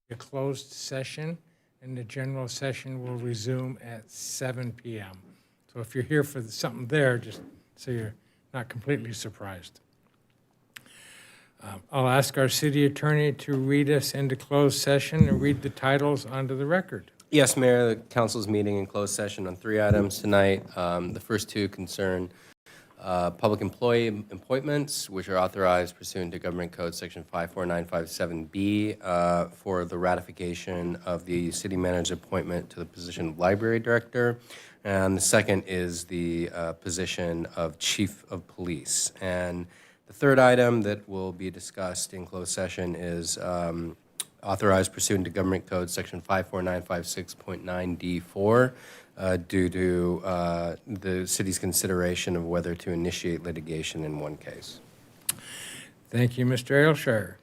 a closed session, and the general session will resume at 7 p.m. So if you're here for something there, just so you're not completely surprised. I'll ask our city attorney to read us into closed session and read the titles onto the record. Yes, Mayor, the council's meeting in closed session on 3 items tonight. The first 2 concern public employee appointments, which are authorized pursuant to Government Code Section 54957B for the ratification of the city manager's appointment to the position of library director. And the second is the position of chief of police. And the third item that will be discussed in closed session is authorized pursuant to Government Code Section 54956.9D4 due to the city's consideration of whether to initiate litigation in one case. Thank you, Mr. Aylshire.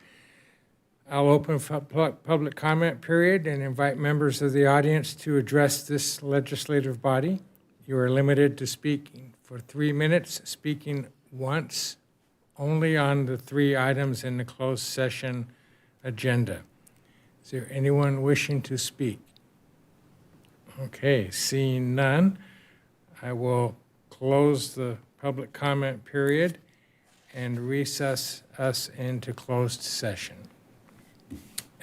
I'll open public comment period and invite members of the audience to address this legislative body. You are limited to speaking for 3 minutes, speaking once, only on the 3 items in the closed session agenda. Is there anyone wishing to speak? Okay, seeing none, I will close the public comment period and recess us into closed session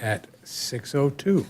at 6:02.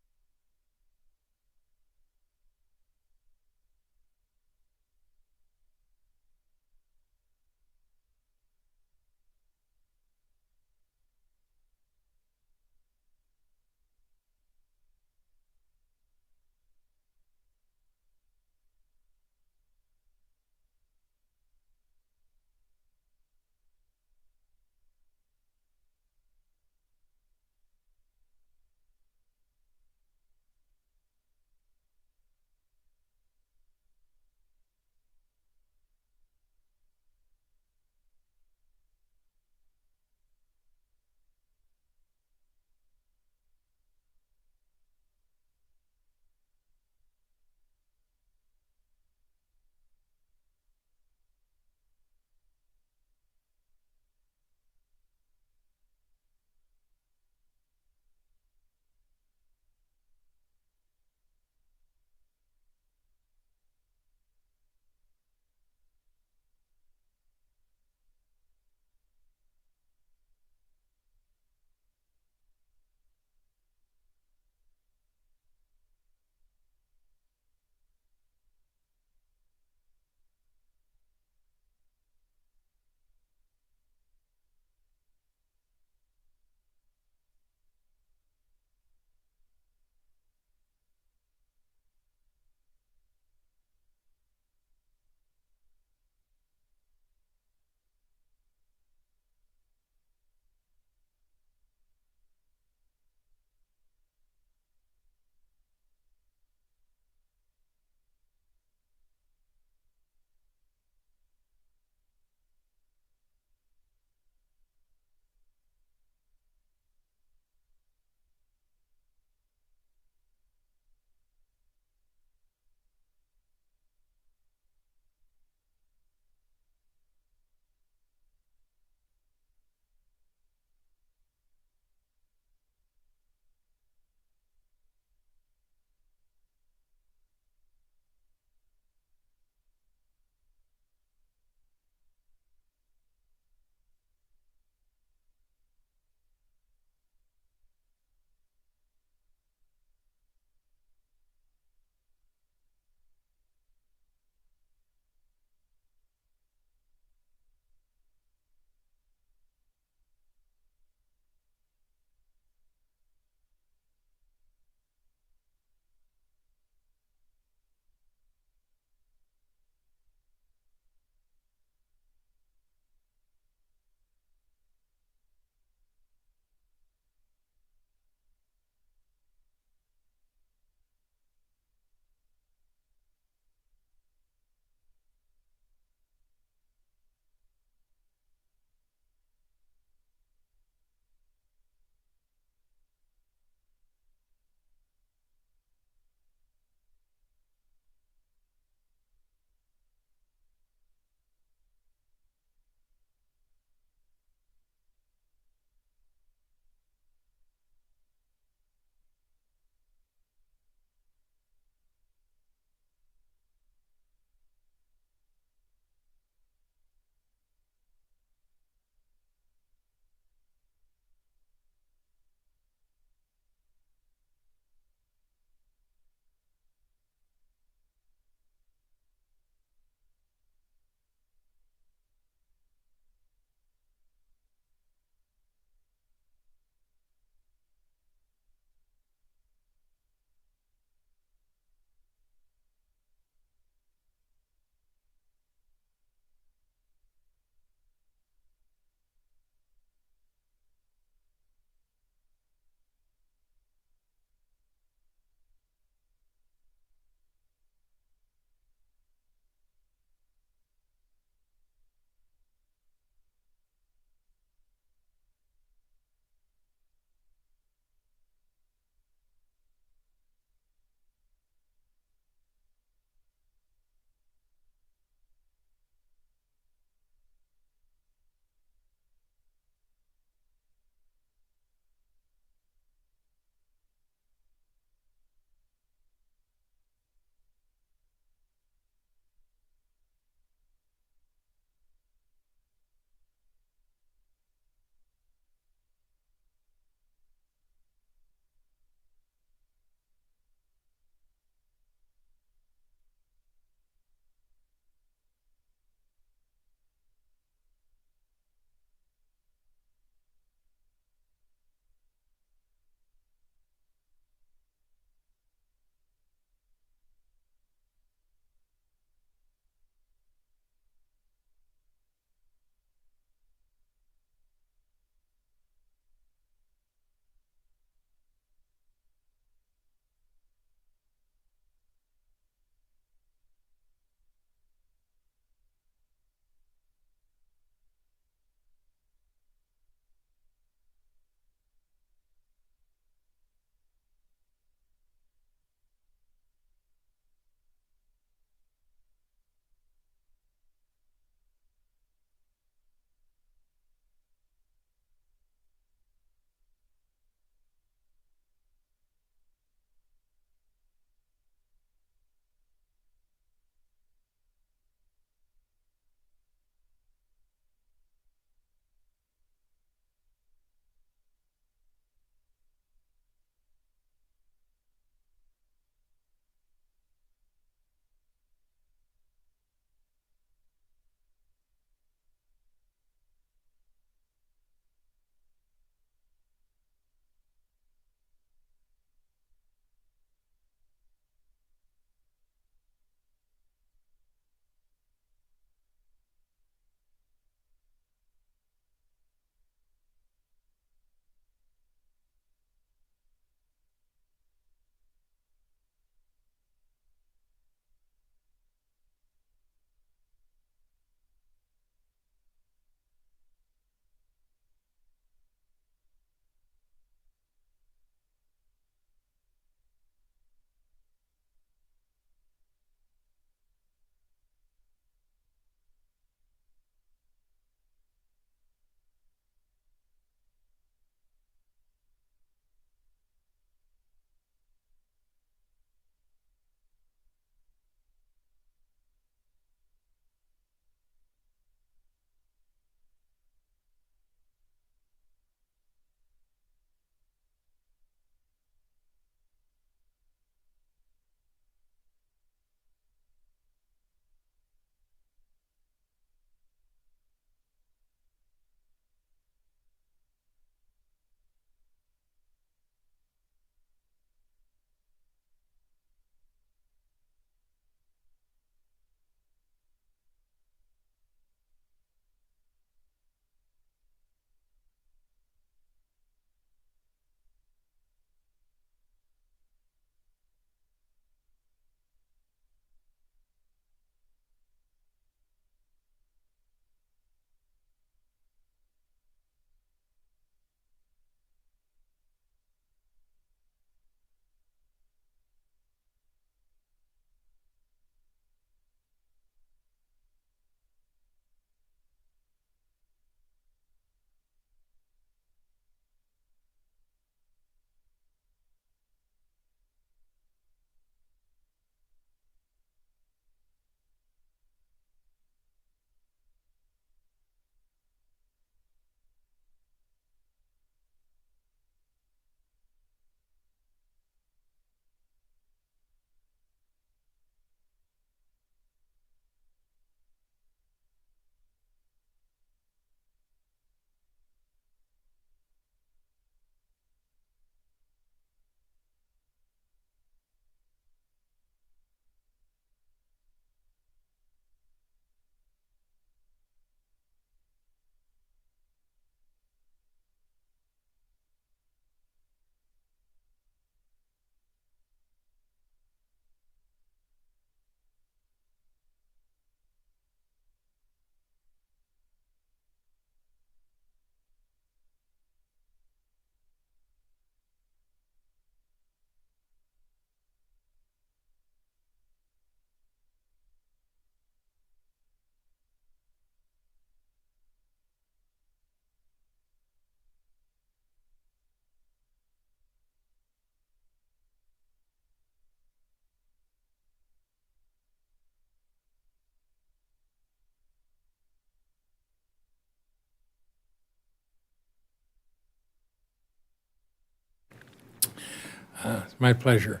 It's my pleasure.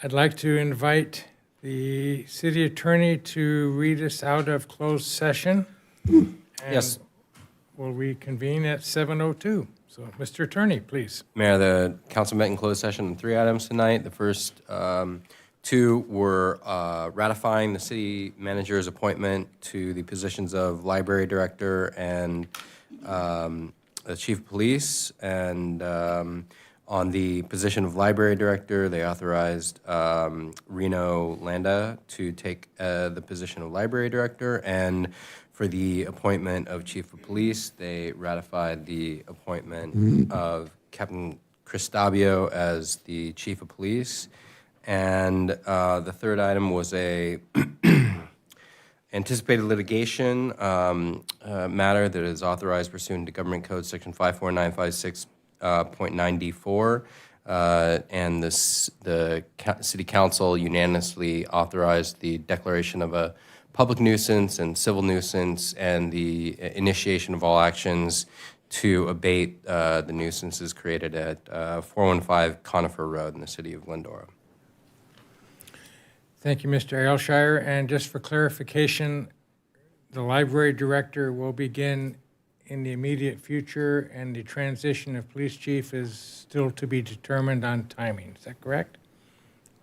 I'd like to invite the city attorney to read us out of closed session. Yes. And we'll reconvene at 7:02. So, Mr. Attorney, please. Mayor, the council met in closed session on 3 items tonight. The first two were ratifying the city manager's appointment to the positions of library director and the chief of police. And on the position of library director, they authorized Reno Landa to take the position of library director. And for the appointment of chief of police, they ratified the appointment of Captain Cristabio as the chief of police. And the third item was a anticipated litigation matter that is authorized pursuant to Government Code Section 54956.9D4. And the City Council unanimously authorized the declaration of a public nuisance and civil nuisance and the initiation of all actions to abate the nuisances created at 415 Conifer Road in the city of Glendora. Thank you, Mr. Aylshire. And just for clarification, the library director will begin in the immediate future, and the transition of police chief is still to be determined on timing. Is that correct?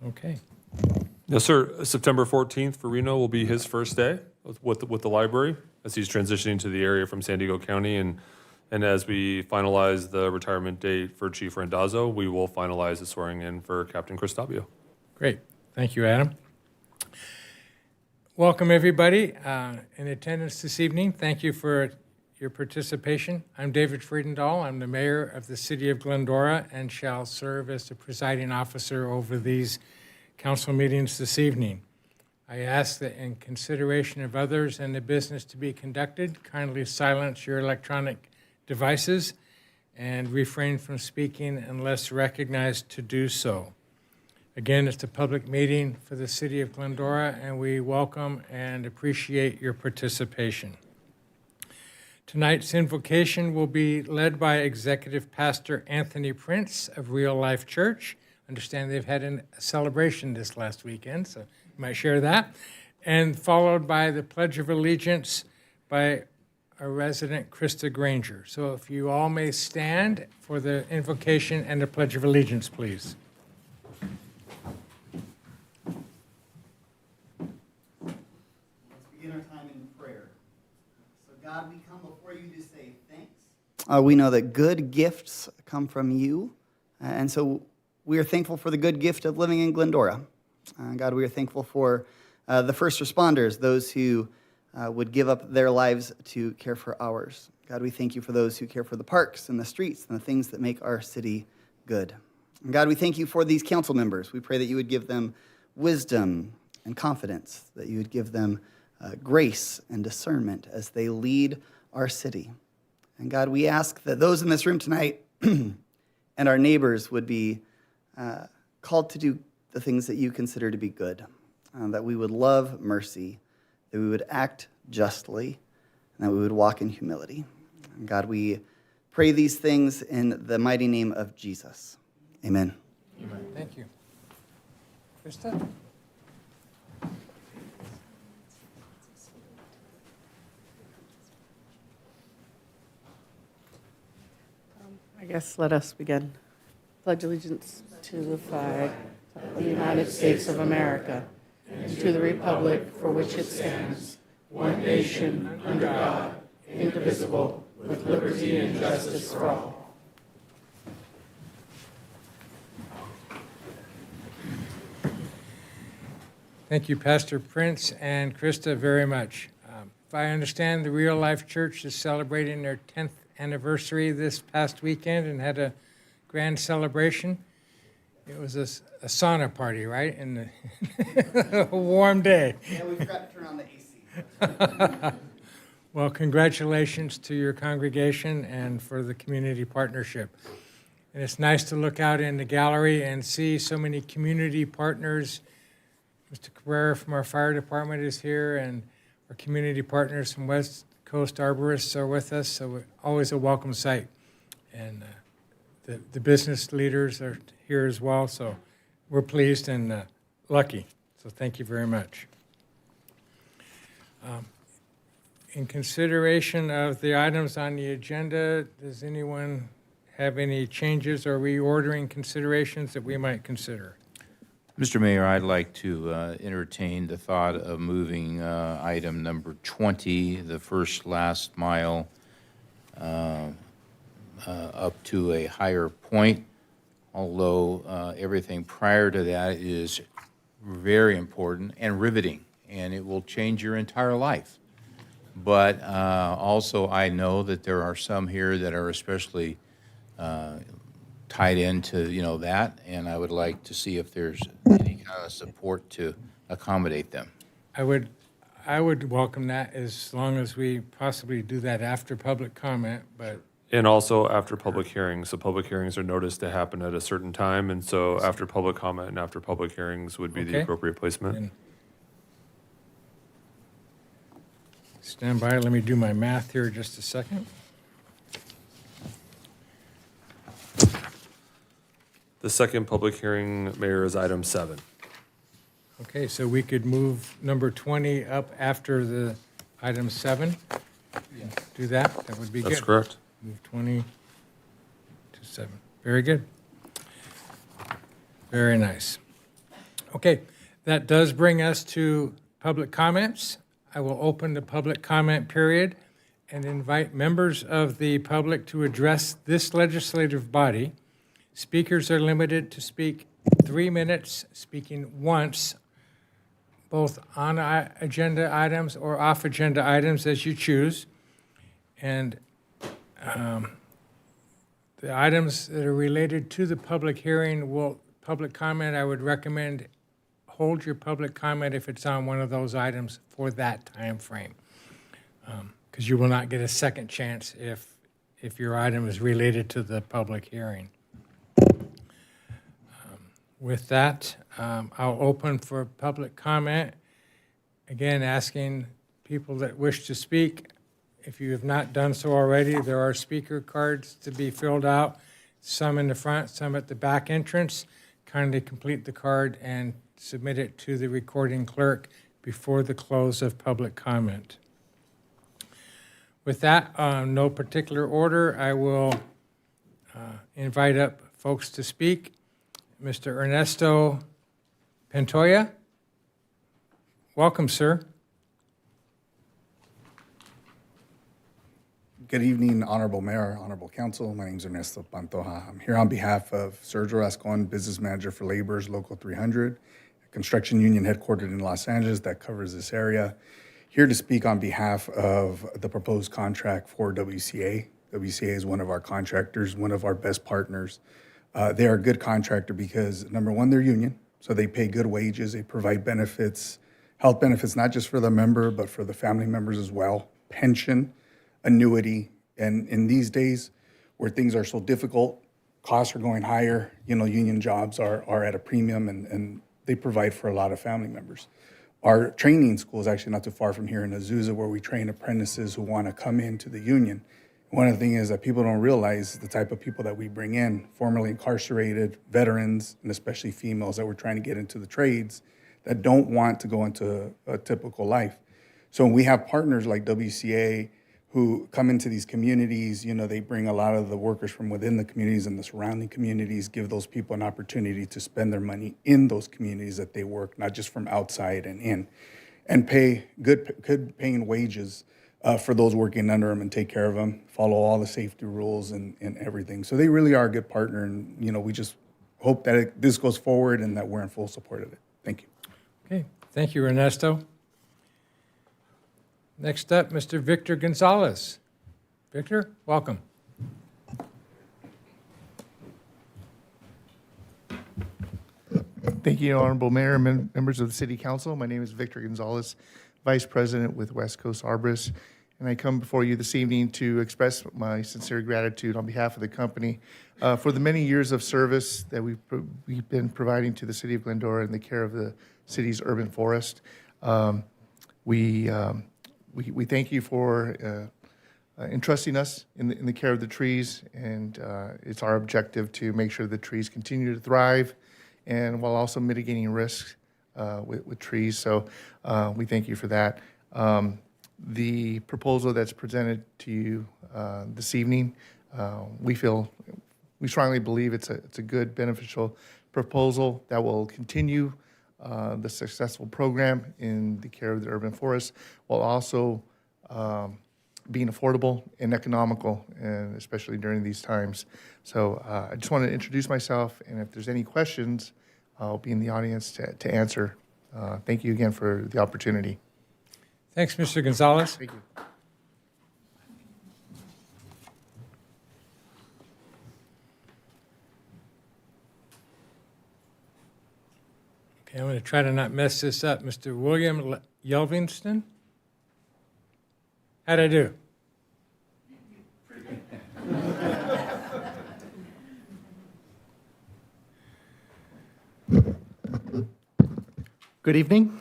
Okay. Yes, sir. September 14th for Reno will be his first day with the library as he's transitioning to the area from San Diego County. And as we finalize the retirement date for Chief Randazzo, we will finalize the swearing in for Captain Cristabio. Great. Thank you, Adam. Welcome, everybody in attendance this evening. Thank you for your participation. I'm David Friedendahl. I'm the mayor of the city of Glendora and shall serve as the presiding officer over these council meetings this evening. I ask that in consideration of others and the business to be conducted, kindly silence your electronic devices and refrain from speaking unless recognized to do so. Again, it's a public meeting for the city of Glendora, and we welcome and appreciate your participation. Tonight's invocation will be led by Executive Pastor Anthony Prince of Real Life Church. I understand they've had a celebration this last weekend, so you might share that. And followed by the Pledge of Allegiance by our resident, Krista Granger. So if you all may stand for the invocation and the Pledge of Allegiance, please. Begin our time in prayer. So God, we come before you to say thanks. We know that good gifts come from you, and so we are thankful for the good gift of living in Glendora. God, we are thankful for the first responders, those who would give up their lives to care for ours. God, we thank you for those who care for the parks and the streets and the things that make our city good. And God, we thank you for these council members. We pray that you would give them wisdom and confidence, that you would give them grace and discernment as they lead our city. And God, we ask that those in this room tonight and our neighbors would be called to do the things that you consider to be good, that we would love mercy, that we would act justly, and that we would walk in humility. And God, we pray these things in the mighty name of Jesus. Amen. Amen. Thank you. Krista? I guess let us begin. Pledge allegiance to the flag of the United States of America and to the republic for which it stands, one nation, under God, indivisible, with liberty and justice for all. Thank you, Pastor Prince and Krista, very much. If I understand, the Real Life Church is celebrating their 10th anniversary this past weekend and had a grand celebration. It was a sauna party, right? In a warm day. Yeah, we forgot to turn on the AC. Well, congratulations to your congregation and for the community partnership. And it's nice to look out in the gallery and see so many community partners. Mr. Cabrera from our fire department is here, and our community partners from West Coast Arborists are with us, so always a welcome sight. And the business leaders are here as well, so we're pleased and lucky. So thank you very much. In consideration of the items on the agenda, does anyone have any changes or reordering considerations that we might consider? Mr. Mayor, I'd like to entertain the thought of moving item number 20, the first last mile, up to a higher point, although everything prior to that is very important and riveting, and it will change your entire life. But also, I know that there are some here that are especially tied into, that, and I would like to see if there's any kind of support to accommodate them. I would welcome that as long as we possibly do that after public comment, but And also after public hearings. So public hearings are noticed to happen at a certain time, and so after public comment and after public hearings would be the Okay. appropriate placement. And stand by, let me do my math here just a second. The second public hearing, Mayor, is item 7. Okay, so we could move number 20 up after the item 7? Do that? That would be good. That's correct. Move 20 to 7. Very good. Very nice. Okay, that does bring us to public comments. I will open the public comment period and invite members of the public to address this legislative body. Speakers are limited to speak 3 minutes, speaking once, both on agenda items or off agenda items as you choose. And the items that are related to the public hearing public comment, I would recommend hold your public comment if it's on one of those items for that time frame. Because you will not get a second chance if your item is related to the public hearing. With that, I'll open for public comment. Again, asking people that wish to speak, if you have not done so already, there are speaker cards to be filled out, some in the front, some at the back entrance. Kindly complete the card and submit it to the recording clerk before the close of public comment. With that, no particular order, I will invite up folks to speak. Mr. Ernesto Pantoja, welcome, sir. Good evening, Honorable Mayor, Honorable Council. My name is Ernesto Pantoja. I'm here on behalf of Sergio Rascon, Business Manager for Laborers, Local 300, a construction union headquartered in Los Angeles that covers this area. Here to speak on behalf of the proposed contract for WCA. WCA is one of our contractors, one of our best partners. They are a good contractor because, number one, they're union, so they pay good wages. They provide benefits, health benefits, not just for the member, but for the family members as well, pension, annuity. And in these days where things are so difficult, costs are going higher, union jobs are at a premium, and they provide for a lot of family members. Our training school is actually not too far from here in Azusa, where we train apprentices who want to come into the union. One of the things is that people don't realize the type of people that we bring in, formerly incarcerated, veterans, and especially females that we're trying to get into the trades that don't want to go into a typical life. So when we have partners like WCA who come into these communities, they bring a lot of the workers from within the communities and the surrounding communities, give those people an opportunity to spend their money in those communities that they work, not just from outside and in, and pay good paying wages for those working under them and take care of them, follow all the safety rules and everything. So they really are a good partner, and we just hope that this goes forward and that we're in full support of it. Thank you. Okay, thank you, Ernesto. Next up, Mr. Victor Gonzalez. Victor, welcome. Thank you, Honorable Mayor and members of the City Council. My name is Victor Gonzalez, Vice President with West Coast Arborists, and I come before you this evening to express my sincere gratitude on behalf of the company for the many years of service that we've been providing to the City of Glendora in the care of the city's urban forest. We thank you for entrusting us in the care of the trees, and it's our objective to make sure the trees continue to thrive, and while also mitigating risks with trees. So we thank you for that. The proposal that's presented to you this evening, we strongly believe it's a good, beneficial proposal that will continue the successful program in the care of the urban forest, while also being affordable and economical, and especially during these times. So I just want to introduce myself, and if there's any questions, I'll be in the audience to answer. Thank you again for the opportunity. Thanks, Mr. Gonzalez. Thank you. Okay, I'm going to try to not mess this up. Mr. William Yelvingston? How'd I do? Good evening.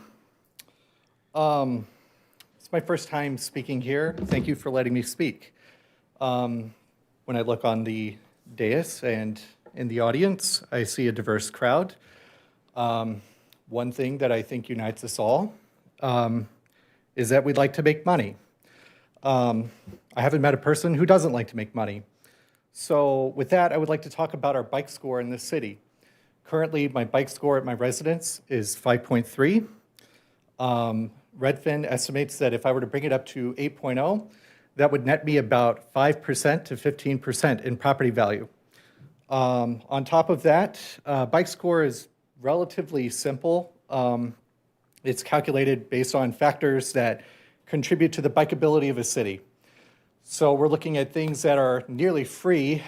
It's my first time speaking here. Thank you for letting me speak. When I look on the dais and in the audience, I see a diverse crowd. One thing that I think unites us all is that we'd like to make money. I haven't met a person who doesn't like to make money. So with that, I would like to talk about our bike score in this city. Currently, my bike score at my residence is 5.3. Redfin estimates that if I were to bring it up to 8.0, that would net me about 5% to 15% in property value. On top of that, bike score is relatively simple. It's calculated based on factors that contribute to the bikeability of a city. So we're looking at things that are nearly free.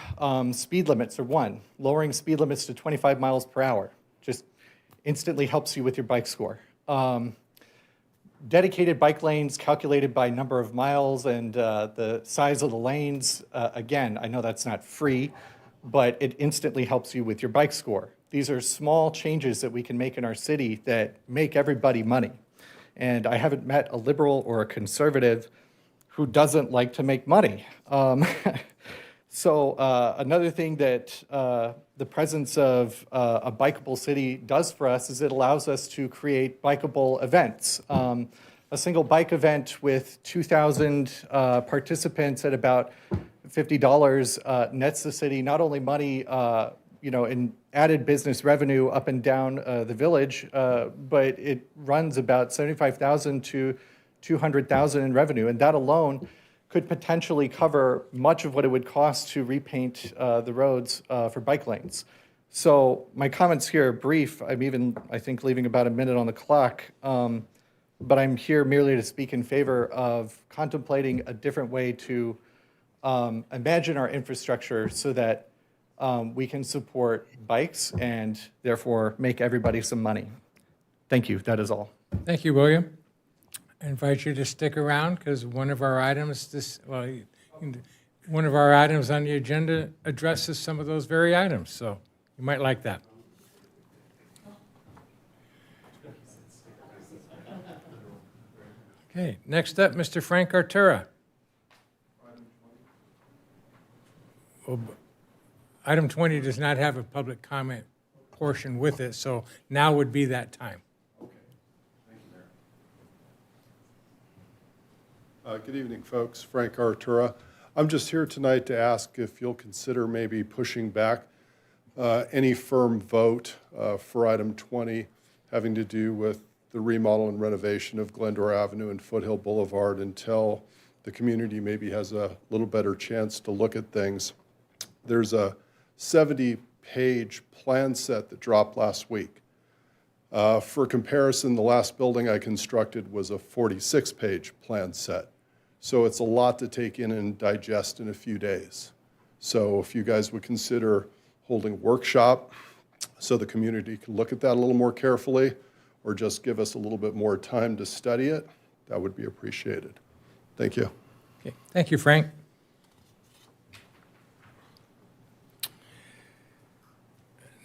Speed limits are one. Lowering speed limits to 25 miles per hour just instantly helps you with your bike score. Dedicated bike lanes calculated by number of miles and the size of the lanes. Again, I know that's not free, but it instantly helps you with your bike score. These are small changes that we can make in our city that make everybody money. And I haven't met a liberal or a conservative who doesn't like to make money. So another thing that the presence of a bikeable city does for us is it allows us to create bikeable events. A single bike event with 2,000 participants at about $50 nets the city not only money, in added business revenue up and down the village, but it runs about $75,000 to $200,000 in revenue, and that alone could potentially cover much of what it would cost to repaint the roads for bike lanes. So my comments here are brief. I think, leaving about a minute on the clock, but I'm here merely to speak in favor of contemplating a different way to imagine our infrastructure so that we can support bikes and therefore make everybody some money. Thank you. That is all. Thank you, William. I invite you to stick around because one of our items on the agenda addresses some of those very items, so you might like that. Okay, next up, Mr. Frank Artura. Well, item 20 does not have a public comment portion with it, so now would be that time. Good evening, folks. Frank Artura. I'm just here tonight to ask if you'll consider maybe pushing back any firm vote for item 20 having to do with the remodel and renovation of Glendora Avenue and Foothill Boulevard until the community maybe has a little better chance to look at things. There's a 70-page plan set that dropped last week. For comparison, the last building I constructed was a 46-page plan set. So it's a lot to take in and digest in a few days. So if you guys would consider holding a workshop so the community can look at that a little more carefully, or just give us a little bit more time to study it, that would be appreciated. Thank you. Okay, thank you, Frank.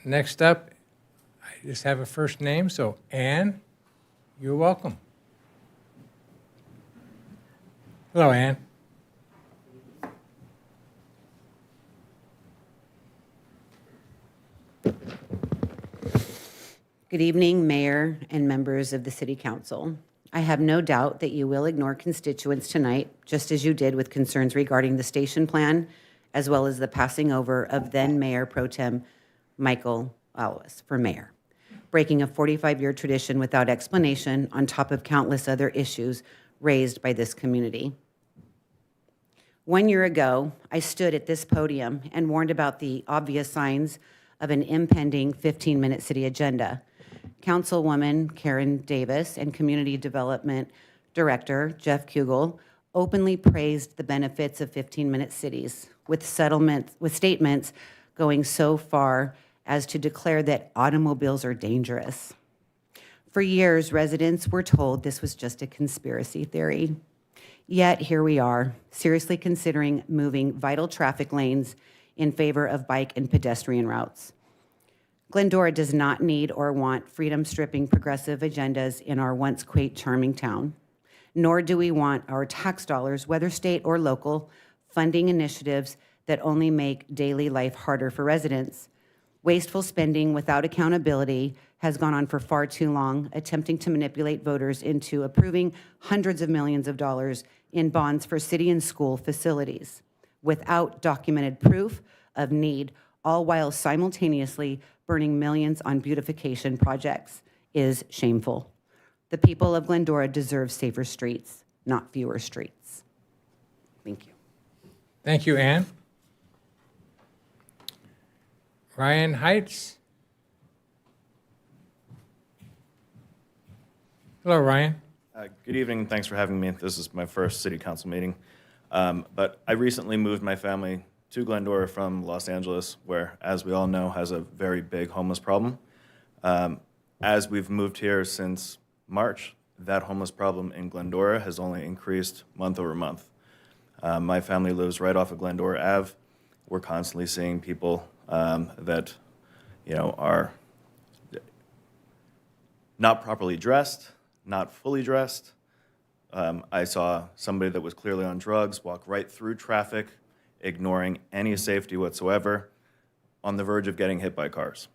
Next up, I just have a first name, so Ann, you're welcome. Hello, Ann. Good evening, Mayor and members of the City Council. I have no doubt that you will ignore constituents tonight, just as you did with concerns regarding the station plan, as well as the passing over of then Mayor Pro Tem Michael Alves for mayor, breaking a 45-year tradition without explanation on top of countless other issues raised by this community. 1 year ago, I stood at this podium and warned about the obvious signs of an impending 15-minute city agenda. Councilwoman Karen Davis and Community Development Director Jeff Kugel openly praised the benefits of 15-minute cities, with statements going so far as to declare that automobiles are dangerous. For years, residents were told this was just a conspiracy theory. Yet here we are, seriously considering moving vital traffic lanes in favor of bike and pedestrian routes. Glendora does not need or want freedom-stripping progressive agendas in our once quaint, charming town, nor do we want our tax dollars, whether state or local, funding initiatives that only make daily life harder for residents. Wasteful spending without accountability has gone on for far too long, attempting to manipulate voters into approving hundreds of millions of dollars in bonds for city and school facilities without documented proof of need, all while simultaneously burning millions on beautification projects, is shameful. The people of Glendora deserve safer streets, not fewer streets. Thank you. Thank you, Ann. Ryan Heights. Hello, Ryan. Good evening, thanks for having me. This is my first city council meeting. But I recently moved my family to Glendora from Los Angeles, where, as we all know, has a very big homeless problem. As we've moved here since March, that homeless problem in Glendora has only increased month over month. My family lives right off of Glendora Ave. We're constantly seeing people that, are not properly dressed, not fully dressed. I saw somebody that was clearly on drugs walk right through traffic, ignoring any safety whatsoever, on the verge of getting hit by cars.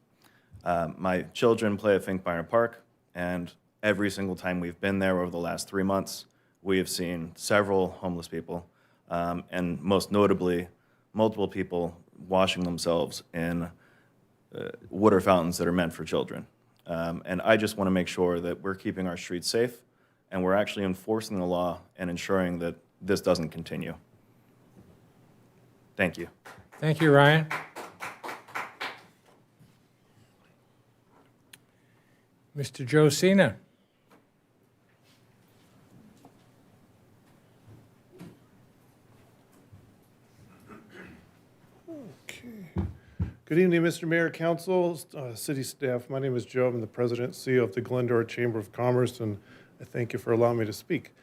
My children play at Finkbeiner Park, and every single time we've been there over the last 3 months, we have seen several homeless people, and most notably, multiple people washing themselves in water fountains that are meant for children. And I just want to make sure that we're keeping our streets safe, and we're actually enforcing the law and ensuring that this doesn't continue. Thank you. Thank you, Ryan. Mr. Joe Cena. Good evening, Mr. Mayor, Council, City staff. My name is Joe. I'm the President and CEO of the Glendora Chamber of Commerce, and I thank you for allowing me to speak.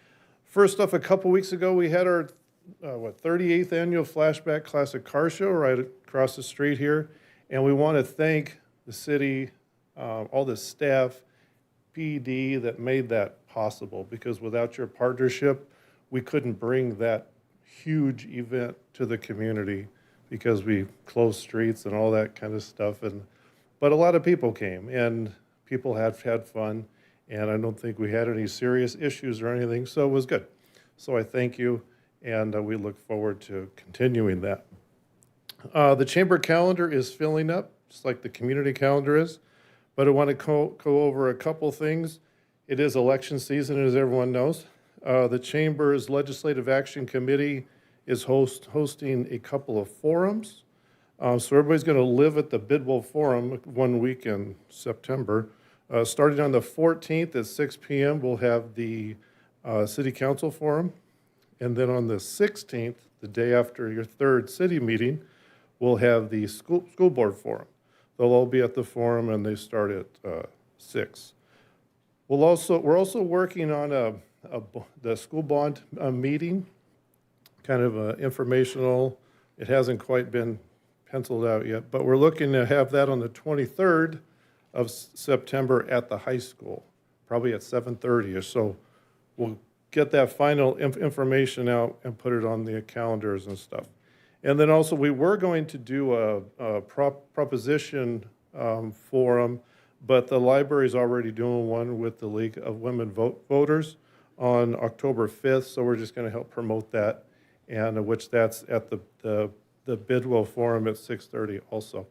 First off, a couple weeks ago, we had our 38th annual Flashback Classic Car Show right across the street here, and we want to thank the city, all the staff, PD that made that possible, because without your partnership, we couldn't bring that huge event to the community, because we closed streets and all that kind of stuff. But a lot of people came, and people had fun, and I don't think we had any serious issues or anything, so it was good. So I thank you, and we look forward to continuing that. The chamber calendar is filling up, just like the community calendar is, but I want to go over a couple things. It is election season, as everyone knows. The Chamber's Legislative Action Committee is hosting a couple of forums. So everybody's going to live at the Bidwell Forum 1 week in September. Starting on the 14th at 6 p.m., we'll have the City Council Forum. And then on the 16th, the day after your third city meeting, we'll have the school board forum. They'll all be at the forum, and they start at 6. We're also working on the school bond meeting, kind of informational. It hasn't quite been penciled out yet, but we're looking to have that on the 23rd of September at the high school, probably at 7:30 or so. We'll get that final information out and put it on the calendars and stuff. And then also, we were going to do a proposition forum, but the library's already doing one with the League of Women Voters on October 5th, so we're just going to help promote that, and which that's at the Bidwell Forum at 6:30 also.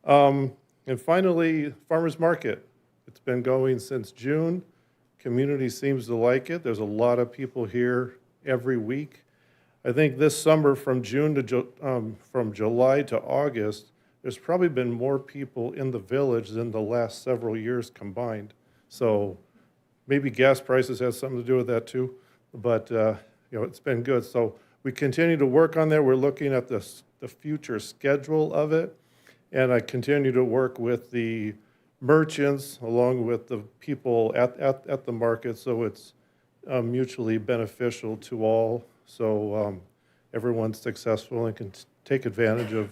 And finally, Farmers Market. It's been going since June. Community seems to like it. There's a lot of people here every week. I think this summer from from July to August, there's probably been more people in the village than the last several years combined. So maybe gas prices has something to do with that too, but it's been good. So we continue to work on that. We're looking at the future schedule of it, and I continue to work with the merchants along with the people at the market, so it's mutually beneficial to all. So everyone's successful and can take advantage of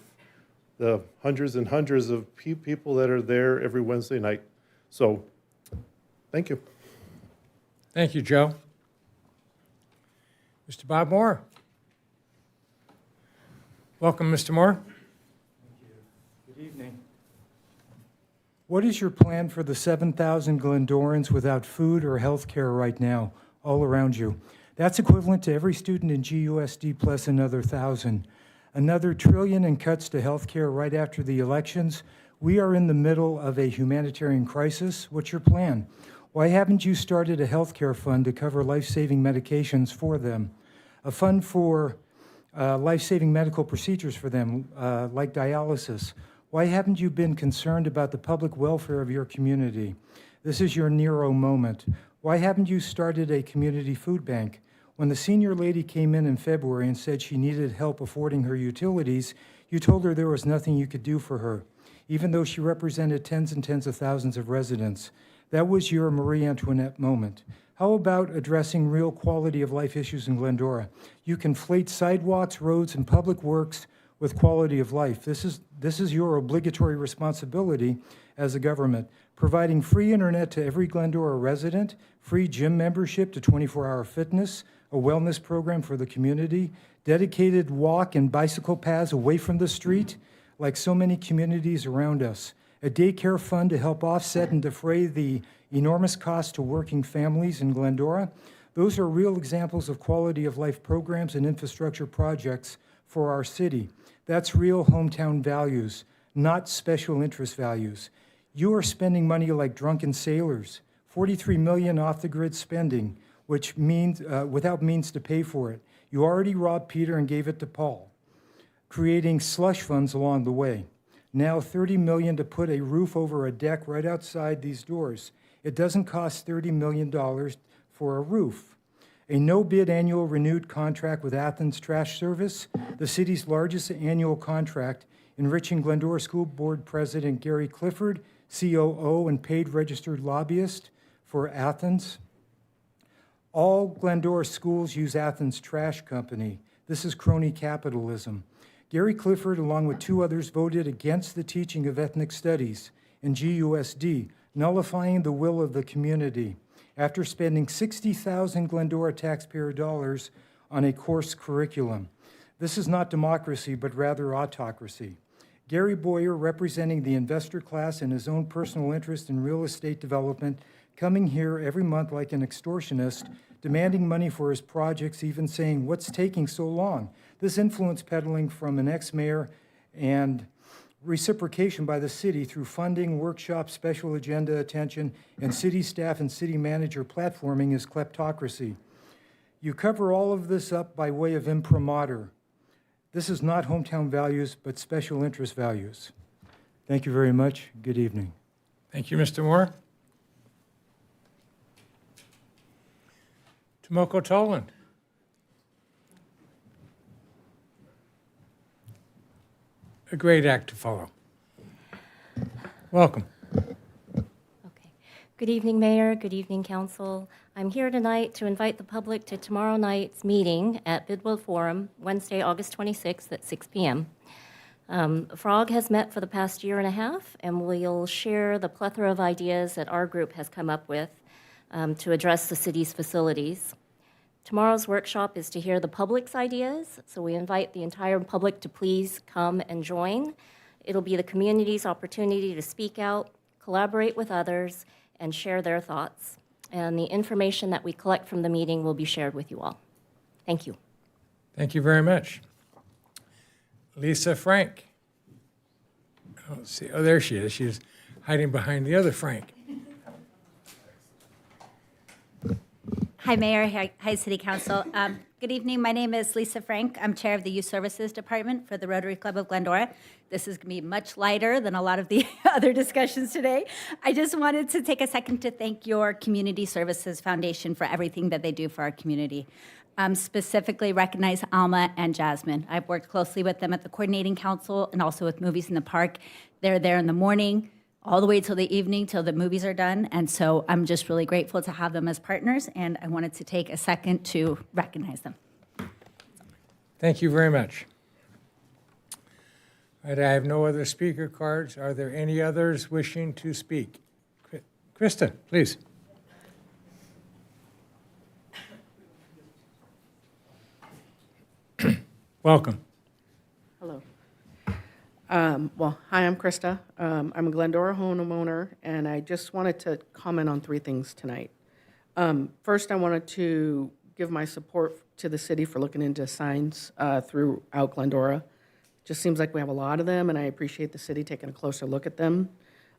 the hundreds and hundreds of people that are there every Wednesday night. So, thank you. Thank you, Joe. Mr. Bob Moore. Welcome, Mr. Moore. Good evening. What is your plan for the 7,000 Glendorans without food or health care right now, all around you? That's equivalent to every student in GUSD plus another 1,000. Another $1 trillion in cuts to health care right after the elections. We are in the middle of a humanitarian crisis. What's your plan? Why haven't you started a health care fund to cover life-saving medications for them? A fund for life-saving medical procedures for them, like dialysis. Why haven't you been concerned about the public welfare of your community? This is your Nero moment. Why haven't you started a community food bank? When the senior lady came in February and said she needed help affording her utilities, you told her there was nothing you could do for her, even though she represented tens and tens of thousands of residents. That was your Marie Antoinette moment. How about addressing real quality of life issues in Glendora? You conflate sidewalks, roads, and public works with quality of life. This is your obligatory responsibility as a government. Providing free internet to every Glendora resident, free gym membership to 24-hour fitness, a wellness program for the community, dedicated walk and bicycle paths away from the street, like so many communities around us, a daycare fund to help offset and defray the enormous cost to working families in Glendora. Those are real examples of quality of life programs and infrastructure projects for our city. That's real hometown values, not special interest values. You are spending money like drunken sailors, $43 million off the grid spending, which means without means to pay for it. You already robbed Peter and gave it to Paul, creating slush funds along the way. Now $30 million to put a roof over a deck right outside these doors. It doesn't cost $30 million for a roof. A no-bid annual renewed contract with Athens Trash Service, the city's largest annual contract, enriching Glendora School Board President Gary Clifford, COO and paid registered lobbyist for Athens. All Glendora schools use Athens Trash Company. This is crony capitalism. Gary Clifford, along with 2 others, voted against the teaching of ethnic studies in GUSD, nullifying the will of the community, after spending 60,000 Glendora taxpayer dollars on a course curriculum. This is not democracy, but rather autocracy. Gary Boyer, representing the investor class and his own personal interest in real estate development, coming here every month like an extortionist, demanding money for his projects, even saying, "What's taking so long?" This influence peddling from an ex-mayor and reciprocation by the city through funding, workshops, special agenda attention, and city staff and city manager platforming is kleptocracy. You cover all of this up by way of imprimatur. This is not hometown values, but special interest values. Thank you very much. Good evening. Thank you, Mr. Moore. Tomoko Toland. A great act to follow. Welcome. Okay. Good evening, Mayor. Good evening, Council. I'm here tonight to invite the public to tomorrow night's meeting at Bidwell Forum, Wednesday, August 26th at 6 p.m. FROG has met for the past year and a half, and we'll share the plethora of ideas that our group has come up with to address the city's facilities. Tomorrow's workshop is to hear the public's ideas, so we invite the entire public to please come and join. It'll be the community's opportunity to speak out, collaborate with others, and share their thoughts. And the information that we collect from the meeting will be shared with you all. Thank you. Thank you very much. Lisa Frank. Oh, let's see. Oh, there she is. She's hiding behind the other Frank. Hi, Mayor. Hi, City Council. Good evening. My name is Lisa Frank. I'm Chair of the Youth Services Department for the Rotary Club of Glendora. This is going to be much lighter than a lot of the other discussions today. I just wanted to take a second to thank your Community Services Foundation for everything that they do for our community. Specifically recognize Alma and Jasmine. I've worked closely with them at the Coordinating Council and also with Movies in the Park. They're there in the morning, all the way till the evening, till the movies are done. And so I'm just really grateful to have them as partners, and I wanted to take a second to recognize them. Thank you very much. All right, I have no other speaker cards. Are there any others wishing to speak? Krista, please. Welcome. Hello. Well, hi, I'm Krista. I'm a Glendora homeowner, and I just wanted to comment on 3 things tonight. First, I wanted to give my support to the city for looking into signs throughout Glendora. Just seems like we have a lot of them, and I appreciate the city taking a closer look at them.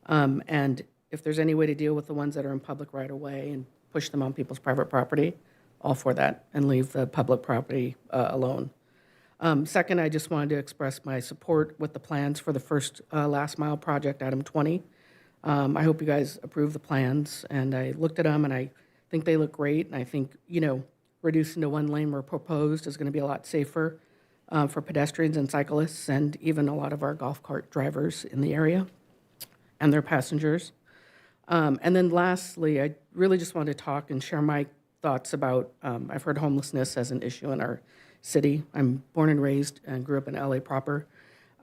And if there's any way to deal with the ones that are in public right away and push them on people's private property, all for that, and leave the public property alone. Second, I just wanted to express my support with the plans for the first last mile project, item 20. I hope you guys approve the plans, and I looked at them, and I think they look great, and I think, reducing to 1 lane where proposed is going to be a lot safer for pedestrians and cyclists, and even a lot of our golf cart drivers in the area and their passengers. And then lastly, I really just wanted to talk and share my thoughts about, I've heard homelessness as an issue in our city. I'm born and raised and grew up in LA proper.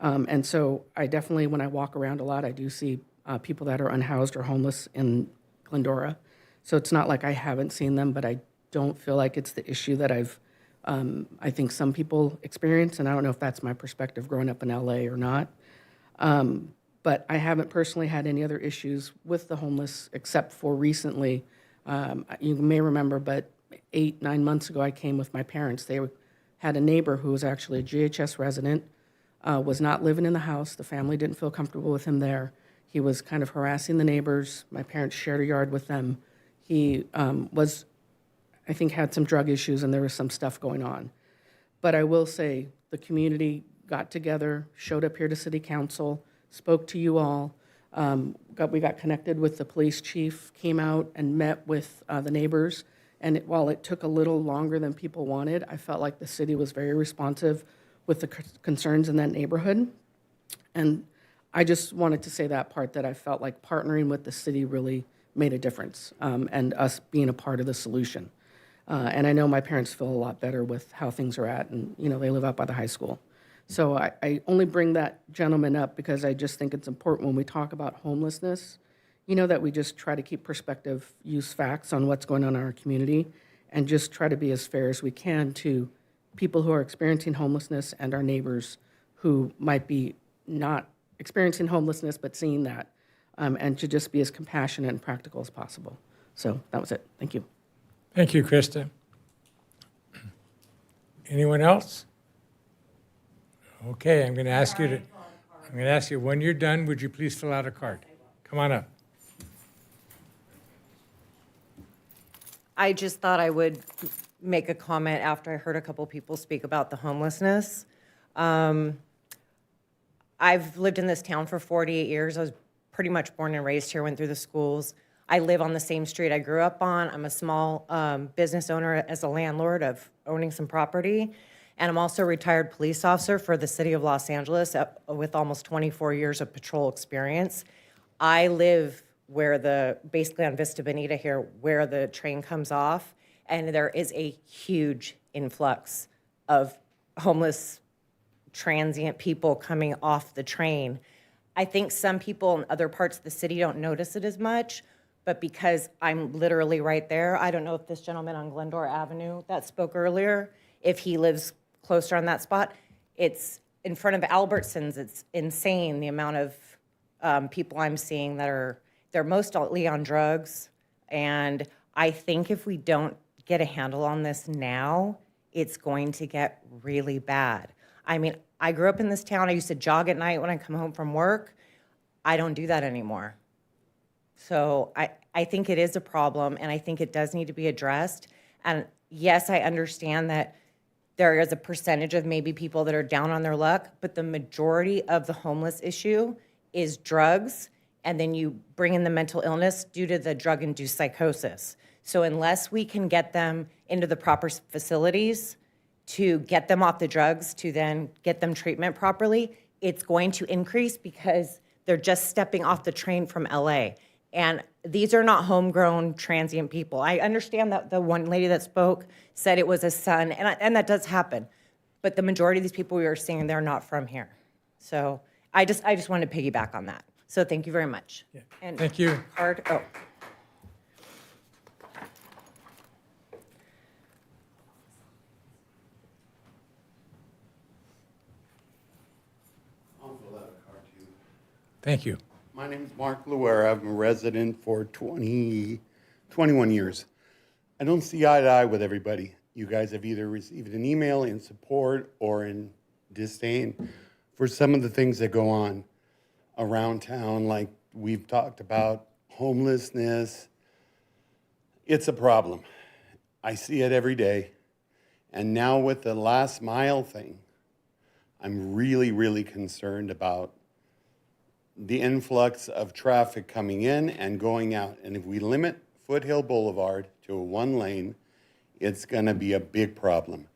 And so I definitely, when I walk around a lot, I do see people that are unhoused or homeless in Glendora. So it's not like I haven't seen them, but I don't feel like it's the issue that I think some people experience. And I don't know if that's my perspective growing up in LA or not. But I haven't personally had any other issues with the homeless except for recently. You may remember, but 8-9 months ago, I came with my parents. They had a neighbor who was actually a GHS resident, was not living in the house. The family didn't feel comfortable with him there. He was kind of harassing the neighbors. My parents shared a yard with them. He was, I think, had some drug issues, and there was some stuff going on. But I will say the community got together, showed up here to City Council, spoke to you all. We got connected with the police chief, came out and met with the neighbors. And while it took a little longer than people wanted, I felt like the city was very responsive with the concerns in that neighborhood. And I just wanted to say that part, that I felt like partnering with the city really made a difference, and us being a part of the solution. And I know my parents feel a lot better with how things are at, and they live out by the high school. So I only bring that gentleman up because I just think it's important when we talk about homelessness, that we just try to keep perspective, use facts on what's going on in our community, and just try to be as fair as we can to people who are experiencing homelessness and our neighbors who might be not experiencing homelessness but seeing that, and to just be as compassionate and practical as possible. So that was it. Thank you. Thank you, Krista. Anyone else? Okay, I'm going to ask you when you're done, would you please fill out a card? Come on up. I just thought I would make a comment after I heard a couple people speak about the homelessness. I've lived in this town for 48 years. I was pretty much born and raised here, went through the schools. I live on the same street I grew up on. I'm a small business owner as a landlord of owning some property. And I'm also a retired police officer for the city of Los Angeles with almost 24 years of patrol experience. I live basically on Vista Bonita here, where the train comes off, and there is a huge influx of homeless transient people coming off the train. I think some people in other parts of the city don't notice it as much, but because I'm literally right there, I don't know if this gentleman on Glendora Avenue that spoke earlier, if he lives closer on that spot. It's in front of Albertsons. It's insane the amount of people I'm seeing that are They're mostly on drugs. And I think if we don't get a handle on this now, it's going to get really bad. I mean, I grew up in this town. I used to jog at night when I come home from work. I don't do that anymore. So I think it is a problem, and I think it does need to be addressed. And yes, I understand that there is a percentage of maybe people that are down on their luck, but the majority of the homeless issue is drugs, and then you bring in the mental illness due to the drug-induced psychosis. So unless we can get them into the proper facilities to get them off the drugs, to then get them treatment properly, it's going to increase because they're just stepping off the train from LA. And these are not homegrown transient people. I understand that the one lady that spoke said it was a son, and that does happen. But the majority of these people we are seeing, they're not from here. So I just wanted to piggyback on that. So thank you very much. Yeah. And Thank you. oh. Thank you. My name is Mark Luer. I'm a resident for 21 years. I don't see eye to eye with everybody. You guys have either received an email in support or in disdain for some of the things that go on around town, like we've talked about homelessness. It's a problem. I see it every day. And now with the last mile thing, I'm really, really concerned about the influx of traffic coming in and going out. And if we limit Foothill Boulevard to a one lane, it's gonna be a big problem.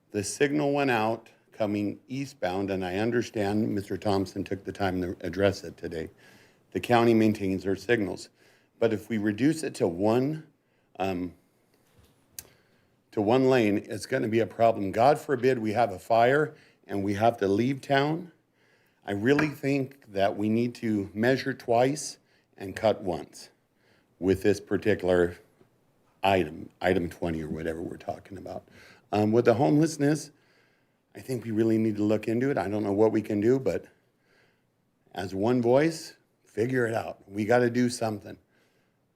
The signal went out coming eastbound, and I understand Mr. Thompson took the time to address it today. The county maintains their signals. But if we reduce it to one lane, it's gonna be a problem. God forbid we have a fire and we have to leave town. I really think that we need to measure twice and cut once with this particular item 20 or whatever we're talking about. With the homelessness, I think we really need to look into it. I don't know what we can do, but as one voice, figure it out. We got to do something.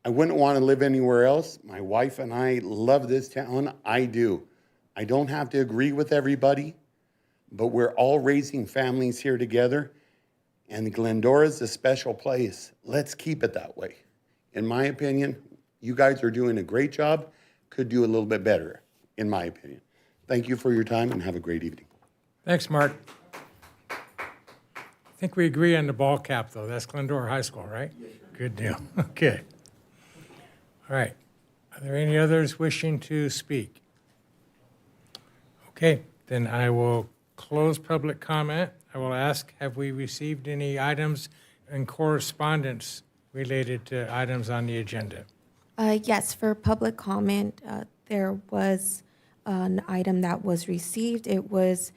I wouldn't want to live anywhere else. My wife and I love this town. I do. I don't have to agree with everybody, but we're all raising families here together, and Glendora is a special place. Let's keep it that way. In my opinion, you guys are doing a great job, could do a little bit better, in my opinion. Thank you for your time, and have a great evening. Thanks, Mark. I think we agree on the ball cap, though. That's Glendora High School, right? Good deal. Okay. All right. Are there any others wishing to speak? Okay, then I will close public comment. I will ask, have we received any items and correspondence related to items on the agenda? Yes, for public comment, there was an item that was received. It was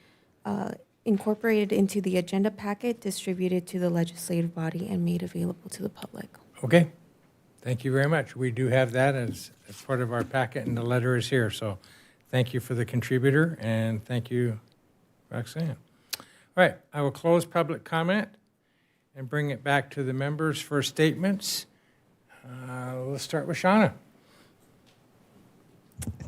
incorporated into the agenda packet, distributed to the legislative body, and made available to the public. Okay, thank you very much. We do have that as part of our packet, and the letter is here. So thank you for the contributor, and thank you, Roxanne. All right, I will close public comment and bring it back to the members for statements. Let's start with Shauna.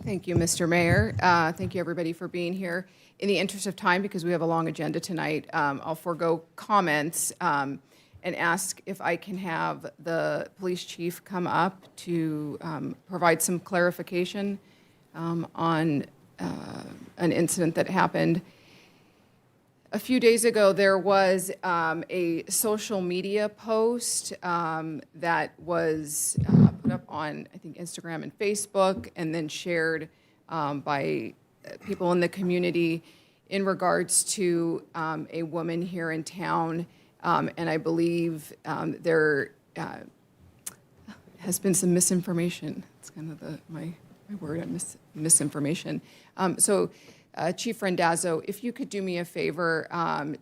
Thank you, Mr. Mayor. Thank you, everybody, for being here. In the interest of time, because we have a long agenda tonight, I'll forego comments and ask if I can have the police chief come up to provide some clarification on an incident that happened. A few days ago, there was a social media post that was put up on, I think, Instagram and Facebook, and then shared by people in the community in regards to a woman here in town. And I believe there has been some misinformation. It's kind of my word, misinformation. So Chief Randazzo, if you could do me a favor,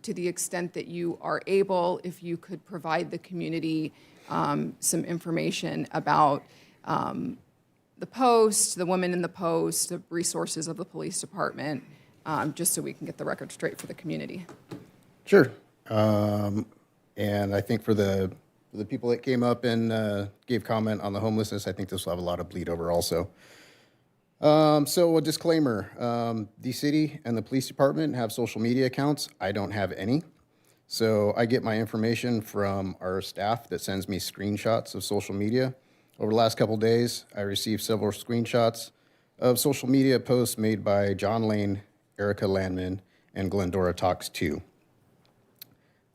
to the extent that you are able, if you could provide the community some information about the post, the woman in the post, the resources of the police department, just so we can get the record straight for the community. Sure. And I think for the For the people that came up and gave comment on the homelessness, I think this will have a lot of bleed over also. So a disclaimer, the city and the police department have social media accounts. I don't have any. So I get my information from our staff that sends me screenshots of social media. Over the last couple of days, I received several screenshots of social media posts made by John Lane, Erica Landman, and Glendora Talks 2.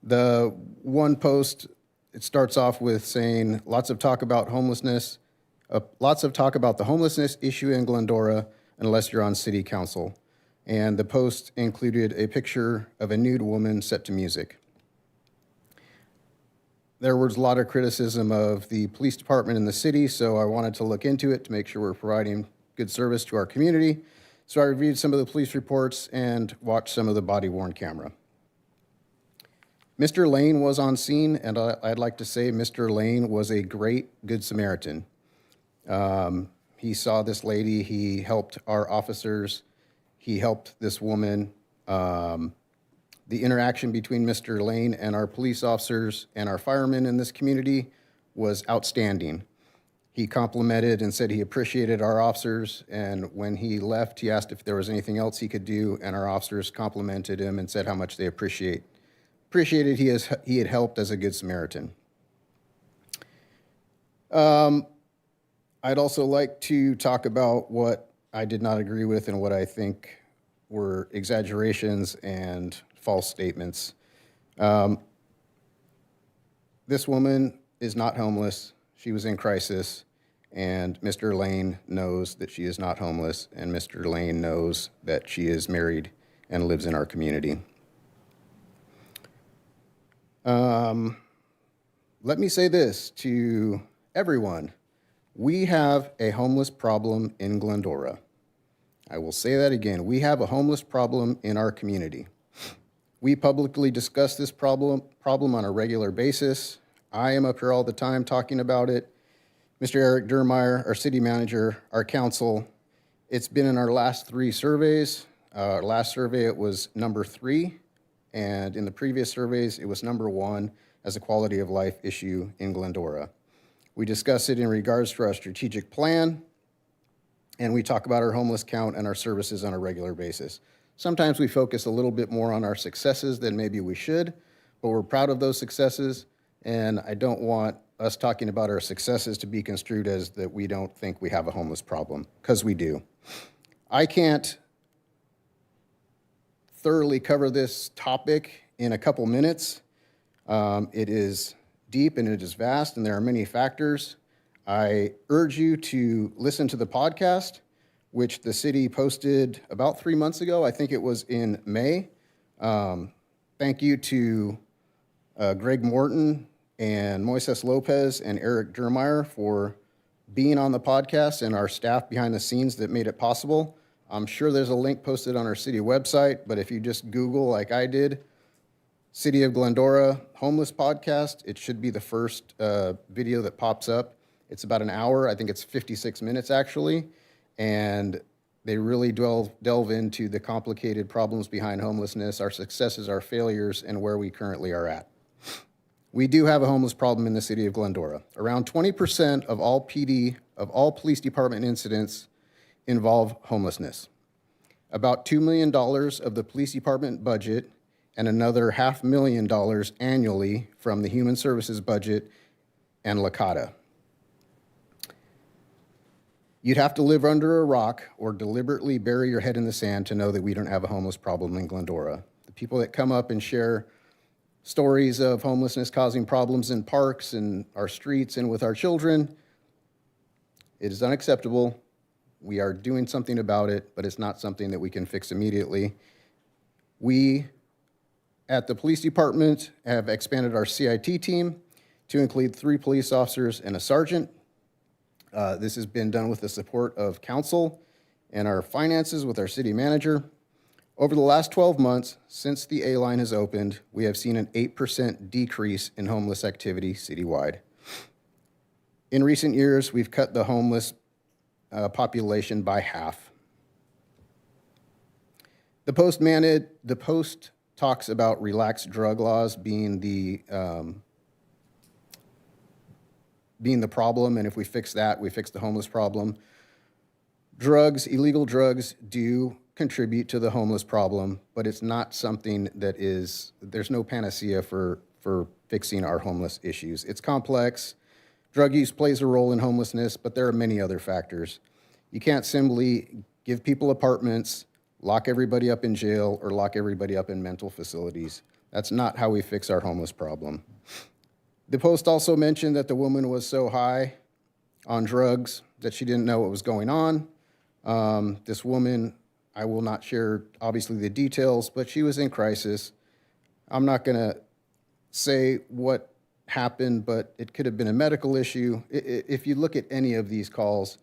The one post, it starts off with saying, lots of talk about homelessness, lots of talk about the homelessness issue in Glendora unless you're on city council. And the post included a picture of a nude woman set to music. There was a lot of criticism of the police department in the city, so I wanted to look into it to make sure we're providing good service to our community. So I reviewed some of the police reports and watched some of the body-worn camera. Mr. Lane was on scene, and I'd like to say Mr. Lane was a great Good Samaritan. He saw this lady, he helped our officers, he helped this woman. The interaction between Mr. Lane and our police officers and our firemen in this community was outstanding. He complimented and said he appreciated our officers, and when he left, he asked if there was anything else he could do, and our officers complimented him and said how much they appreciated he had helped as a Good Samaritan. I'd also like to talk about what I did not agree with and what I think were exaggerations and false statements. This woman is not homeless. She was in crisis, and Mr. Lane knows that she is not homeless, and Mr. Lane knows that she is married and lives in our community. Let me say this to everyone. We have a homeless problem in Glendora. I will say that again. We have a homeless problem in our community. We publicly discuss this problem on a regular basis. I am up here all the time talking about it. Mr. Eric Dermeyer, our city manager, our council, it's been in our last 3 surveys. Our last survey, it was number 3, and in the previous surveys, it was number 1 as a quality of life issue in Glendora. We discuss it in regards to our strategic plan, and we talk about our homeless count and our services on a regular basis. Sometimes we focus a little bit more on our successes than maybe we should, but we're proud of those successes, and I don't want us talking about our successes to be construed as that we don't think we have a homeless problem, because we do. I can't thoroughly cover this topic in a couple minutes. It is deep and it is vast, and there are many factors. I urge you to listen to the podcast, which the city posted about 3 months ago. I think it was in May. Thank you to Greg Morton and Moises Lopez and Eric Dermeyer for being on the podcast and our staff behind the scenes that made it possible. I'm sure there's a link posted on our city website, but if you just Google like I did, City of Glendora Homeless Podcast, it should be the first video that pops up. It's about an hour. I think it's 56 minutes actually. And they really delve into the complicated problems behind homelessness, our successes, our failures, and where we currently are at. We do have a homeless problem in the city of Glendora. Around 20% of all police department incidents involve homelessness. About $2 million of the police department budget and another $500,000 annually from the human services budget and LACADA. You'd have to live under a rock or deliberately bury your head in the sand to know that we don't have a homeless problem in Glendora. The people that come up and share stories of homelessness causing problems in parks and our streets and with our children, it is unacceptable. We are doing something about it, but it's not something that we can fix immediately. We, at the police department, have expanded our CIT team to include 3 police officers and a sergeant. This has been done with the support of council and our finances with our city manager. Over the last 12 months, since the A-line has opened, we have seen an 8% decrease in homeless activity citywide. In recent years, we've cut the homeless population by half. The post talks about relaxed drug laws being the being the problem, and if we fix that, we fix the homeless problem. Drugs, illegal drugs do contribute to the homeless problem, but it's not something that is, there's no panacea for fixing our homeless issues. It's complex. Drug use plays a role in homelessness, but there are many other factors. You can't simply give people apartments, lock everybody up in jail, or lock everybody up in mental facilities. That's not how we fix our homeless problem. The Post also mentioned that the woman was so high on drugs that she didn't know what was going on. This woman, I will not share, obviously, the details, but she was in crisis. I'm not going to say what happened, but it could have been a medical issue. If you look at any of these calls,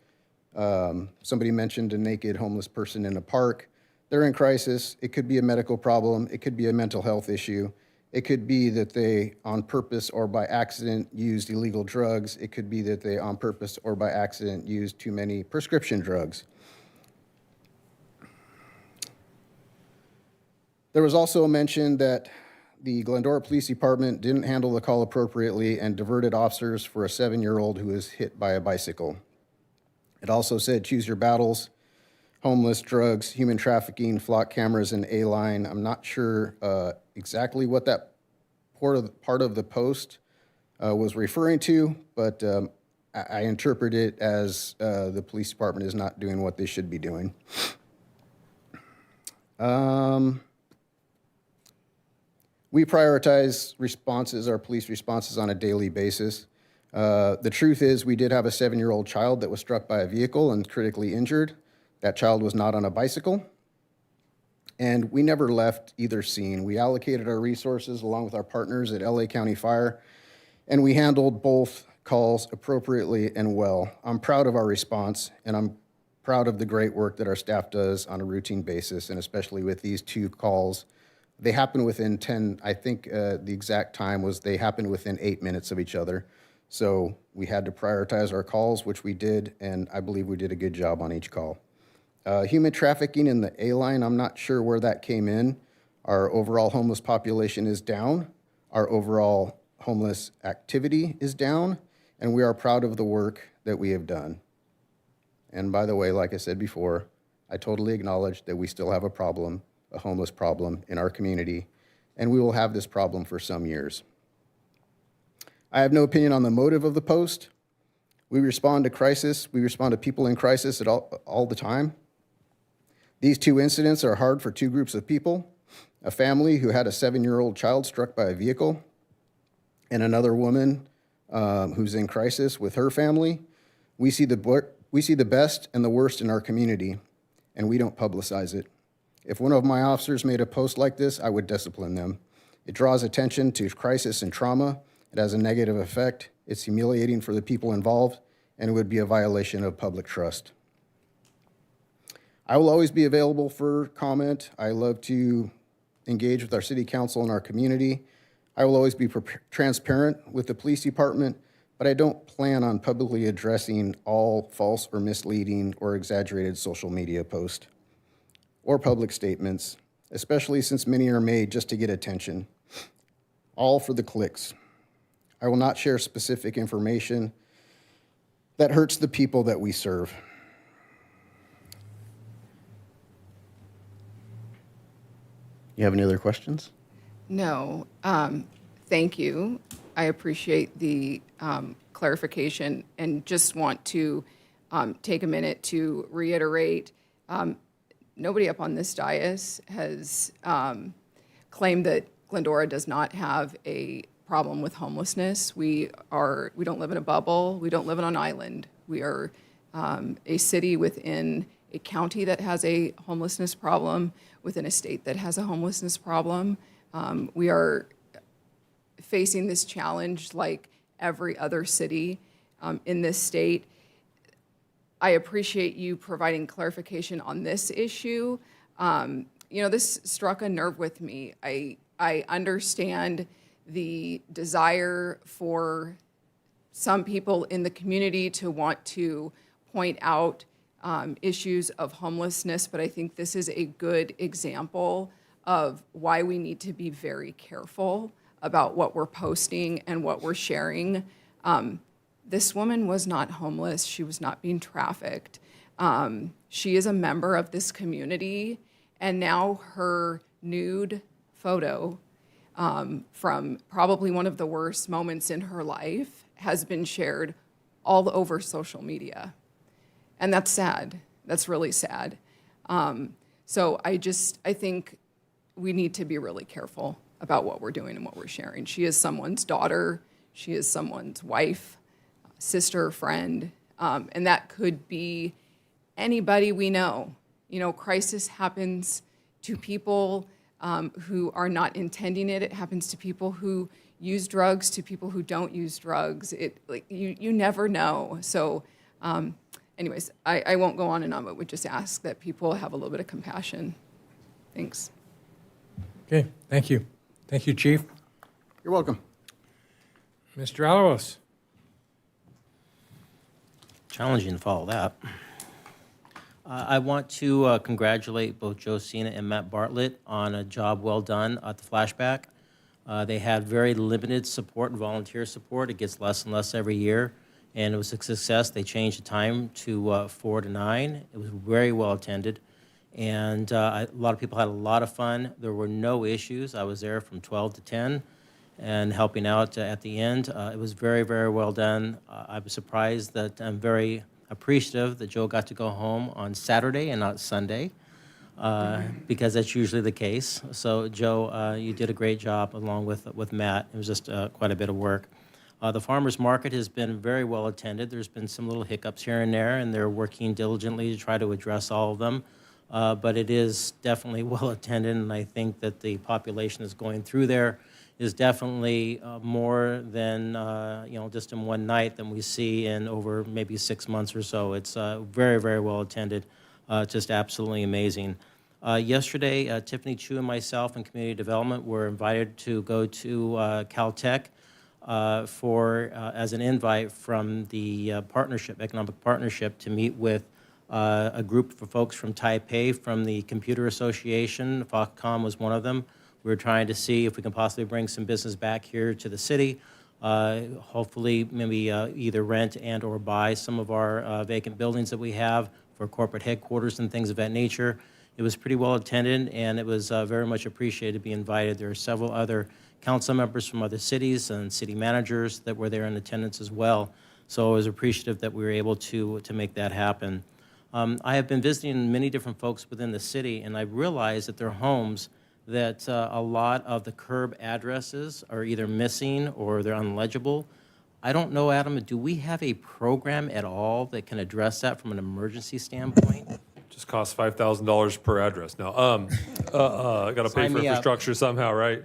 somebody mentioned a naked homeless person in a park. They're in crisis. It could be a medical problem. It could be a mental health issue. It could be that they, on purpose or by accident, used illegal drugs. It could be that they, on purpose or by accident, used too many prescription drugs. There was also a mention that the Glendora Police Department didn't handle the call appropriately and diverted officers for a 7-year-old who was hit by a bicycle. It also said, choose your battles, homeless, drugs, human trafficking, flock cameras, and A-line. I'm not sure exactly what that part of the Post was referring to, but I interpret it as the police department is not doing what they should be doing. We prioritize responses, our police responses, on a daily basis. The truth is, we did have a 7-year-old child that was struck by a vehicle and critically injured. That child was not on a bicycle. And we never left either scene. We allocated our resources along with our partners at LA County Fire, and we handled both calls appropriately and well. I'm proud of our response, and I'm proud of the great work that our staff does on a routine basis, and especially with these 2 calls. They happened within 10, I think the exact time was they happened within 8 minutes of each other. So we had to prioritize our calls, which we did, and I believe we did a good job on each call. Human trafficking in the A-line, I'm not sure where that came in. Our overall homeless population is down. Our overall homeless activity is down, and we are proud of the work that we have done. And by the way, like I said before, I totally acknowledge that we still have a problem, a homeless problem in our community, and we will have this problem for some years. I have no opinion on the motive of the Post. We respond to crisis. We respond to people in crisis all the time. These 2 incidents are hard for 2 groups of people: a family who had a 7-year-old child struck by a vehicle, and another woman who's in crisis with her family. We see the best and the worst in our community, and we don't publicize it. If one of my officers made a post like this, I would discipline them. It draws attention to crisis and trauma. It has a negative effect. It's humiliating for the people involved, and it would be a violation of public trust. I will always be available for comment. I love to engage with our city council and our community. I will always be transparent with the police department, but I don't plan on publicly addressing all false or misleading or exaggerated social media posts or public statements, especially since many are made just to get attention, all for the clicks. I will not share specific information that hurts the people that we serve. You have any other questions? No. Thank you. I appreciate the clarification and just want to take a minute to reiterate, nobody up on this dais has claimed that Glendora does not have a problem with homelessness. We don't live in a bubble. We don't live on an island. We are a city within a county that has a homelessness problem, within a state that has a homelessness problem. We are facing this challenge like every other city in this state. I appreciate you providing clarification on this issue. This struck a nerve with me. I understand the desire for some people in the community to want to point out issues of homelessness, but I think this is a good example of why we need to be very careful about what we're posting and what we're sharing. This woman was not homeless. She was not being trafficked. She is a member of this community, and now her nude photo from probably one of the worst moments in her life has been shared all over social media. And that's sad. That's really sad. So I think we need to be really careful about what we're doing and what we're sharing. She is someone's daughter. She is someone's wife, sister, friend, and that could be anybody we know. You know, crisis happens to people who are not intending it. It happens to people who use drugs, to people who don't use drugs. You never know. So anyways, I won't go on and on, but would just ask that people have a little bit of compassion. Thanks. Okay, thank you. Thank you, Chief. You're welcome. Mr. Alaros. Challenging to follow that. I want to congratulate both Joe Cena and Matt Bartlett on a job well done at the flashback. They had very limited support and volunteer support. It gets less and less every year, and it was a success. They changed the time to 4 to 9. It was very well attended, and a lot of people had a lot of fun. There were no issues. I was there from 12 to 10 and helping out at the end. It was very, very well done. I was surprised that I'm very appreciative that Joe got to go home on Saturday and not Sunday, because that's usually the case. So Joe, you did a great job along with Matt. It was just quite a bit of work. The farmers market has been very well attended. There's been some little hiccups here and there, and they're working diligently to try to address all of them. But it is definitely well attended, and I think that the population that's going through there is definitely more than, just in one night than we see in over maybe 6 months or so. It's very, very well attended, just absolutely amazing. Yesterday, Tiffany Chu and myself and Community Development were invited to go to Caltech as an invite from the economic partnership, to meet with a group of folks from Taipei, from the Computer Association. Foxconn was one of them. We were trying to see if we can possibly bring some business back here to the city, hopefully maybe either rent and or buy some of our vacant buildings that we have for corporate headquarters and things of that nature. It was pretty well attended, and it was very much appreciated to be invited. There are several other council members from other cities and city managers that were there in attendance as well. So I was appreciative that we were able to make that happen. I have been visiting many different folks within the city, and I realized that their homes, that a lot of the curb addresses are either missing or they're unlegible. I don't know, Adam, do we have a program at all that can address that from an emergency standpoint? Just costs $5,000 per address. Now, got to pay Sign for me up. infrastructure somehow, right?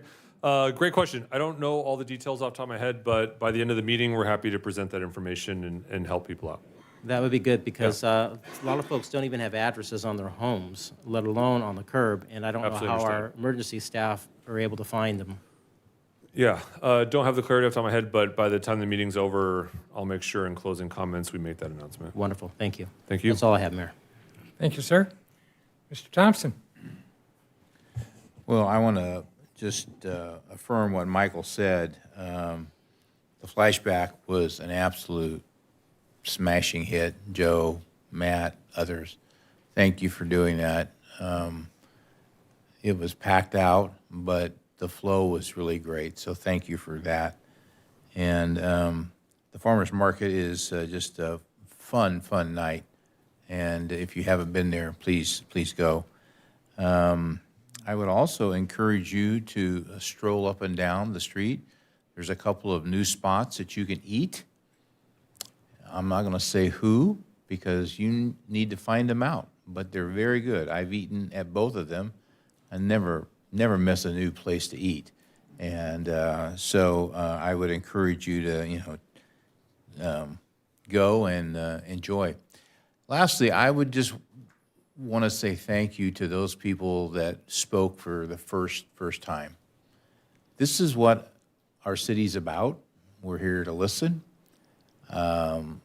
Great question. I don't know all the details off the top of my head, but by the end of the meeting, we're happy to present that information and help people out. That would be good, because a lot of folks don't even have addresses on their homes, let alone on the curb, and I don't Absolutely know how understand. our emergency staff are able to find them. Yeah, don't have the clarity off the top of my head, but by the time the meeting's over, I'll make sure in closing comments we make that announcement. Wonderful, thank you. Thank you. That's all I have, Mayor. Thank you, sir. Mr. Thompson. Well, I want to just affirm what Michael said. The flashback was an absolute smashing hit. Joe, Matt, others, thank you for doing that. It was packed out, but the flow was really great, so thank you for that. And the farmers market is just a fun night, and if you haven't been there, please go. I would also encourage you to stroll up and down the street. There's a couple of new spots that you can eat. I'm not going to say who, because you need to find them out, but they're very good. I've eaten at both of them. I never miss a new place to eat. And so I would encourage you to, go and enjoy. Lastly, I would just want to say thank you to those people that spoke for the first time. This is what our city's about. We're here to listen.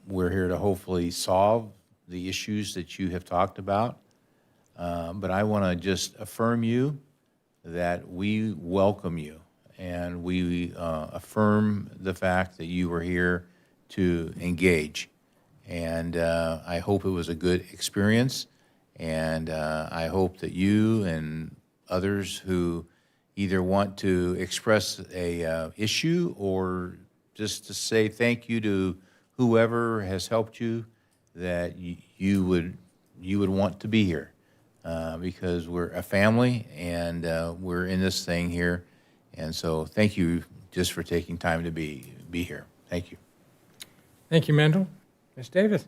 We're here to hopefully solve the issues that you have talked about. But I want to just affirm you that we welcome you, and we affirm the fact that you were here to engage. And I hope it was a good experience. And I hope that you and others who either want to express a issue or just to say thank you to whoever has helped you, that you would want to be here because we're a family and we're in this thing here. And so thank you just for taking time to be here. Thank you. Thank you, Mendel. Ms. Davis.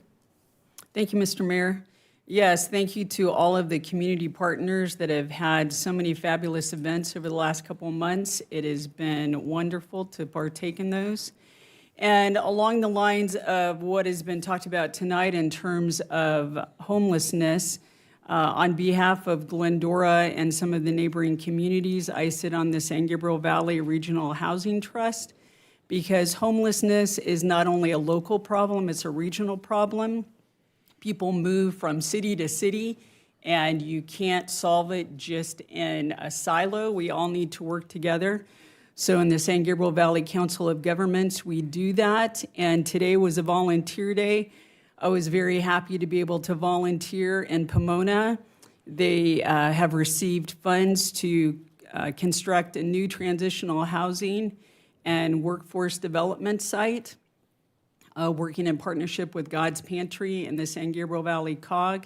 Thank you, Mr. Mayor. Yes, thank you to all of the community partners that have had so many fabulous events over the last couple of months. It has been wonderful to partake in those. And along the lines of what has been talked about tonight in terms of homelessness, on behalf of Glendora and some of the neighboring communities, I sit on the San Gabriel Valley Regional Housing Trust because homelessness is not only a local problem, it's a regional problem. People move from city to city, and you can't solve it just in a silo. We all need to work together. So in the San Gabriel Valley Council of Governments, we do that, and today was a volunteer day. I was very happy to be able to volunteer in Pomona. They have received funds to construct a new transitional housing and workforce development site. Working in partnership with God's Pantry and the San Gabriel Valley COG.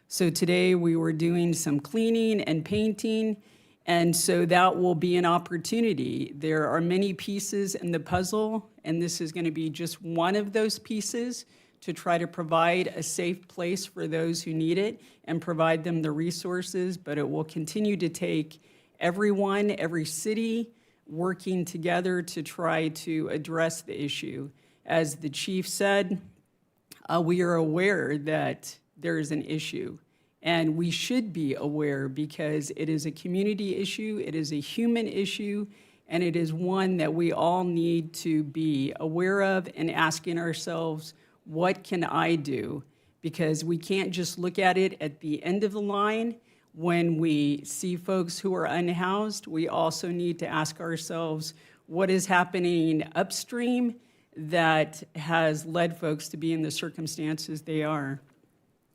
So today we were doing some cleaning and painting, and so that will be an opportunity. There are many pieces in the puzzle, and this is going to be just one of those pieces to try to provide a safe place for those who need it and provide them the resources, but it will continue to take everyone, every city, working together to try to address the issue. As the chief said, we are aware that there is an issue, and we should be aware because it is a community issue, it is a human issue, and it is one that we all need to be aware of and asking ourselves, what can I do? Because we can't just look at it at the end of the line. When we see folks who are unhoused, we also need to ask ourselves, what is happening upstream that has led folks to be in the circumstances they are.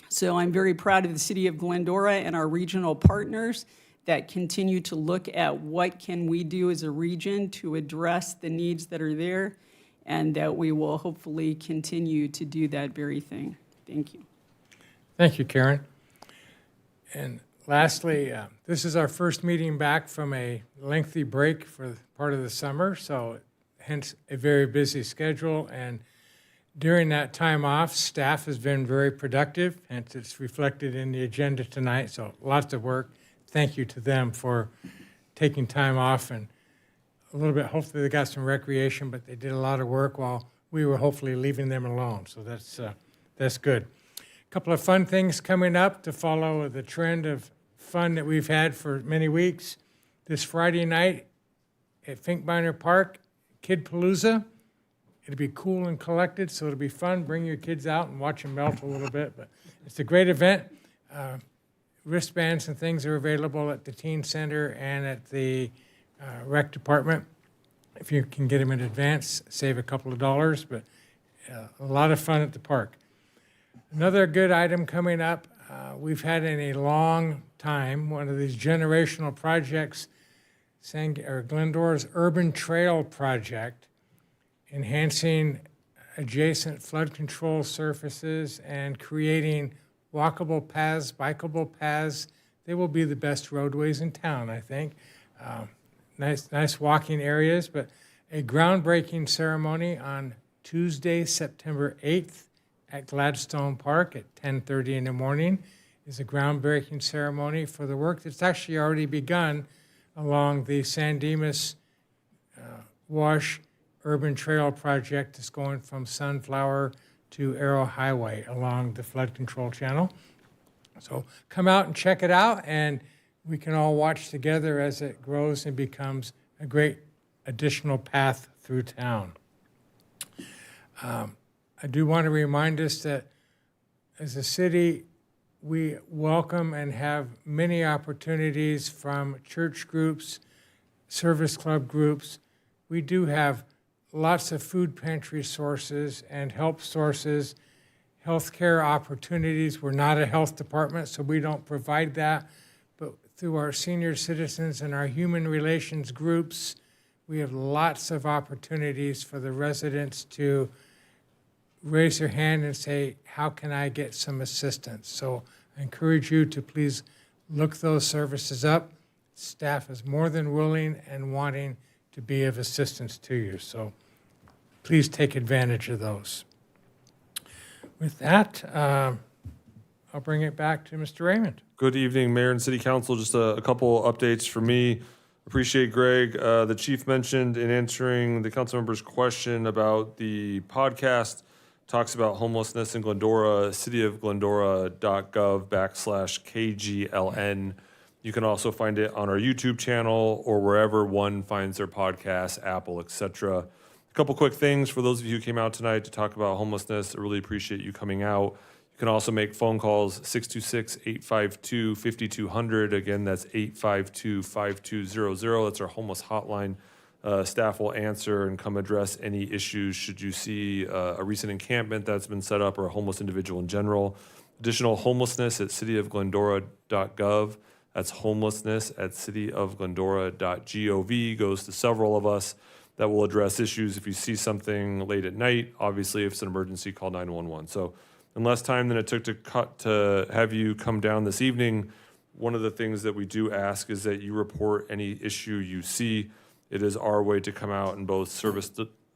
So I'm very proud of the city of Glendora and our regional partners that continue to look at what can we do as a region to address the needs that are there, and that we will hopefully continue to do that very thing. Thank you. Thank you, Karen. And lastly, this is our first meeting back from a lengthy break for part of the summer, so hence a very busy schedule. And during that time off, staff has been very productive, hence it's reflected in the agenda tonight, so lots of work. Thank you to them for taking time off and a little bit, hopefully they got some recreation, but they did a lot of work while we were hopefully leaving them alone, so that's good. A couple of fun things coming up to follow the trend of fun that we've had for many weeks. This Friday night at Finkbeiner Park, Kid Palooza. It'll be cool and collected, so it'll be fun. Bring your kids out and watch them melt a little bit. But it's a great event. Wristbands and things are available at the Teen Center and at the Rec Department. If you can get them in advance, save a couple of dollars, but a lot of fun at the park. Another good item coming up, we've had in a long time, one of these generational projects, Glendora's Urban Trail Project, enhancing adjacent flood control surfaces and creating walkable paths, bikeable paths. They will be the best roadways in town, I think. Nice walking areas, but a groundbreaking ceremony on Tuesday, September 8th at Gladstone Park at 10:30 in the morning is a groundbreaking ceremony for the work that's actually already begun along the San Dimas Wash Urban Trail Project that's going from Sunflower to Arrow Highway along the flood control channel. So come out and check it out, and we can all watch together as it grows and becomes a great additional path through town. I do want to remind us that as a city, we welcome and have many opportunities from church groups, service club groups. We do have lots of food pantry sources and help sources, healthcare opportunities. We're not a health department, so we don't provide that. But through our senior citizens and our human relations groups, we have lots of opportunities for the residents to raise their hand and say, how can I get some assistance? So I encourage you to please look those services up. Staff is more than willing and wanting to be of assistance to you. So please take advantage of those. With that, I'll bring it back to Mr. Raymond. Good evening, Mayor and City Council. Just a couple updates for me. Appreciate Greg. The chief mentioned in answering the council member's question about the podcast, talks about homelessness in Glendora, cityofglendora.gov/KGLN. You can also find it on our YouTube channel or wherever one finds their podcast, Apple, etc. A couple quick things for those of you who came out tonight to talk about homelessness. I really appreciate you coming out. You can also make phone calls, 626-852-5200. Again, that's 852-5200. That's our homeless hotline. Staff will answer and come address any issues should you see a recent encampment that's been set up or a homeless individual in general. Additional homelessness at cityofglendora.gov. That's homelessness at cityofglendora.gov. Goes to several of us that will address issues. If you see something late at night, obviously if it's an emergency, call 911. So in less time than it took to have you come down this evening, one of the things that we do ask is that you report any issue you see. It is our way to come out in both service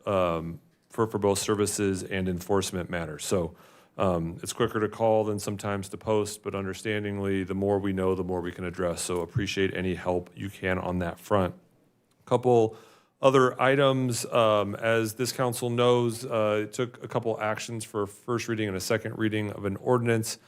for both services and enforcement matters. So it's quicker to call than sometimes to post, but understandingly, the more we know, the more we can address. So appreciate any help you can on that front. Couple other items, as this council knows, it took a couple actions for a first reading and a second reading of an ordinance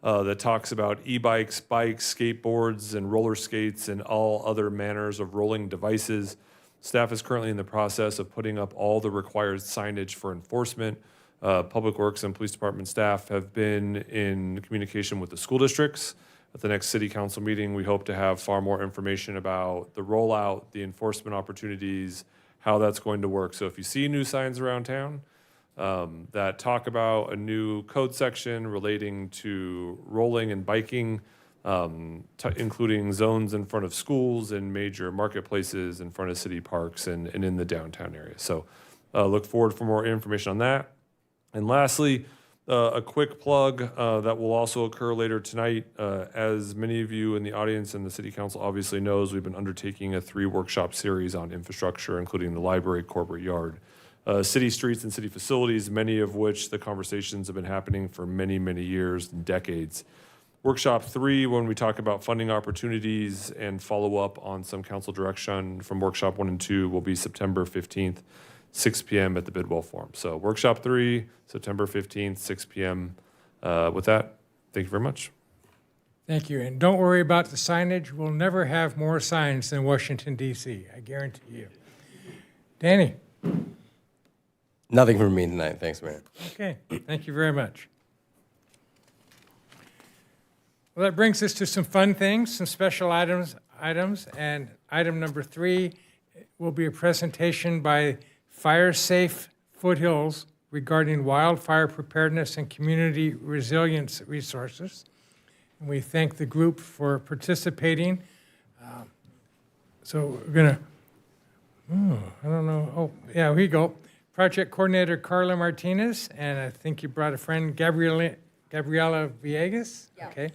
that talks about e-bikes, bikes, skateboards, and roller skates, and all other manners of rolling devices. Staff is currently in the process of putting up all the required signage for enforcement. Public Works and Police Department staff have been in communication with the school districts. At the next city council meeting, we hope to have far more information about the rollout, the enforcement opportunities, how that's going to work. So if you see new signs around town that talk about a new code section relating to rolling and biking, including zones in front of schools and major marketplaces in front of city parks and in the downtown area. So look forward for more information on that. And lastly, a quick plug that will also occur later tonight. As many of you in the audience and the City Council obviously knows, we've been undertaking a 3-workshop series on infrastructure, including the library, corporate yard, city streets, and city facilities, many of which the conversations have been happening for many, many years and decades. Workshop 3, when we talk about funding opportunities and follow up on some council direction from Workshop 1 and 2, will be September 15th. 6 p.m. at the Bidwell Forum. So Workshop 3, September 15th, 6 p.m. With that, thank you very much. Thank you. And don't worry about the signage. We'll never have more signs than Washington, D.C., I guarantee you. Danny? Nothing from me tonight. Thanks, Mayor. Okay, thank you very much. Well, that brings us to some fun things, some special items, and item number 3 will be a presentation by Fire Safe Foothills regarding wildfire preparedness and community resilience resources. And we thank the group for participating. So we're gonna, I don't know, oh, yeah, here you go. Project Coordinator Carla Martinez, and I think you brought a friend, Gabriela Villegas? Yeah. Okay.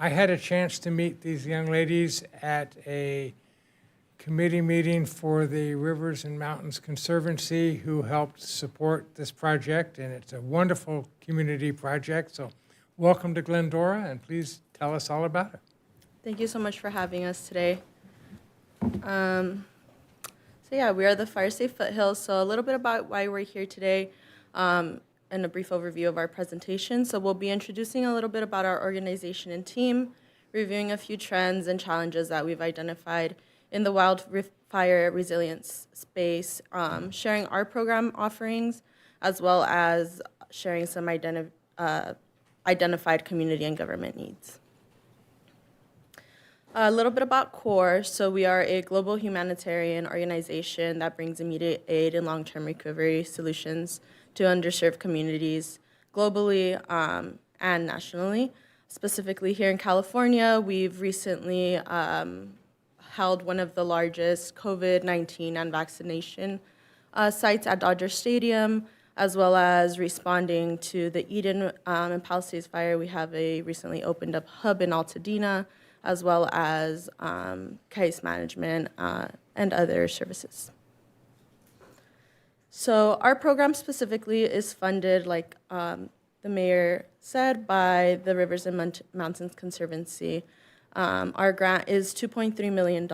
I had a chance to meet these young ladies at a committee meeting for the Rivers and Mountains Conservancy, who helped support this project, and it's a wonderful community project. So welcome to Glendora, and please tell us all about it. Thank you so much for having us today. So yeah, we are the Fire Safe Foothills. So a little bit about why we're here today, and a brief overview of our presentation. So we'll be introducing a little bit about our organization and team, reviewing a few trends and challenges that we've identified in the wildfire resilience space, sharing our program offerings, as well as sharing some identified community and government needs. A little bit about CORE. So we are a global humanitarian organization that brings immediate aid and long-term recovery solutions to underserved communities globally and nationally. Specifically here in California, we've recently held one of the largest COVID-19 and vaccination sites at Dodger Stadium, as well as responding to the Eden and Palisades fire. We have a recently opened up hub in Altadena, as well as case management and other services. So our program specifically is funded, like the mayor said, by the Rivers and Mountains Conservancy. Our grant is $2.3 million,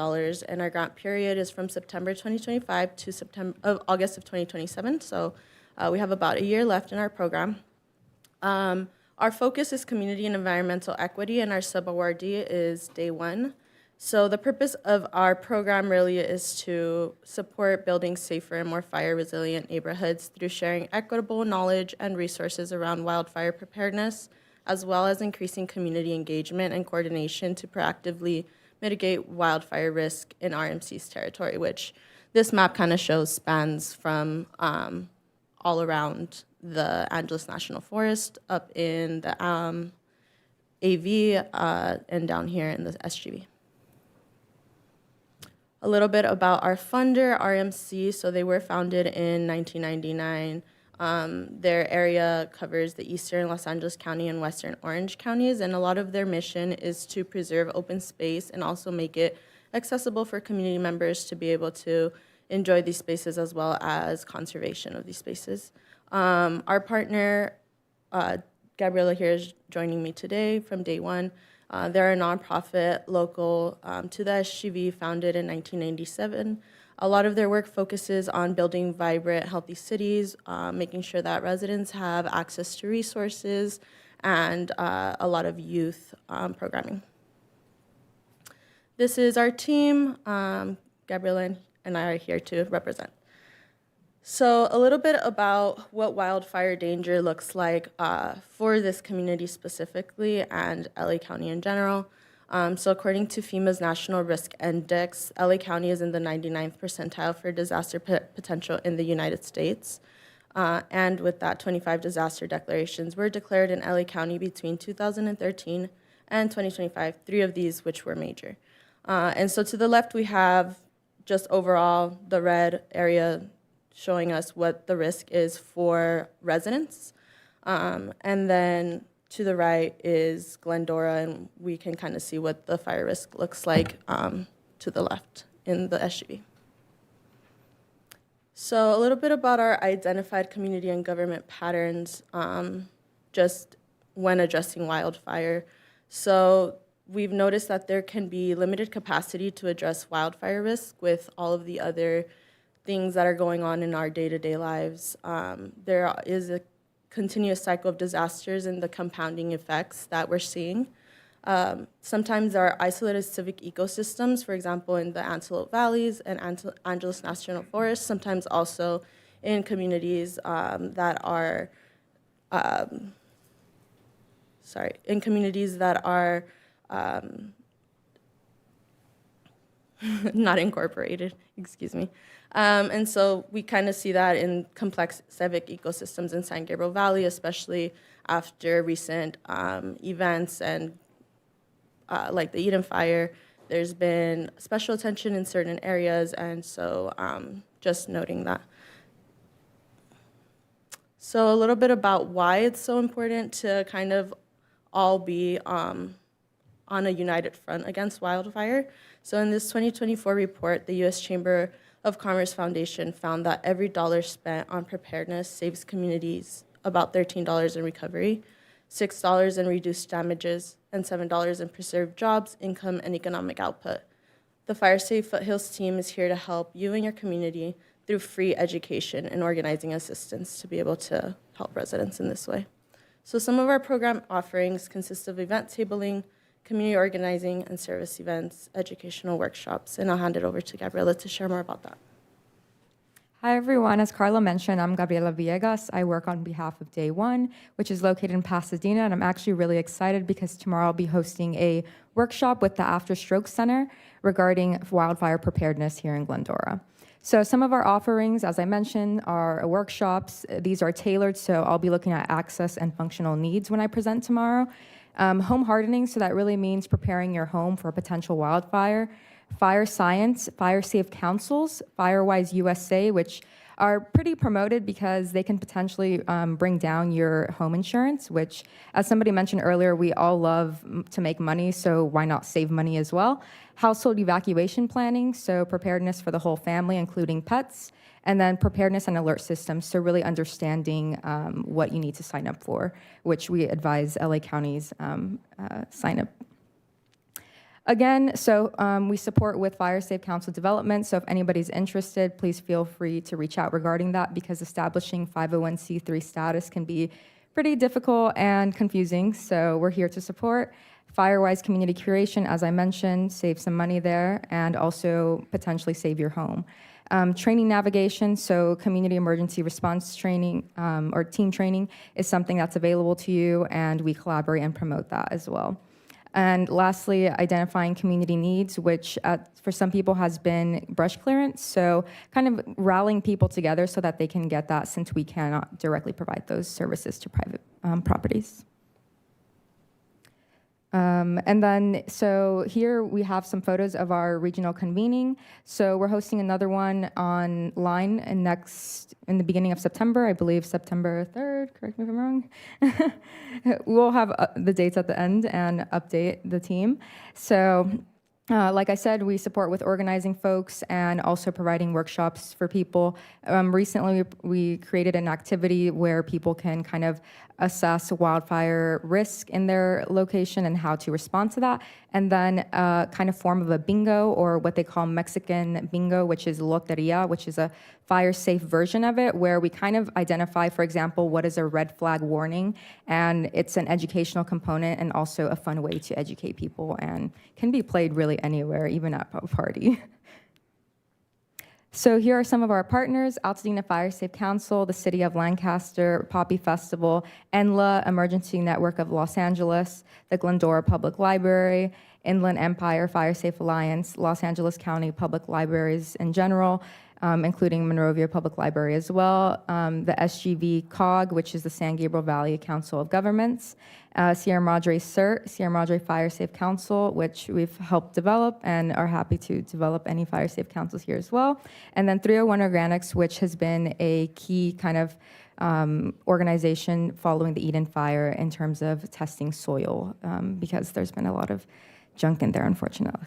and our grant period is from September 2025 to August of 2027. So we have about a year left in our program. Our focus is community and environmental equity, and our sub-awardee is Day One. So the purpose of our program really is to support building safer and more fire-resilient neighborhoods through sharing equitable knowledge and resources around wildfire preparedness, as well as increasing community engagement and coordination to proactively mitigate wildfire risk in RMC's territory, which this map kind of shows spans from all around the Angeles National Forest, up in the AV, and down here in the SGV. A little bit about our funder, RMC. So they were founded in 1999. Their area covers the eastern Los Angeles County and western Orange counties, and a lot of their mission is to preserve open space and also make it accessible for community members to be able to enjoy these spaces, as well as conservation of these spaces. Our partner, Gabriela here, is joining me today from Day One. They're a nonprofit local to the SGV, founded in 1997. A lot of their work focuses on building vibrant, healthy cities, making sure that residents have access to resources, and a lot of youth programming. This is our team. Gabriela and I are here to represent. So a little bit about what wildfire danger looks like for this community specifically and LA County in general. So according to FEMA's National Risk Index, LA County is in the 99th percentile for disaster potential in the United States. And with that, 25 disaster declarations were declared in LA County between 2013 and 2025, 3 of these which were major. And so to the left, we have just overall the red area showing us what the risk is for residents. And then to the right is Glendora, and we can kind of see what the fire risk looks like to the left in the SGV. So a little bit about our identified community and government patterns just when addressing wildfire. So we've noticed that there can be limited capacity to address wildfire risk with all of the other things that are going on in our day-to-day lives. There is a continuous cycle of disasters and the compounding effects that we're seeing. Sometimes there are isolated civic ecosystems, for example, in the Antelope Valleys and Angeles National Forest, sometimes also in communities that are, not incorporated, excuse me. And so we kind of see that in complex civic ecosystems in San Gabriel Valley, especially after recent events and like the Eden Fire. There's been special attention in certain areas, and so just noting that. So a little bit about why it's so important to kind of all be on a united front against wildfire. So in this 2024 report, the U.S. Chamber of Commerce Foundation found that every dollar spent on preparedness saves communities about $13 in recovery, $6 in reduced damages, and $7 in preserved jobs, income, and economic output. The Fire Safe Foothills team is here to help you and your community through free education and organizing assistance to be able to help residents in this way. So some of our program offerings consist of event tabling, community organizing, and service events, educational workshops, and I'll hand it over to Gabriela to share more about that. Hi, everyone. As Carla mentioned, I'm Gabriela Villegas. I work on behalf of Day One, which is located in Pasadena, and I'm actually really excited because tomorrow I'll be hosting a workshop with the After Stroke Center regarding wildfire preparedness here in Glendora. So some of our offerings, as I mentioned, are workshops. These are tailored, so I'll be looking at access and functional needs when I present tomorrow. Home hardening, so that really means preparing your home for a potential wildfire. Fire science, fire safe councils, Firewise USA, which are pretty promoted because they can potentially bring down your home insurance, which, as somebody mentioned earlier, we all love to make money, so why not save money as well? Household evacuation planning, so preparedness for the whole family, including pets, and then preparedness and alert systems, so really understanding what you need to sign up for, which we advise LA County's sign up. Again, so we support with Fire Safe Council development, so if anybody's interested, please feel free to reach out regarding that because establishing 501c3 status can be pretty difficult and confusing, so we're here to support. Firewise community curation, as I mentioned, save some money there and also potentially save your home. Training navigation, so community emergency response training or team training is something that's available to you, and we collaborate and promote that as well. And lastly, identifying community needs, which for some people has been brush clearance. So kind of rallying people together so that they can get that since we cannot directly provide those services to private properties. And then, so here we have some photos of our regional convening. So we're hosting another one online in the beginning of September, I believe September 3rd, correct me if I'm wrong. We'll have the dates at the end and update the team. So like I said, we support with organizing folks and also providing workshops for people. Recently, we created an activity where people can kind of assess wildfire risk in their location and how to respond to that. And then kind of form of a bingo, or what they call Mexican bingo, which is loteria, which is a fire safe version of it, where we kind of identify, for example, what is a red flag warning. And it's an educational component and also a fun way to educate people and can be played really anywhere, even at a party. So here are some of our partners: Altadena Fire Safe Council, the City of Lancaster, Poppy Festival, NLA, Emergency Network of Los Angeles, the Glendora Public Library, Inland Empire Fire Safe Alliance, Los Angeles County Public Libraries in general, including Monrovia Public Library as well, the SGV COG, which is the San Gabriel Valley Council of Governments, Sierra Madre CERT, Sierra Madre Fire Safe Council, which we've helped develop and are happy to develop any fire safe councils here as well, and then 301 Organics, which has been a key kind of organization following the Eden Fire in terms of testing soil, because there's been a lot of junk in there, unfortunately.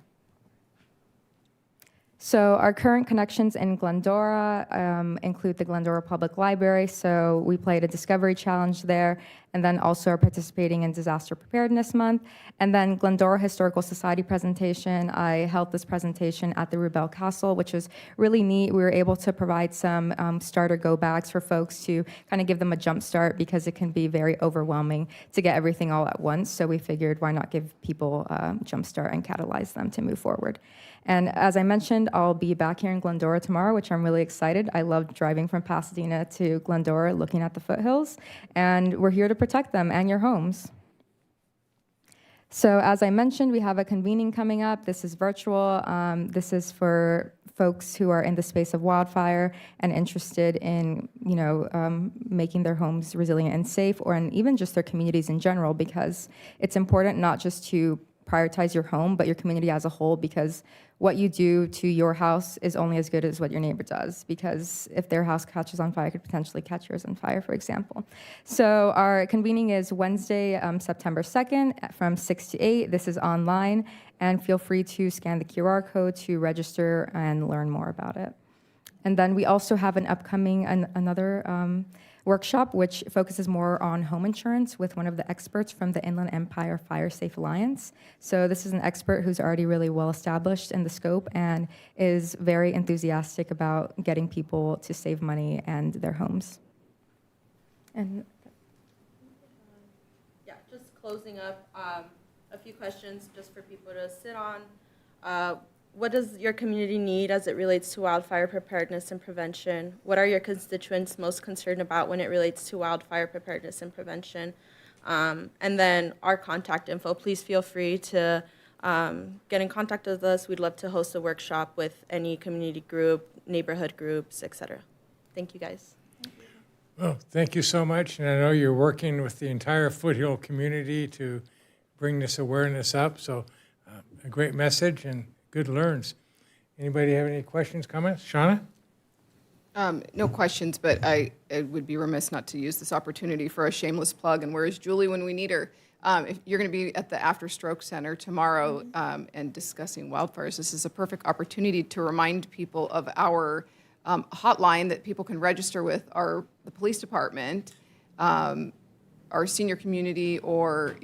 So our current connections in Glendora include the Glendora Public Library. So we played a discovery challenge there, and then also are participating in Disaster Preparedness Month. And then Glendora Historical Society presentation. I held this presentation at the Rubel Castle, which was really neat. We were able to provide some starter go bags for folks to kind of give them a jump start, because it can be very overwhelming to get everything all at once. So we figured, why not give people a jump start and catalyze them to move forward. And as I mentioned, I'll be back here in Glendora tomorrow, which I'm really excited. I love driving from Pasadena to Glendora, looking at the foothills, and we're here to protect them and your homes. So as I mentioned, we have a convening coming up. This is virtual. This is for folks who are in the space of wildfire and interested in, making their homes resilient and safe, and even just their communities in general, because it's important not just to prioritize your home, but your community as a whole, because what you do to your house is only as good as what your neighbor does, because if their house catches on fire, it could potentially catch yours on fire, for example. So our convening is Wednesday, September 2nd from 6 to 8. This is online, and feel free to scan the QR code to register and learn more about it. And then we also have an upcoming, another workshop, which focuses more on home insurance with one of the experts from the Inland Empire Fire Safe Alliance. So this is an expert who's already really well established in the scope and is very enthusiastic about getting people to save money and their homes. And Yeah, just closing up, a few questions just for people to sit on. what does your community need as it relates to wildfire preparedness and prevention? What are your constituents most concerned about when it relates to wildfire preparedness and prevention? And then our contact info, please feel free to get in contact with us. We'd love to host a workshop with any community group, neighborhood groups, et cetera. Thank you, guys. Well, thank you so much, and I know you're working with the entire Foothill community to bring this awareness up, so a great message and good learns. Anybody have any questions, comments? Shauna? No questions, but I would be remiss not to use this opportunity for a shameless plug. And where is Julie when we need her? If you're going to be at the After Stroke Center tomorrow and discussing wildfires, this is a perfect opportunity to remind people of our hotline that people can register with the police department, our senior community, or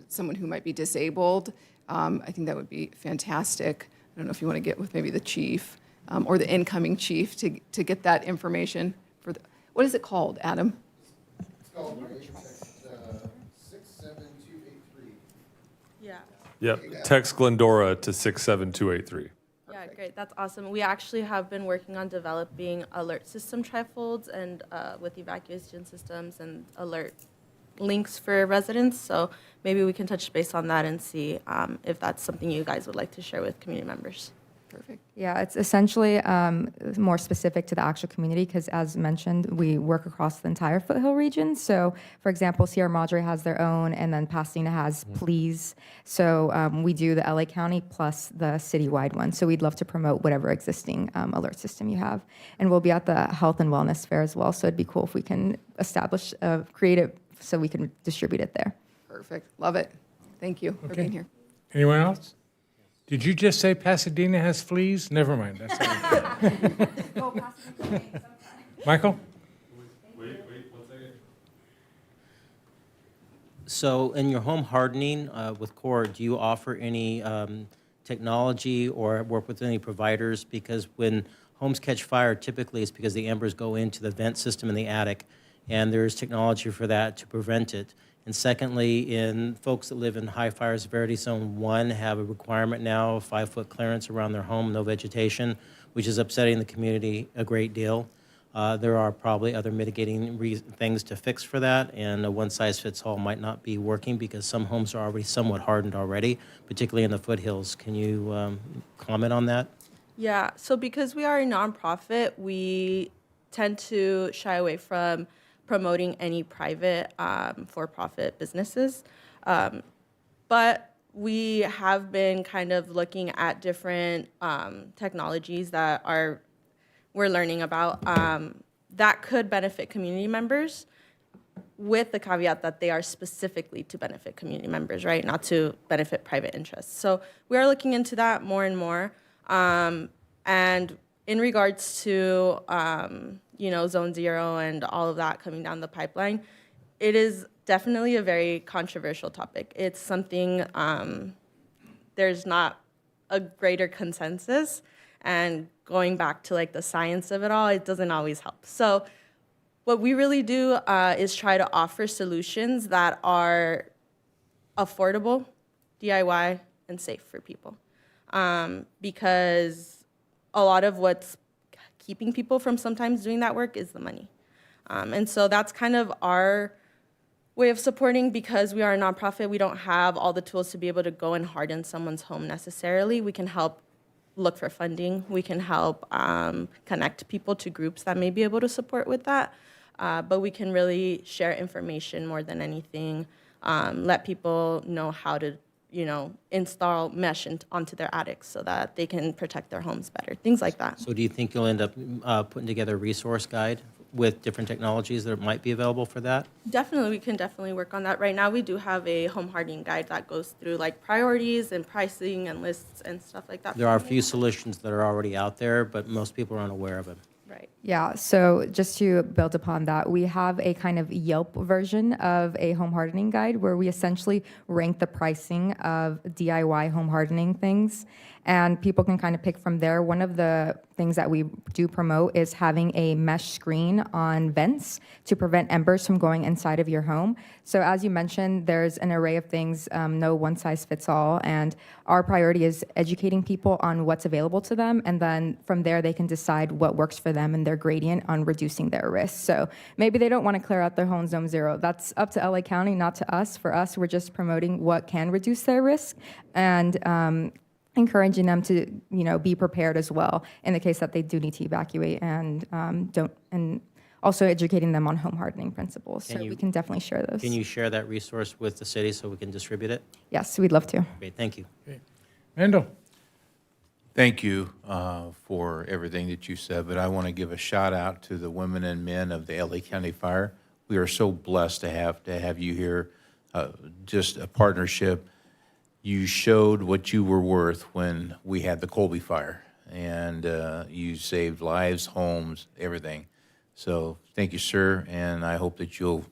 someone who might be disabled. I think that would be fantastic. I don't know if you want to get with maybe the chief or the incoming chief to get that information for what is it called, Adam? It's called 67283. Yeah. Yep, text Glendora to 67283. Yeah, great. That's awesome. We actually have been working on developing alert system trifolds and with evacuation systems and alert links for residents. So maybe we can touch base on that and see if that's something you guys would like to share with community members. Perfect. Yeah, it's essentially more specific to the actual community because, as mentioned, we work across the entire Foothill region. So, for example, Sierra Madre has their own, and then Pasadena has Please. So we do the LA County plus the citywide one. So we'd love to promote whatever existing alert system you have. And we'll be at the Health and Wellness Fair as well. So it'd be cool if we can establish, create it so we can distribute it there. Perfect. Love it. Thank you for being here. Anyone else? Did you just say Pasadena has fleas? Never mind. That's Michael? Wait 1 second. So in your home hardening with CORE, do you offer any technology or work with any providers? Because when homes catch fire, typically it's because the embers go into the vent system in the attic, and there's technology for that to prevent it. And secondly, in folks that live in high fire severity zone 1 have a requirement now of 5-foot clearance around their home, no vegetation, which is upsetting the community a great deal. There are probably other mitigating things to fix for that, and a one-size-fits-all might not be working because some homes are already somewhat hardened already, particularly in the foothills. Can you comment on that? Yeah, so because we are a nonprofit, we tend to shy away from promoting any private for-profit businesses. But we have been kind of looking at different technologies that we're learning about that could benefit community members, with the caveat that they are specifically to benefit community members, right? Not to benefit private interests. So we are looking into that more and more. And in regards to Zone 0 and all of that coming down the pipeline, it is definitely a very controversial topic. It's something there's not a greater consensus, and going back to the science of it all, it doesn't always help. So what we really do is try to offer solutions that are affordable, DIY, and safe for people. Because a lot of what's keeping people from sometimes doing that work is the money. And so that's kind of our way of supporting. Because we are a nonprofit, we don't have all the tools to be able to go and harden someone's home necessarily. We can help look for funding. We can help connect people to groups that may be able to support with that. But we can really share information more than anything, let people know how to install mesh onto their attics so that they can protect their homes better, things like that. So do you think you'll end up putting together a resource guide with different technologies that might be available for that? Definitely, we can definitely work on that. Right now, we do have a home hardening guide that goes through priorities and pricing and lists and stuff like that. There are a few solutions that are already out there, but most people are unaware of them. Right. Yeah, so just to build upon that, we have a kind of Yelp version of a home hardening guide where we essentially rank the pricing of DIY home hardening things. and people can kind of pick from there. One of the things that we do promote is having a mesh screen on vents to prevent embers from going inside of your home. So as you mentioned, there's an array of things, no one size fits all, and our priority is educating people on what's available to them, and then from there they can decide what works for them and their gradient on reducing their risk. So maybe they don't want to clear out their home zone zero. That's up to LA County, not to us. For us, we're just promoting what can reduce their risk and encouraging them to, be prepared as well in the case that they do need to evacuate and also educating them on home hardening principles. So we can definitely share those. Can you share that resource with the city so we can distribute it? Yes, we'd love to. Great, thank you. Mendel. Thank you for everything that you said, but I want to give a shout out to the women and men of the LA County Fire. We are so blessed to have you here, just a partnership. You showed what you were worth when we had the Colby Fire, and you saved lives, homes, everything. So thank you, sir, and I hope that you'll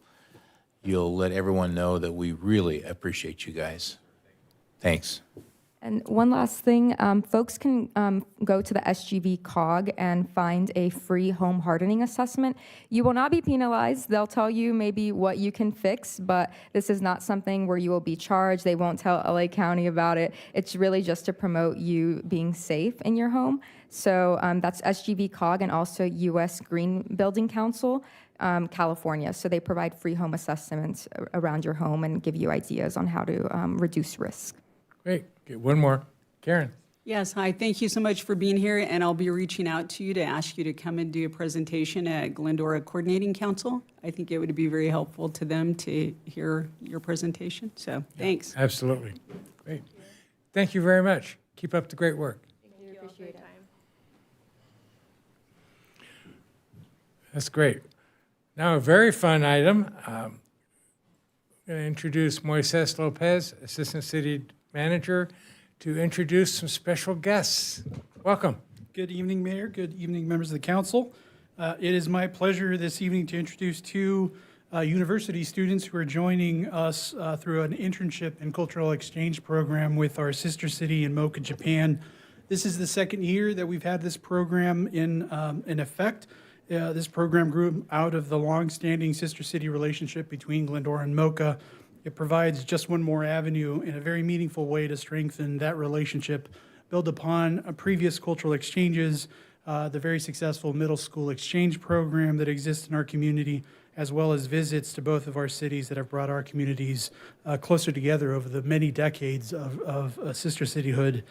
let everyone know that we really appreciate you guys. Thanks. And one last thing, folks can go to the SGV COG and find a free home hardening assessment. You will not be penalized. They'll tell you maybe what you can fix, but this is not something where you will be charged. They won't tell LA County about it. It's really just to promote you being safe in your home. So that's SGV COG and also U.S. Green Building Council, California. So they provide free home assessments around your home and give you ideas on how to reduce risk. Great. Get one more. Karen. Yes, hi. Thank you so much for being here, and I'll be reaching out to you to ask you to come and do a presentation at Glendora Coordinating Council. I think it would be very helpful to them to hear your presentation. So thanks. Absolutely. Great. Thank you very much. Keep up the great work. Thank you. Appreciate it. That's great. Now, a very fun item. I'm going to introduce Moises Lopez, Assistant City Manager, to introduce some special guests. Welcome. Good evening, Mayor. Good evening, members of the council. It is my pleasure this evening to introduce two university students who are joining us through an internship and cultural exchange program with our sister city in Mocha, Japan. This is the second year that we've had this program in effect. This program grew out of the long-standing sister city relationship between Glendora and Mocha. It provides just one more avenue in a very meaningful way to strengthen that relationship, build upon previous cultural exchanges, the very successful middle school exchange program that exists in our community, as well as visits to both of our cities that have brought our communities closer together over the many decades of sister cityhood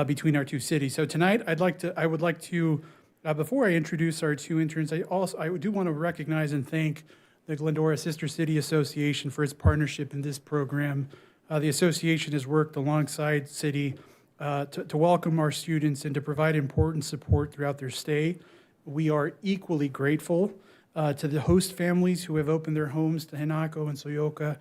between our two cities. So tonight, I would like to, before I introduce our two interns, I do want to recognize and thank the Glendora Sister City Association for its partnership in this program. The association has worked alongside City to welcome our students and to provide important support throughout their stay. We are equally grateful to the host families who have opened their homes to Hinako and Soyoka.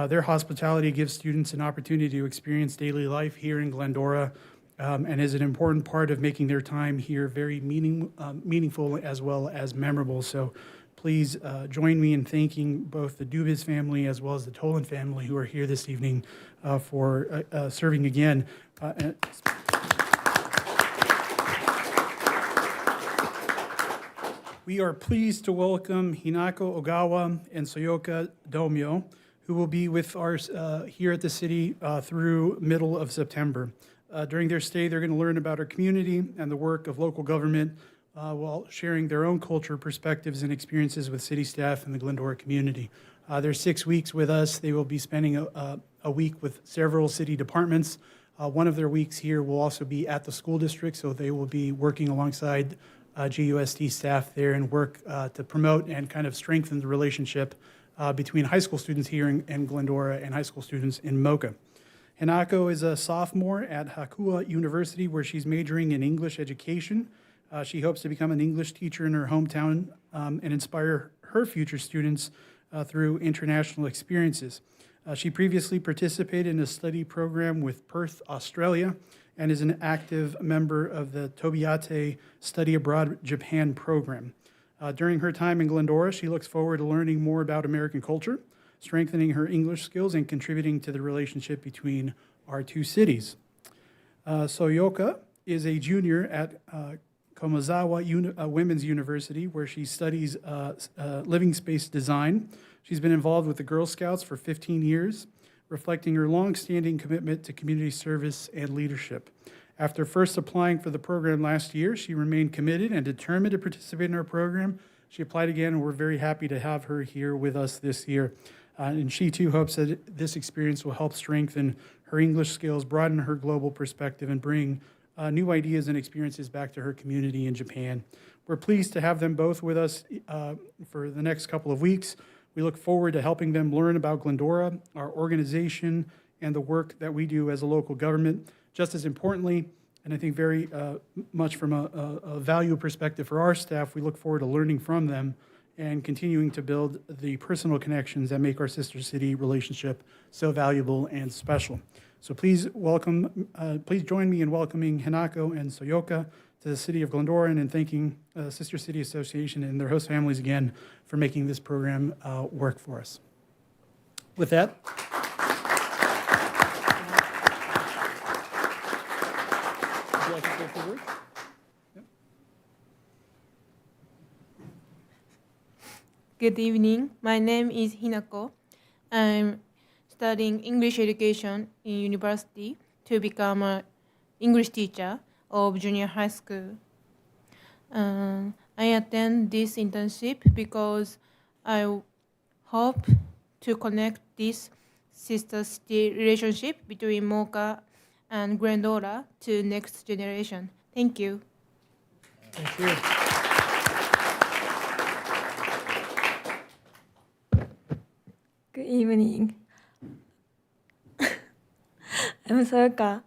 Their hospitality gives students an opportunity to experience daily life here in Glendora and is an important part of making their time here very meaningful as well as memorable. So please join me in thanking both the Dubis family as well as the Tolan family who are here this evening for serving again. We are pleased to welcome Hinako Ogawa and Soyoka Domyo, who will be with us here at the city through middle of September. During their stay, they're going to learn about our community and the work of local government, while sharing their own culture, perspectives, and experiences with city staff and the Glendora community. They're 6 weeks with us. They will be spending a week with several city departments. One of their weeks here will also be at the school district, so they will be working alongside GUSD staff there and work to promote and kind of strengthen the relationship between high school students here in Glendora and high school students in Mocha. Hinako is a sophomore at Hakua University, where she's majoring in English education. She hopes to become an English teacher in her hometown and inspire her future students through international experiences. She previously participated in a study program with Perth, Australia, and is an active member of the Tobiate Study Abroad Japan program. During her time in Glendora, she looks forward to learning more about American culture, strengthening her English skills, and contributing to the relationship between our two cities. Soyoka is a junior at Komazawa Women's University, where she studies living space design. She's been involved with the Girl Scouts for 15 years, reflecting her long-standing commitment to community service and leadership. After first applying for the program last year, she remained committed and determined to participate in our program. She applied again, and we're very happy to have her here with us this year. And she too hopes that this experience will help strengthen her English skills, broaden her global perspective, and bring new ideas and experiences back to her community in Japan. We're pleased to have them both with us for the next couple of weeks. We look forward to helping them learn about Glendora, our organization, and the work that we do as a local government. Just as importantly, and I think very much from a value perspective for our staff, we look forward to learning from them and continuing to build the personal connections that make our sister city relationship so valuable and special. So please join me in welcoming Hinako and Soyoka to the city of Glendora and in thanking Sister City Association and their host families again for making this program work for us. With that, would you like to say a few words? Good evening. My name is Hinako. I'm studying English education in university to become an English teacher of junior high school. I attend this internship because I hope to connect this sister city relationship between Mocha and Glendora to next generation. Thank you. Thank you. Good evening. I'm Soyoka.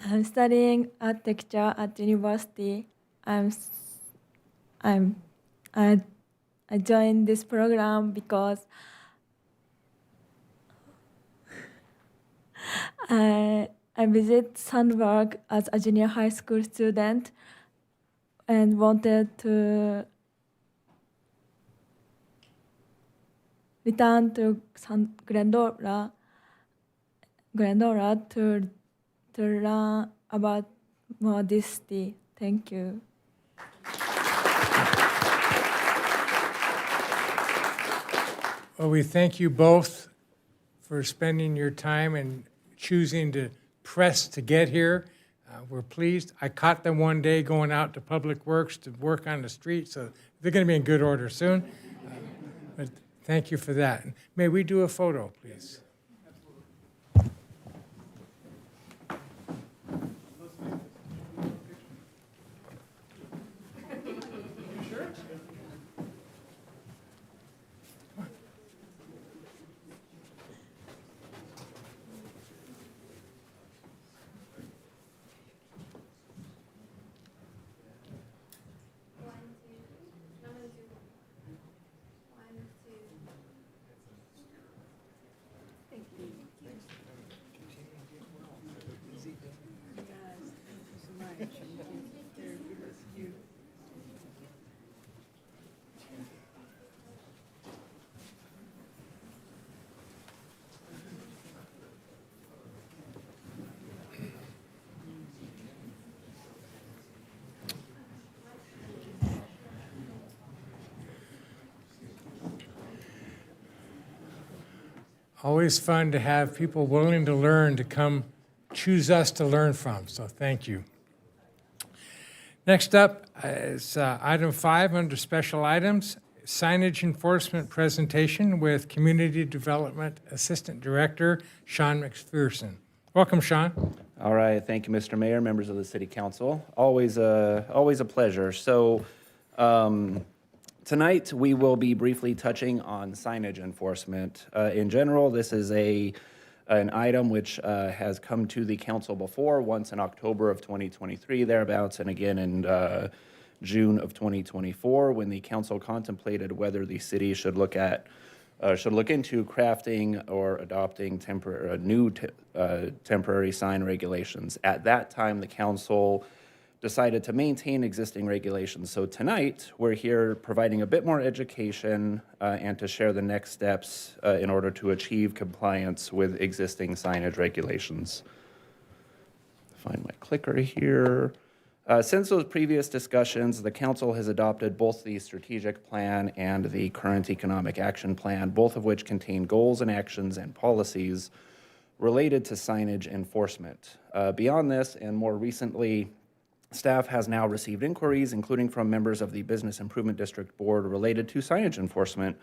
I'm studying architecture at university. I joined this program because I visit Sandberg as a junior high school student and wanted to return to Glendora to learn about more this city. Thank you. Well, we thank you both for spending your time and choosing to press to get here. We're pleased. I caught them one day going out to Public Works to work on the street, so they're going to be in good order soon. But thank you for that. May we do a photo, please? Always fun to have people willing to learn to come choose us to learn from, so thank you. Next up is item 5 under special items, signage enforcement presentation with Community Development Assistant Director Sean McPherson. Welcome, Sean. All right, thank you, Mr. Mayor, members of the City Council. Always a pleasure. So tonight we will be briefly touching on signage enforcement. In general, this is an item which has come to the council before, once in October of 2023 thereabouts, and again in June of 2024, when the council contemplated whether the city should look into crafting or adopting temporary sign regulations. At that time, the council decided to maintain existing regulations. So tonight, we're here providing a bit more education and to share the next steps in order to achieve compliance with existing signage regulations. find my clicker here. Since those previous discussions, the council has adopted both the strategic plan and the current economic action plan, both of which contain goals and actions and policies related to signage enforcement. Beyond this, and more recently, staff has now received inquiries, including from members of the Business Improvement District Board, related to signage enforcement,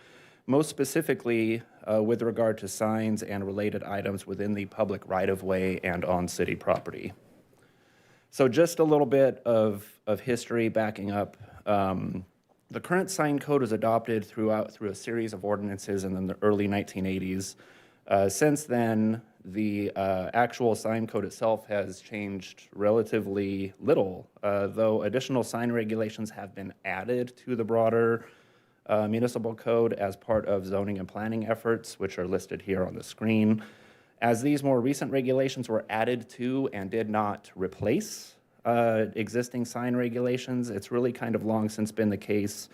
most specifically with regard to signs and related items within the public right-of-way and on city property. So just a little bit of history backing up. The current sign code was adopted through a series of ordinances in the early 1980s. Since then, the actual sign code itself has changed relatively little, though additional sign regulations have been added to the broader municipal code as part of zoning and planning efforts, which are listed here on the screen. As these more recent regulations were added to and did not replace existing sign regulations, it's really kind of long since been the case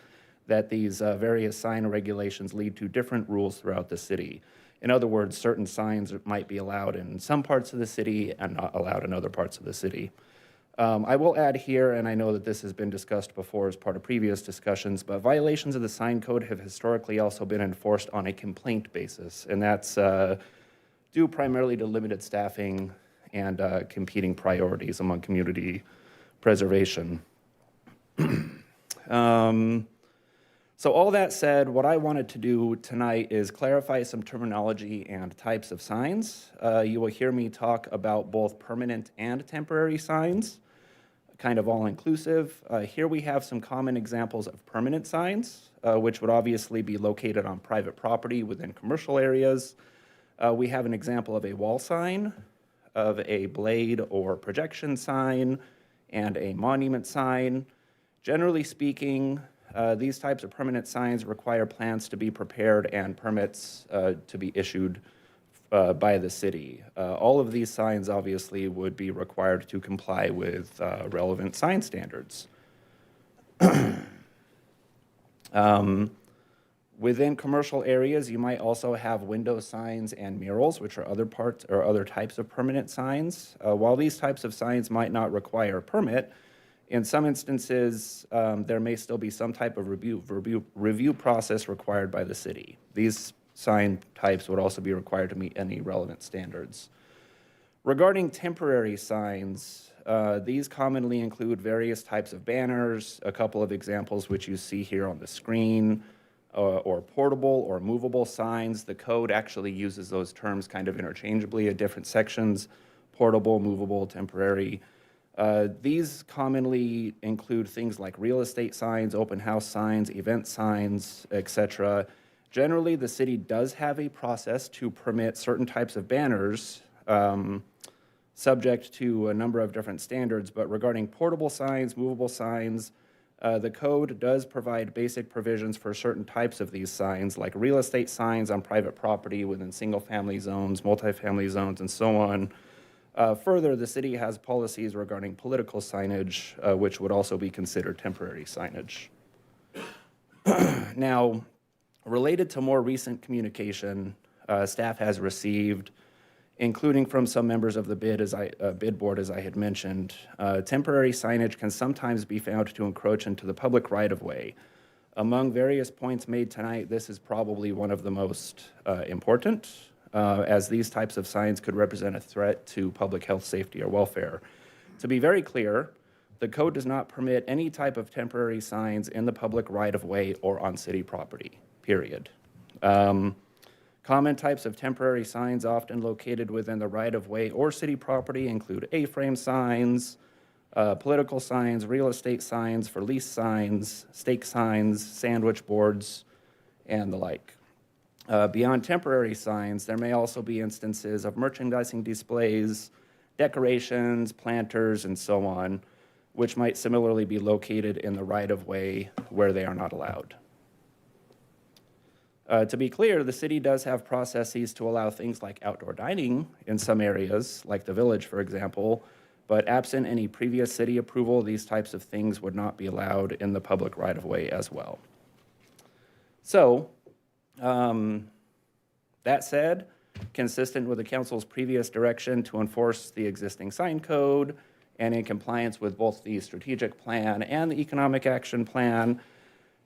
that these various sign regulations lead to different rules throughout the city. In other words, certain signs might be allowed in some parts of the city and not allowed in other parts of the city. I will add here, and I know that this has been discussed before as part of previous discussions, but violations of the sign code have historically also been enforced on a complaint basis, and that's due primarily to limited staffing and competing priorities among community preservation. So all that said, what I wanted to do tonight is clarify some terminology and types of signs. You will hear me talk about both permanent and temporary signs, kind of all-inclusive. Here we have some common examples of permanent signs, which would obviously be located on private property within commercial areas. We have an example of a wall sign, of a blade or projection sign, and a monument sign. Generally speaking, these types of permanent signs require plans to be prepared and permits to be issued by the city. All of these signs obviously would be required to comply with relevant sign standards. Within commercial areas, you might also have window signs and murals, which are other parts or other types of permanent signs. While these types of signs might not require a permit, in some instances, there may still be some type of review process required by the city. These sign types would also be required to meet any relevant standards. Regarding temporary signs, these commonly include various types of banners, a couple of examples which you see here on the screen, or portable or movable signs. The code actually uses those terms kind of interchangeably at different sections: portable, movable, temporary. These commonly include things like real estate signs, open house signs, event signs, etc. Generally, the city does have a process to permit certain types of banners, subject to a number of different standards, but regarding portable signs, movable signs, the code does provide basic provisions for certain types of these signs, like real estate signs on private property within single-family zones, multifamily zones, and so on. Further, the city has policies regarding political signage, which would also be considered temporary signage. Now, related to more recent communication, staff has received, including from some members of the bid board, as I had mentioned, temporary signage can sometimes be found to encroach into the public right-of-way. Among various points made tonight, this is probably one of the most important, as these types of signs could represent a threat to public health, safety, or welfare. To be very clear, the code does not permit any type of temporary signs in the public right-of-way or on city property, period. Common types of temporary signs often located within the right-of-way or city property include A-frame signs, political signs, real estate signs, for lease signs, stake signs, sandwich boards, and the like. Beyond temporary signs, there may also be instances of merchandising displays, decorations, planters, and so on, which might similarly be located in the right-of-way where they are not allowed. To be clear, the city does have processes to allow things like outdoor dining in some areas, like the Village, for example, but absent any previous city approval, these types of things would not be allowed in the public right-of-way as well. So, that said, consistent with the council's previous direction to enforce the existing sign code and in compliance with both the strategic plan and the economic action plan,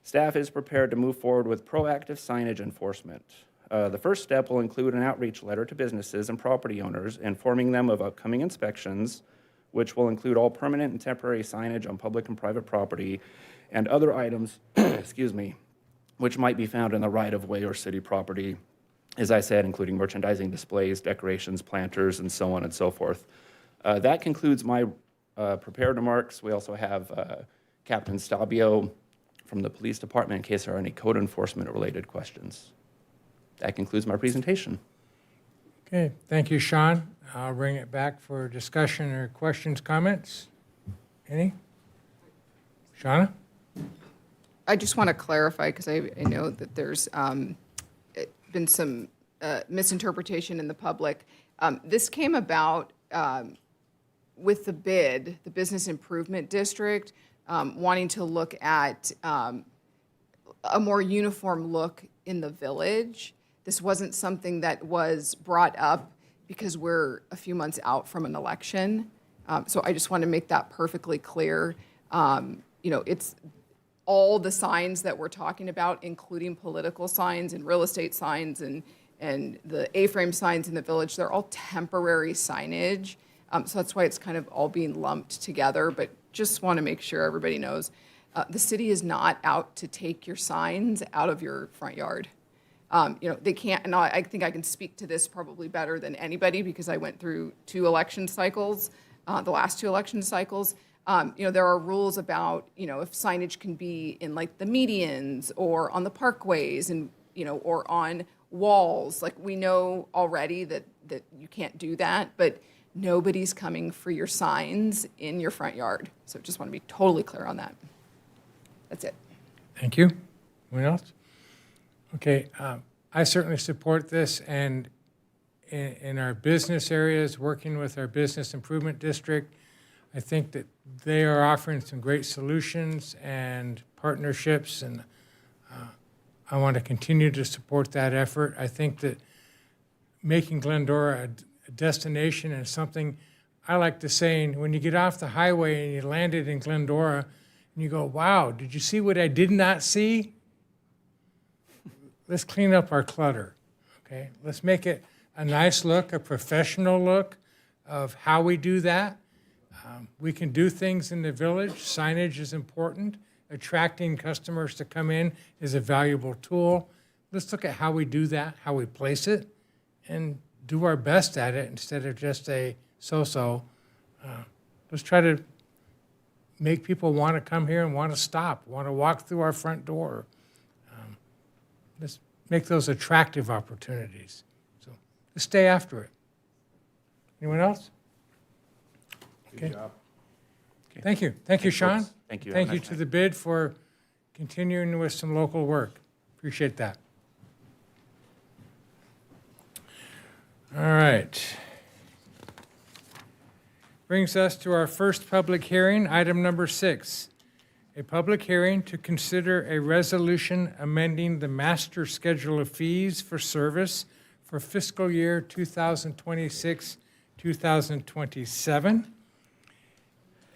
staff is prepared to move forward with proactive signage enforcement. The first step will include an outreach letter to businesses and property owners informing them of upcoming inspections, which will include all permanent and temporary signage on public and private property and other items, excuse me, which might be found in the right-of-way or city property, as I said, including merchandising displays, decorations, planters, and so on and so forth. That concludes my prepared remarks. We also have Captain Stabio from the police department in case there are any code enforcement-related questions. That concludes my presentation. Okay, thank you, Sean. I'll bring it back for discussion or questions, comments. Any? Shauna? I just want to clarify, because I know that there's been some misinterpretation in the public. This came about with the bid, the Business Improvement District, wanting to look at a more uniform look in the village. This wasn't something that was brought up because we're a few months out from an election. So I just want to make that perfectly clear. It's all the signs that we're talking about, including political signs and real estate signs and the A-frame signs in the village, they're all temporary signage. So that's why it's kind of all being lumped together, but just want to make sure everybody knows. The city is not out to take your signs out of your front yard. They can't, and I think I can speak to this probably better than anybody because I went through 2 election cycles, the last 2 election cycles. There are rules about, if signage can be in like the medians or on the parkways and, or on walls. Like we know already that you can't do that, but nobody's coming for your signs in your front yard. So just want to be totally clear on that. That's it. Thank you. Anyone else? Okay, I certainly support this, and in our business areas, working with our Business Improvement District, I think that they are offering some great solutions and partnerships, and I want to continue to support that effort. I think that making Glendora a destination and something, I like to say, when you get off the highway and you landed in Glendora, and you go, wow, did you see what I did not see? Let's clean up our clutter, okay? Let's make it a nice look, a professional look of how we do that. We can do things in the village. Signage is important. Attracting customers to come in is a valuable tool. Let's look at how we do that, how we place it, and do our best at it instead of just a so-so. Let's try to make people want to come here and want to stop, want to walk through our front door. Let's make those attractive opportunities. So let's stay after it. Anyone else? Okay. Good job. Okay. Thank you. Thank you, Thanks, Sean. folks. Thank you. Thank Have a you nice to night. the bid for continuing with some local work. Appreciate that. All right. Brings us to our first public hearing, item number 6. A public hearing to consider a resolution amending the master schedule of fees for service for fiscal year 2026-2027.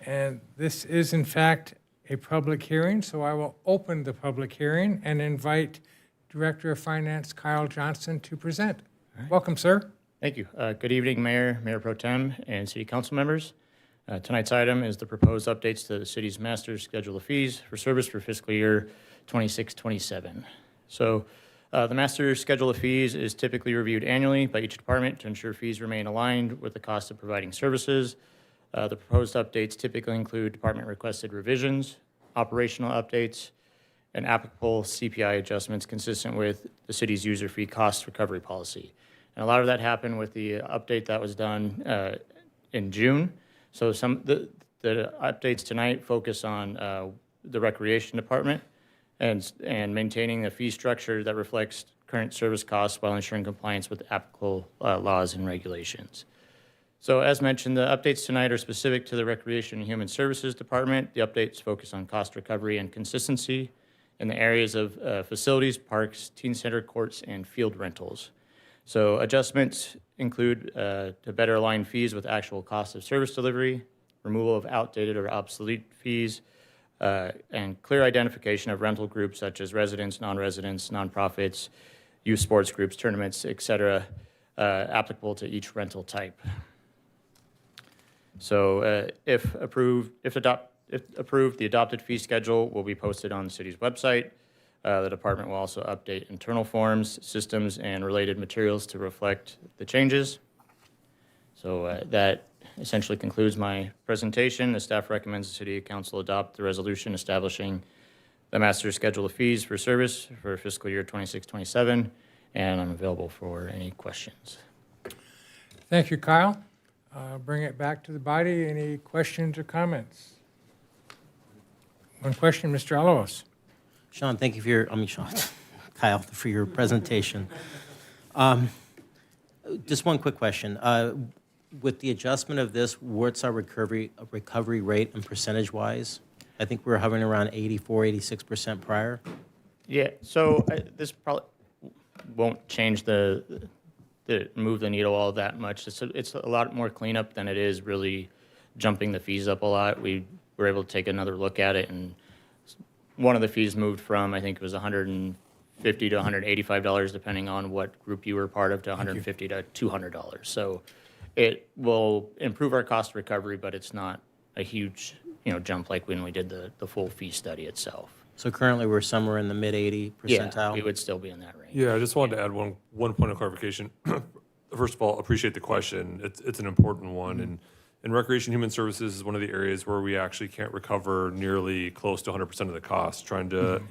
And this is in fact a public hearing, so I will open the public hearing and invite Director of Finance Kyle Johnson to present. Welcome, sir. Thank you. Good evening, Mayor, Mayor Pro Tem, and City Council members. Tonight's item is the proposed updates to the city's master schedule of fees for service for fiscal year 26-27. So the master schedule of fees is typically reviewed annually by each department to ensure fees remain aligned with the cost of providing services. The proposed updates typically include department-requested revisions, operational updates, and applicable CPI adjustments consistent with the city's user fee cost recovery policy. And a lot of that happened with the update that was done in June. So the updates tonight focus on the Recreation Department and maintaining a fee structure that reflects current service costs while ensuring compliance with applicable laws and regulations. So as mentioned, the updates tonight are specific to the Recreation and Human Services Department. The updates focus on cost recovery and consistency in the areas of facilities, parks, teen center, courts, and field rentals. So adjustments include to better align fees with actual cost of service delivery, removal of outdated or obsolete fees, and clear identification of rental groups such as residents, non-residents, nonprofits, youth sports groups, tournaments, et cetera, applicable to each rental type. So if approved, the adopted fee schedule will be posted on the city's website. The department will also update internal forms, systems, and related materials to reflect the changes. So that essentially concludes my presentation. The staff recommends the City Council adopt the resolution establishing the master schedule of fees for service for fiscal year 26-27, and I'm available for any questions. Thank you, Kyle. Bring it back to the body. Any questions or comments? One question, Mr. Alalos. Sean, thank you for your, Sean, Kyle, for your presentation. Just one quick question. With the adjustment of this, what's our recovery rate and percentage-wise? I think we were hovering around 84, 86% prior. Yeah, so this probably won't change move the needle all that much. It's a lot more cleanup than it is really jumping the fees up a lot. We were able to take another look at it, and one of the fees moved from, I think it was $150 to $185, depending on what group you were part of, to $150 to $200. So it will improve our cost recovery, but it's not a huge jump like when we did the full fee study itself. So currently, we're somewhere in the mid-80 percentile? Yeah, we would still be in that range. Yeah, I just wanted to add one point of clarification. First of all, appreciate the question. It's an important one. And Recreation Human Services is one of the areas where we actually can't recover nearly close to 100% of the cost. Trying to,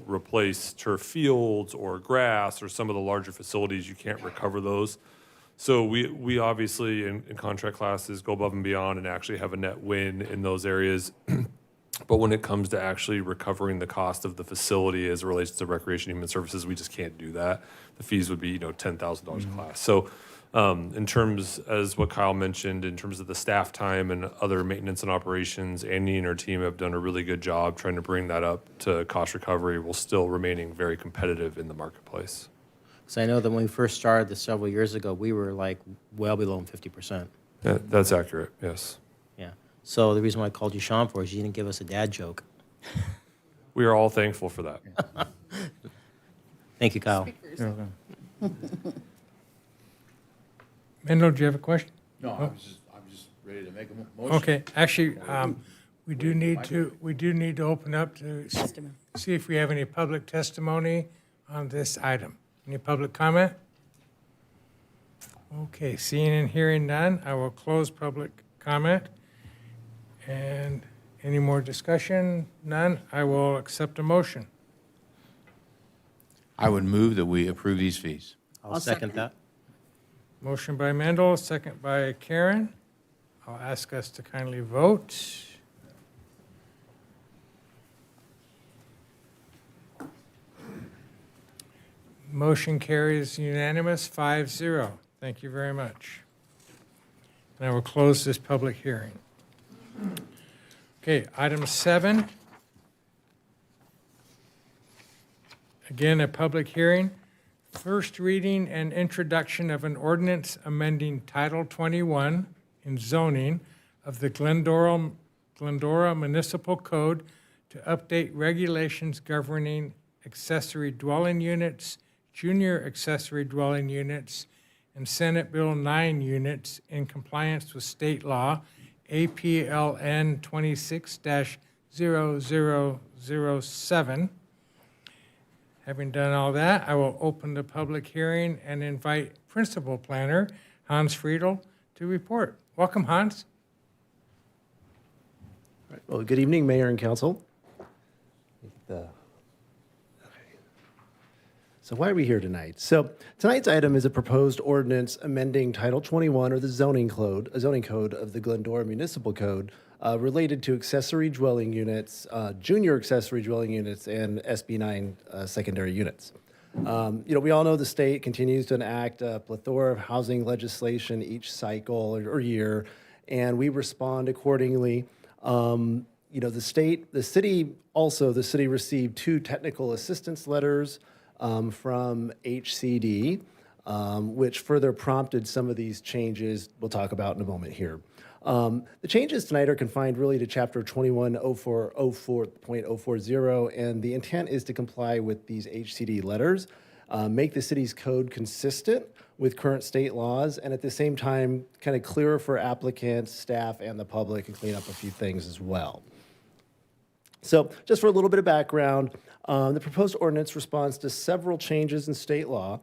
replace turf fields or grass or some of the larger facilities, you can't recover those. So we obviously, in contract classes, go above and beyond and actually have a net win in those areas. But when it comes to actually recovering the cost of the facility as it relates to Recreation Human Services, we just can't do that. The fees would be, $10,000 a class. So in terms, as what Kyle mentioned, in terms of the staff time and other maintenance and operations, Andy and her team have done a really good job trying to bring that up to cost recovery while still remaining very competitive in the marketplace. So I know that when we first started this several years ago, we were like well below 50%. Yeah, that's accurate, yes. Yeah. So the reason why I called you Sean for is you didn't give us a dad joke. We are all thankful for that. Thank you, Kyle. Mendel, do you have a question? No, I'm just ready to make a motion. Okay, actually, we do need to open up to see if we have any public testimony on this item. Any public comment? Okay, seeing and hearing none, I will close public comment. And any more discussion? None? I will accept a motion. I would move that we approve these fees. I'll second that. Motion by Mendel, second by Karen. I'll ask us to kindly vote. Motion carries unanimous, 5-0. Thank you very much. And I will close this public hearing. Okay, item 7. Again, a public hearing. First reading and introduction of an ordinance amending Title 21 in zoning of the Glendora Municipal Code to update regulations governing accessory dwelling units, junior accessory dwelling units, and Senate Bill 9 units in compliance with state law, APLN 26-0007. Having done all that, I will open the public hearing and invite Principal Planner Hans Friedel to report. Welcome, Hans. Well, good evening, Mayor and Council. So why are we here tonight? So tonight's item is a proposed ordinance amending Title 21, or the zoning code of the Glendora Municipal Code related to accessory dwelling units, junior accessory dwelling units, and SB 9 secondary units. We all know the state continues to enact a plethora of housing legislation each cycle or year, and we respond accordingly. The city received 2 technical assistance letters from HCD which further prompted some of these changes we'll talk about in a moment here. The changes tonight are confined really to Chapter 2104.040, and the intent is to comply with these HCD letters, make the city's code consistent with current state laws, and at the same time, kind of clearer for applicants, staff, and the public, and clean up a few things as well. So just for a little bit of background, the proposed ordinance responds to several changes in state law.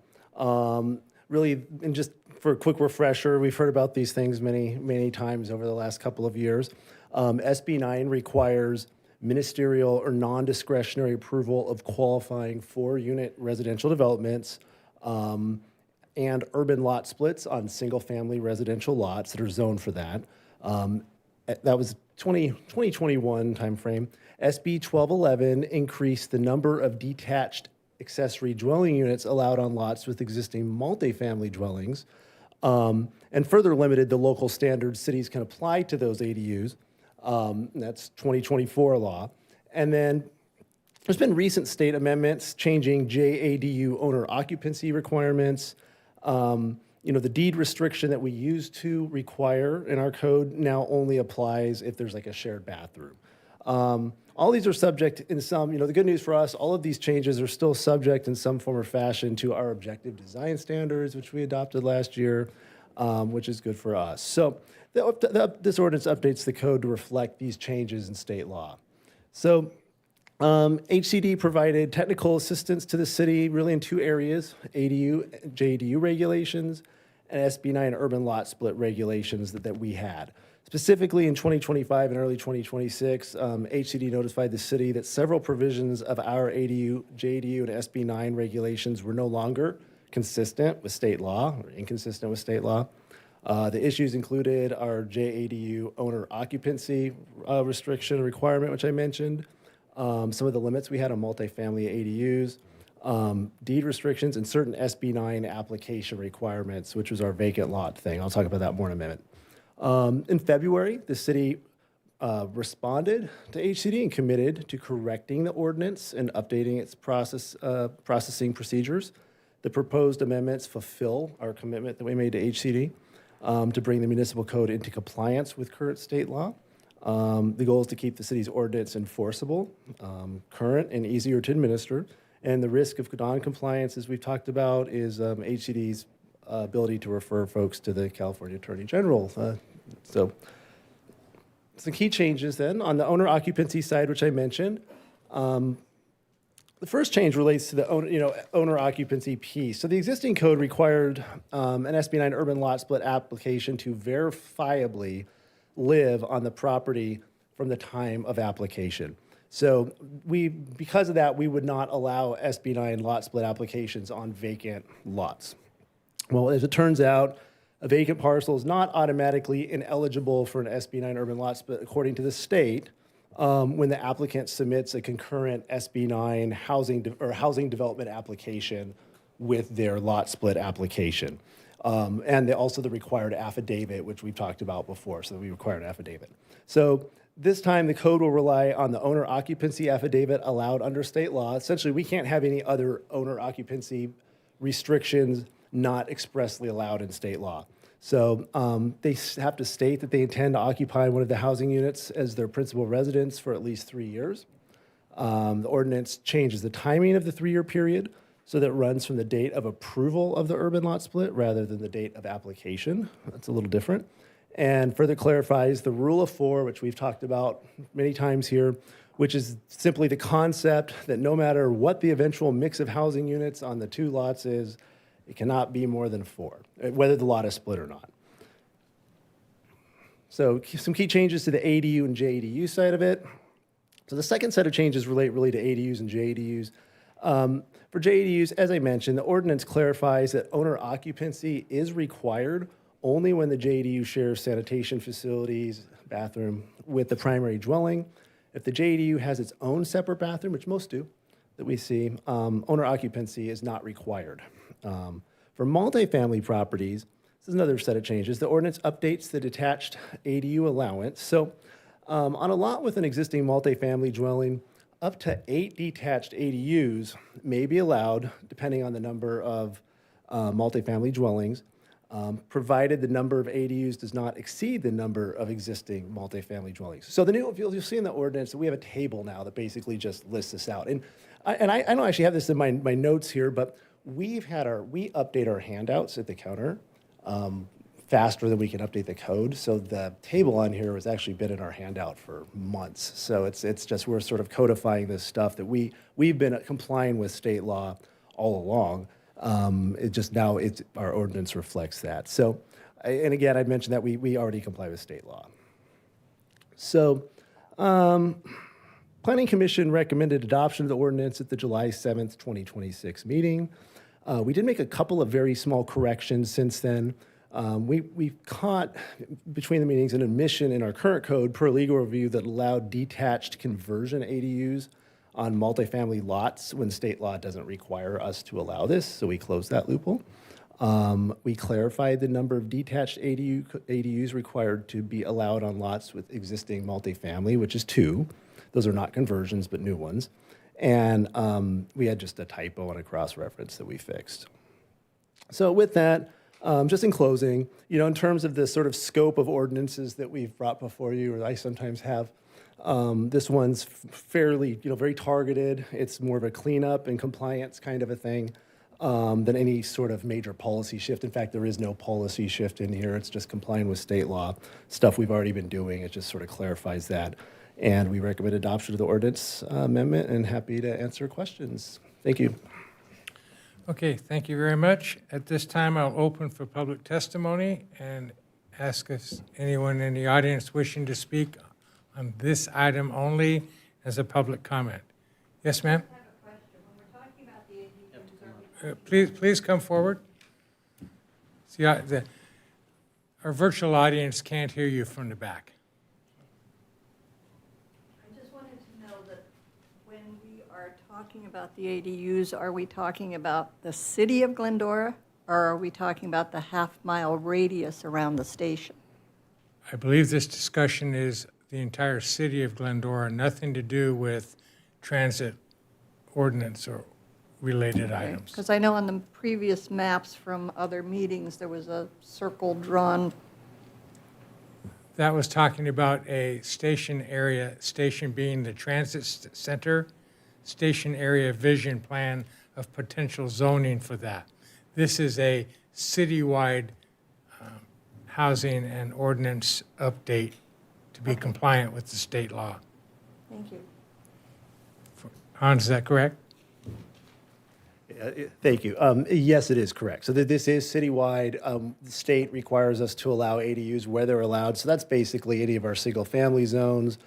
Really, and just for a quick refresher, we've heard about these things many, many times over the last couple of years. SB 9 requires ministerial or non-discretionary approval of qualifying 4-unit residential developments and urban lot splits on single-family residential lots that are zoned for that. That was 2021 timeframe. SB 1211 increased the number of detached accessory dwelling units allowed on lots with existing multifamily dwellings, and further limited the local standards cities can apply to those ADUs. That's 2024 law. And then there's been recent state amendments changing JADU owner occupancy requirements. The deed restriction that we used to require in our code now only applies if there's like a shared bathroom. All these are subject in some, the good news for us, all of these changes are still subject in some form or fashion to our objective design standards, which we adopted last year, which is good for us. So this ordinance updates the code to reflect these changes in state law. So HCD provided technical assistance to the city really in 2 areas, ADU, JADU regulations, and SB 9 urban lot split regulations that we had. Specifically in 2025 and early 2026, HCD notified the city that several provisions of our ADU, JADU, and SB 9 regulations were no longer consistent with state law or inconsistent with state law. The issues included our JADU owner occupancy restriction requirement, which I mentioned, some of the limits we had on multifamily ADUs, deed restrictions, and certain SB 9 application requirements, which was our vacant lot thing. I'll talk about that more in a minute. In February, the city responded to HCD and committed to correcting the ordinance and updating its processing procedures. The proposed amendments fulfill our commitment that we made to HCD to bring the municipal code into compliance with current state law. The goal is to keep the city's ordinance enforceable, current, and easier to administer. And the risk of non-compliance, as we've talked about, is HCD's ability to refer folks to the California Attorney General. So some key changes then on the owner occupancy side, which I mentioned. The first change relates to the owner occupancy piece. So the existing code required an SB 9 urban lot split application to verifiably live on the property from the time of application. So because of that, we would not allow SB 9 lot split applications on vacant lots. Well, as it turns out, a vacant parcel is not automatically ineligible for an SB 9 urban lot split according to the state when the applicant submits a concurrent SB 9 housing development application with their lot split application. And also the required affidavit, which we've talked about before, so we require an affidavit. So this time, the code will rely on the owner occupancy affidavit allowed under state law. Essentially, we can't have any other owner occupancy restrictions not expressly allowed in state law. So they have to state that they intend to occupy one of the housing units as their principal residence for at least 3 years. The ordinance changes the timing of the 3-year period so that it runs from the date of approval of the urban lot split rather than the date of application. That's a little different. And further clarifies the rule of 4, which we've talked about many times here, which is simply the concept that no matter what the eventual mix of housing units on the 2 lots is, it cannot be more than 4, whether the lot is split or not. So some key changes to the ADU and JADU side of it. So the second set of changes relate really to ADUs and JADUs. For JADUs, as I mentioned, the ordinance clarifies that owner occupancy is required only when the JADU shares sanitation facilities, bathroom, with the primary dwelling. If the JADU has its own separate bathroom, which most do, that we see, owner occupancy is not required. For multifamily properties, this is another set of changes. The ordinance updates the detached ADU allowance. So on a lot with an existing multifamily dwelling, up to 8 detached ADUs may be allowed, depending on the number of multifamily dwellings, provided the number of ADUs does not exceed the number of existing multifamily dwellings. So the new, you'll see in the ordinance that we have a table now that basically just lists this out. And I don't actually have this in my notes here, but we update our handouts at the counter faster than we can update the code. So the table on here has actually been in our handout for months. So it's just, we're sort of codifying this stuff that we've been complying with state law all along. It just now, our ordinance reflects that. So, and again, I mentioned that we already comply with state law. So, Planning Commission recommended adoption of the ordinance at the July 7th, 2026 meeting. We did make a couple of very small corrections since then. We caught, between the meetings, an omission in our current code per legal review that allowed detached conversion ADUs on multifamily lots when state law doesn't require us to allow this, so we closed that loophole. We clarified the number of detached ADUs required to be allowed on lots with existing multifamily, which is 2. Those are not conversions, but new ones. And we had just a typo and a cross-reference that we fixed. So with that, just in closing, in terms of the sort of scope of ordinances that we've brought before you, or I sometimes have, this one's fairly, very targeted. It's more of a cleanup and compliance kind of a thing than any sort of major policy shift. In fact, there is no policy shift in here. It's just complying with state law, stuff we've already been doing. It just sort of clarifies that. And we recommend adoption of the ordinance amendment, and happy to answer questions. Thank you. Okay, thank you very much. At this time, I'll open for public testimony and ask if anyone in the audience wishing to speak on this item only as a public comment. Yes, ma'am? I have a question. When we're talking about the ADUs, please come forward. See, our virtual audience can't hear you from the back. I just wanted to know that when we are talking about the ADUs, are we talking about the city of Glendora, or are we talking about the half-mile radius around the station? I believe this discussion is the entire city of Glendora, nothing to do with transit ordinance or related items. Because I know on the previous maps from other meetings, there was a circle drawn. That was talking about a station area, station being the transit center, station area vision plan of potential zoning for that. This is a citywide housing and ordinance update to be compliant with the state law. Thank you. Hans, is that correct? Thank you. Yes, it is correct. So this is citywide. The state requires us to allow ADUs where they're allowed. So that's basically any of our single-family zones,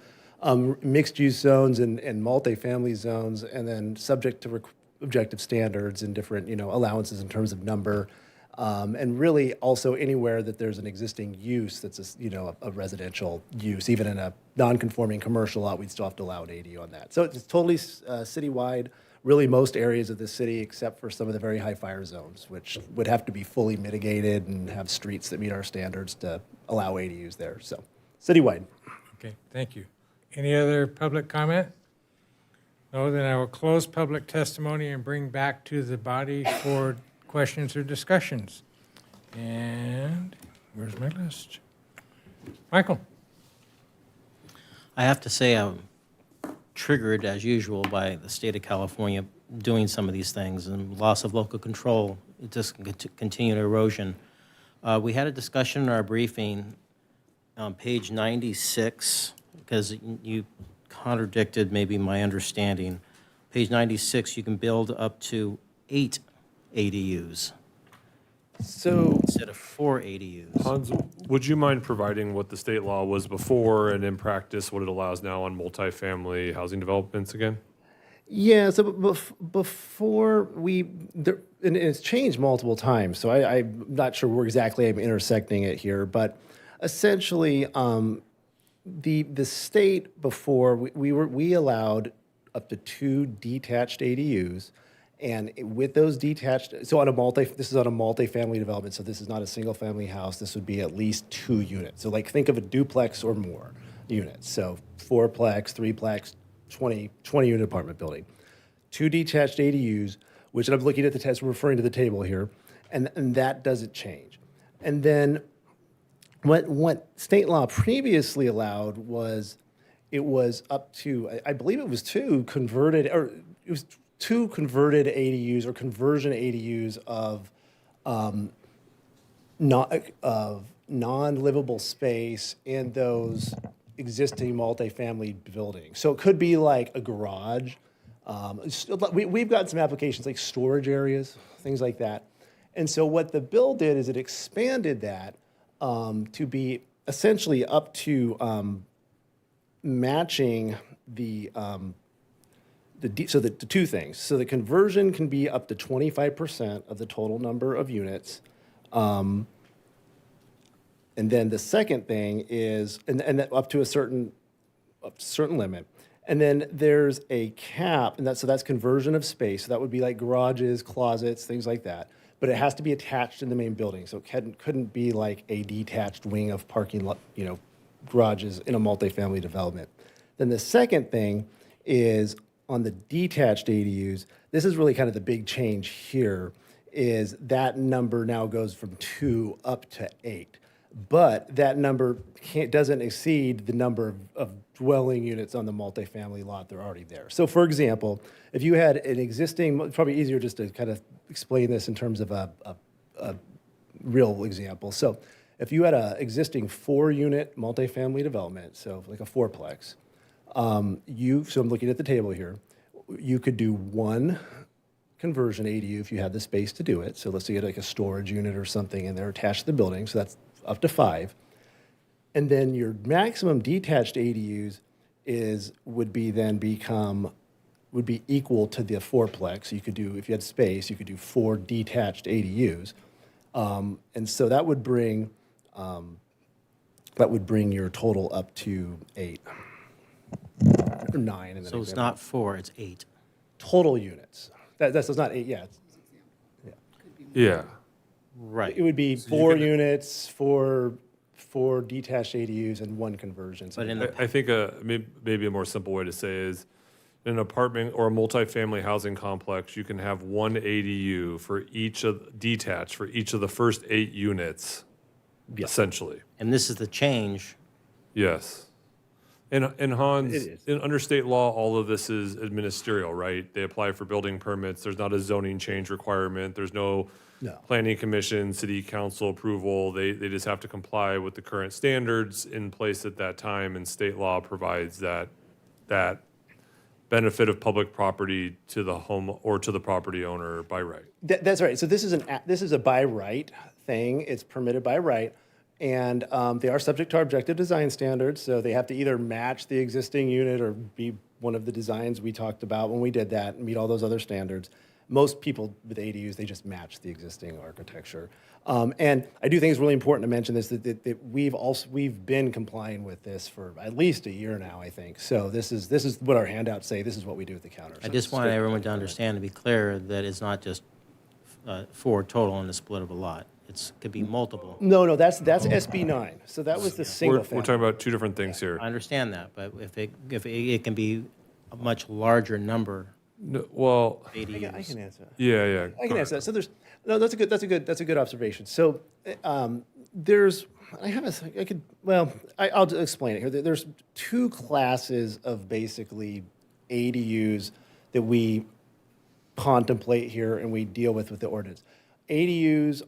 mixed-use zones, and multifamily zones, and then subject to objective standards and different, allowances in terms of number. And really also anywhere that there's an existing use that's a residential use, even in a non-conforming commercial lot, we'd still have to allow an ADU on that. So it's totally citywide, really most areas of the city except for some of the very high fire zones, which would have to be fully mitigated and have streets that meet our standards to allow ADUs there. So citywide. Okay, thank you. Any other public comment? No, then I will close public testimony and bring back to the body for questions or discussions. And where's my list? Michael. I have to say I'm triggered, as usual, by the state of California doing some of these things and loss of local control, just continued erosion. We had a discussion in our briefing on page 96, because you contradicted maybe my understanding. Page 96, you can build up to 8 ADUs. So instead of 4 ADUs. Hans, would you mind providing what the state law was before and in practice what it allows now on multifamily housing developments again? Yeah, so before and it's changed multiple times, so I'm not sure where exactly I'm intersecting it here, but essentially the state before, we allowed up to 2 detached ADUs. And with those detached, so this is on a multifamily development, so this is not a single-family house. This would be at least 2 units. So think of a duplex or more units. So 4-plex, 3-plex, 20-unit apartment building. 2 detached ADUs, which I'm looking at the test, referring to the table here, and that doesn't change. And then what state law previously allowed was, it was up to, I believe it was two converted ADUs or conversion ADUs of non-livable space in those existing multifamily buildings. So it could be like a garage. We've got some applications like storage areas, things like that. And so what the bill did is it expanded that to be essentially up to matching the two things. So the conversion can be up to 25% of the total number of units. And then the second thing is, and that up to a certain limit. And then there's a cap, and that's conversion of space. So that would be like garages, closets, things like that. But it has to be attached in the main building. So it couldn't be like a detached wing of parking lot, garages in a multifamily development. Then the second thing is on the detached ADUs, this is really kind of the big change here, is that number now goes from 2 up to 8. But that number doesn't exceed the number of dwelling units on the multifamily lot that are already there. So for example, if you had an existing, it's probably easier just to kind of explain this in terms of a real example. So if you had an existing 4-unit multifamily development, so like a fourplex, so I'm looking at the table here, you could do 1 conversion ADU if you had the space to do it. So let's say you had like a storage unit or something and they're attached to the building, so that's up to 5. And then your maximum detached ADUs would be equal to the fourplex. So you could do, if you had space, you could do 4 detached ADUs. And so that would bring your total up to 8 or 9. In So it's not 4, it's 8. Total units. That's not 8, yeah. Yeah. Right. It would be 4 units, 4 detached ADUs, and 1 conversion. So I think maybe a more simple way to say is, in an apartment or a multifamily housing complex, you can have 1 ADU for each of detached for each of the first 8 units, essentially. And this is the change. Yes. And Hans, under state law, all of this is ministerial, right? They apply for building permits. There's not a zoning change requirement. There's no planning commission, city council approval. They just have to comply with the current standards in place at that time, and state law provides that benefit of public property to the home or to the property owner by right. That's right. So this is a by right thing. It's permitted by right. And they are subject to our objective design standards, so they have to either match the existing unit or be one of the designs we talked about when we did that and meet all those other standards. Most people with ADUs, they just match the existing architecture. And I do think it's really important to mention this, that we've been complying with this for at least a year now, I think. So this is what our handouts say. This is what we do at the counter. I just want everyone to understand, to be clear, that it's not just 4 total in the split of a lot. It could be multiple. No, that's SB 9. So that was the single family. We're talking about 2 different things here. I understand that, but if it can be a much larger number. No, well, I can answer that. Yeah. I can answer that. So that's a good observation. So I'll explain it here. There's 2 classes of basically ADUs that we contemplate here and we deal with the ordinance. ADUs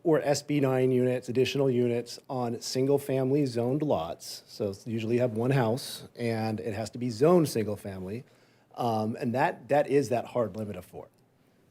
or SB 9 units, additional units on single-family zoned lots. So usually you have 1 house, and it has to be zoned single-family. And that is that hard limit of 4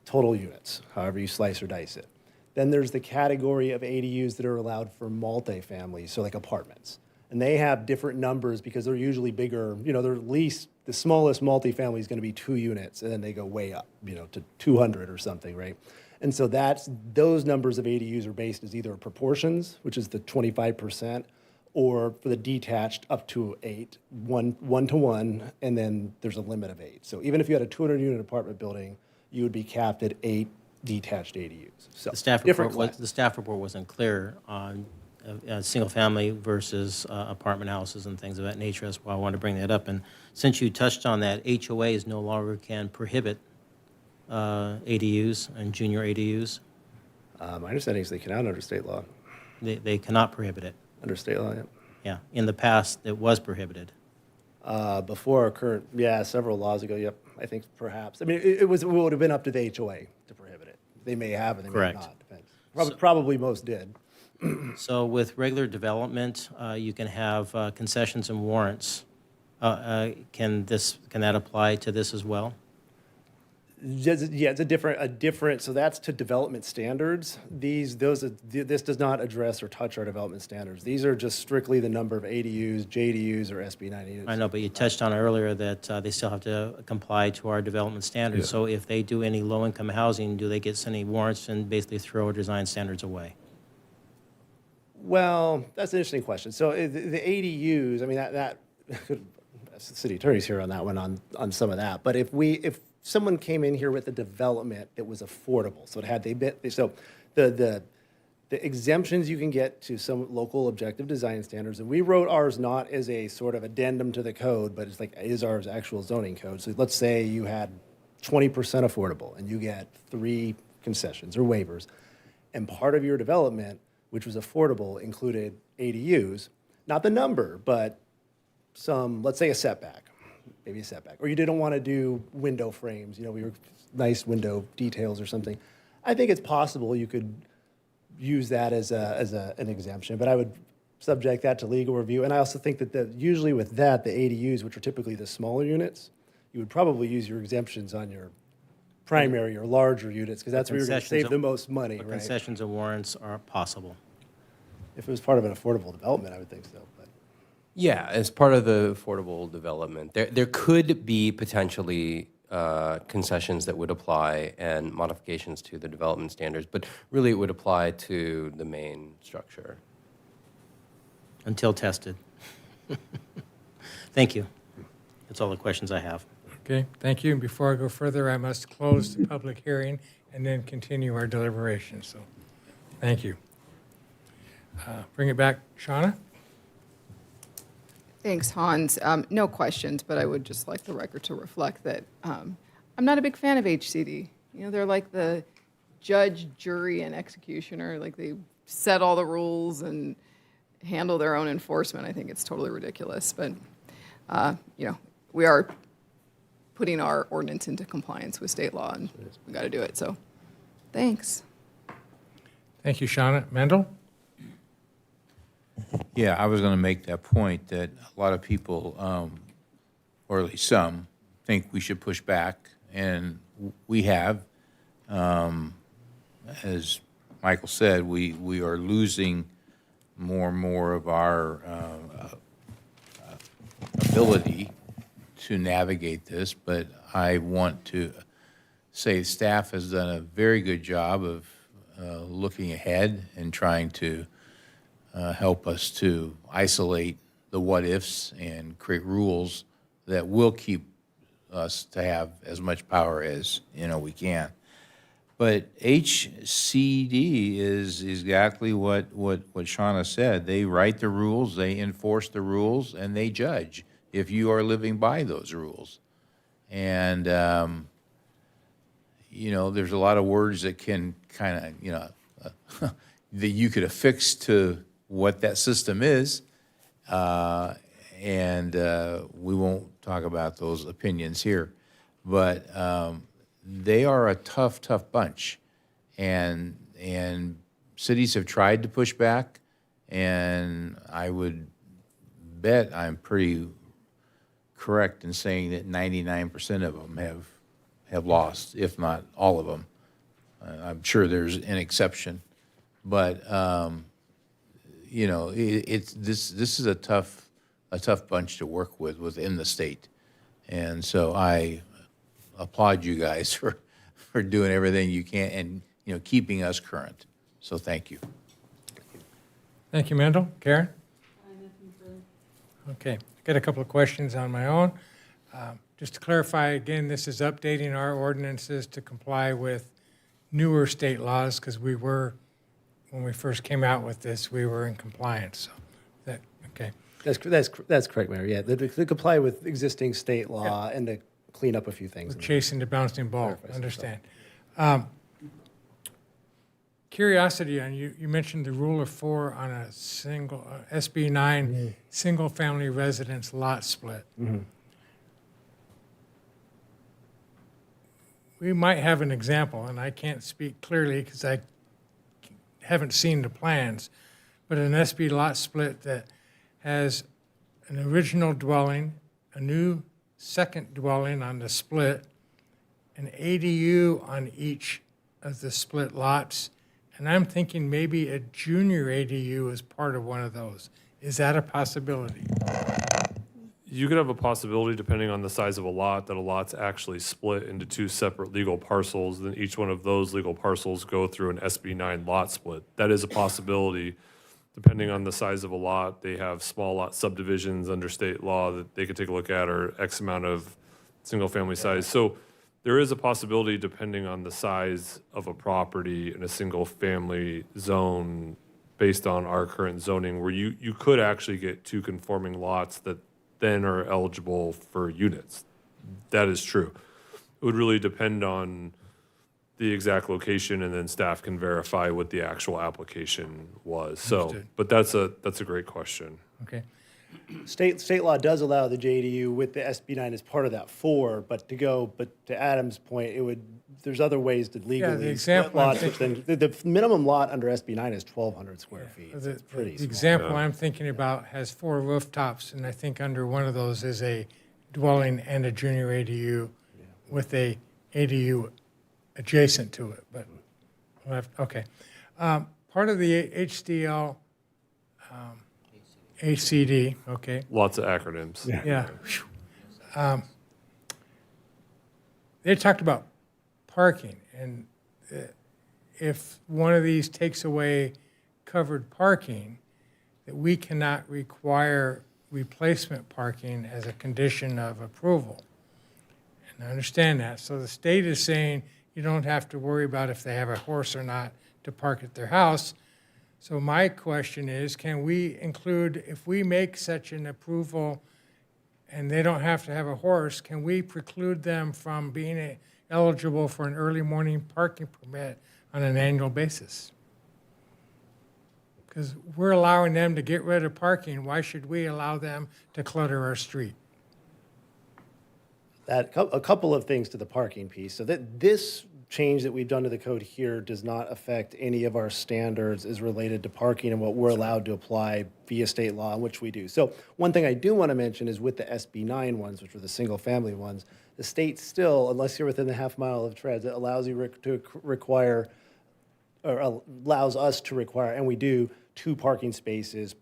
total units, however you slice or dice it. Then there's the category of ADUs that are allowed for multifamily, so like apartments. And they have different numbers because they're usually bigger. They're at least, the smallest multifamily is going to be 2 units, and then they go way up, to 200 or something, right? And so those numbers of ADUs are based as either proportions, which is the 25%, or for the detached up to 8, 1 to 1, and then there's a limit of 8. So even if you had a 200-unit apartment building, you would be capped at 8 detached ADUs. So The staff report wasn't clear on single-family versus apartment houses and things of that nature. That's why I wanted to bring that up. And since you touched on that, HOAs no longer can prohibit ADUs and junior ADUs. My understanding is they cannot under state law. They cannot prohibit it. Under state law, yeah. Yeah, in the past, it was prohibited. Before our current, yeah, several laws ago, yep, I think perhaps. I mean, it would have been up to the HOA to prohibit it. They may have and they may Correct. not, depends. Probably most did. So with regular development, you can have concessions and warrants. Can that apply to this as well? Yeah, it's a different, so that's to development standards. This does not address or touch our development standards. These are just strictly the number of ADUs, JDUs, or SB 9 units. I know, but you touched on earlier that they still have to comply to our development standards. So if they do any low-income housing, do they get any warrants and basically throw our design standards away? Well, that's an interesting question. So the ADUs, I mean, that the city attorney's here on that one, on some of that. But if someone came in here with a development that was affordable, so the exemptions you can get to some local objective design standards, and we wrote ours not as a sort of addendum to the code, but it's like, is ours actual zoning code? So let's say you had 20% affordable, and you get 3 concessions or waivers, and part of your development, which was affordable, included ADUs, not the number, but some, let's say a setback. Maybe a setback, or you didn't want to do window frames, we were nice window details or something. I think it's possible you could use that as an exemption, but I would subject that to legal review. And I also think that usually with that, the ADUs, which are typically the smaller units, you would probably use your exemptions on your primary or larger units, because that's where you're going to save the most money, right? Concessions and warrants are possible. If it was part of an affordable development, I would think so. But Yeah, as part of the affordable development, there could be potentially concessions that would apply and modifications to the development standards, but really it would apply to the main structure. Until tested. Thank you. That's all the questions I have. Okay, thank you. And before I go further, I must close the public hearing and then continue our deliberations. So, thank you. Bring it back, Shauna. Thanks, Hans. No questions, but I would just like the record to reflect that I'm not a big fan of HCD. They're like the judge, jury, and executioner. Like they set all the rules and handle their own enforcement. I think it's totally ridiculous. But, we are putting our ordinance into compliance with state law, and we got to do it. So, thanks. Thank you, Shauna. Mendel? Yeah, I was going to make that point that a lot of people, or at least some, think we should push back, and we have. As Michael said, we are losing more and more of our ability to navigate this, but I want to say staff has done a very good job of looking ahead and trying to help us to isolate the what-ifs and create rules that will keep us to have as much power as we can. But HCD is exactly what Shauna said. They write the rules, they enforce the rules, and they judge if you are living by those rules. And there's a lot of words that can kind of that you could affix to what that system is, and we won't talk about those opinions here, but they are a tough bunch, and cities have tried to push back, and I would bet I'm pretty correct in saying that 99% of them have lost, if not all of them. I'm sure there's an exception, but this is a tough bunch to work with within the state, and so I applaud you guys for doing everything you can and keeping us current. So thank you. Thank you, Mendel. Karen? Okay, I got a couple of questions on my own. Just to clarify again, this is updating our ordinances to comply with newer state laws, because when we first came out with this, we were in compliance. So okay. That's correct, Mayor. Yeah, to comply with existing state law and to clean up a few things. We're chasing the bouncing ball. Understand. curiosity on you mentioned the rule of 4 on a single, SB 9, single-family residence lot split. We might have an example, and I can't speak clearly because I haven't seen the plans, but an SB lot split that has an original dwelling, a new second dwelling on the split, an ADU on each of the split lots, and I'm thinking maybe a junior ADU is part of one of those. Is that a possibility? You could have a possibility, depending on the size of a lot, that a lot's actually split into 2 separate legal parcels, then each one of those legal parcels go through an SB 9 lot split. That is a possibility. Depending on the size of a lot, they have small lot subdivisions under state law that they could take a look at, or X amount of single-family size. So there is a possibility, depending on the size of a property in a single-family zone, based on our current zoning, where you could actually get 2 conforming lots that then are eligible for units. That is true. It would really depend on the exact location, and then staff can verify what the actual application was. So, Understood. but that's a great question. Okay. State law does allow the JDU with the SB 9 as part of that 4, but to Adam's point, there's other ways to legally example split lots, I'm which then, the minimum lot under SB 9 is 1,200 square feet. So it's pretty The small. example I'm thinking about has 4 rooftops, and I think under one of those is a dwelling and a junior ADU with a ADU adjacent to it, but, okay. Part of the HDL, ACD, okay. Lots of acronyms. Yeah. They talked about parking, and if one of these takes away covered parking, that we cannot require replacement parking as a condition of approval. And I understand that. So the state is saying you don't have to worry about if they have a horse or not to park at their house. So my question is, can we include, if we make such an approval and they don't have to have a horse, can we preclude them from being eligible for an early morning parking permit on an annual basis? Because we're allowing them to get rid of parking, why should we allow them to clutter our street? A couple of things to the parking piece. So this change that we've done to the code here does not affect any of our standards as related to parking and what we're allowed to apply via state law, which we do. So one thing I do want to mention is with the SB 9 ones, which were the single-family ones, the state still, unless you're within the half mile of treads, it allows you to require, or allows us to require, and we do, 2 parking spaces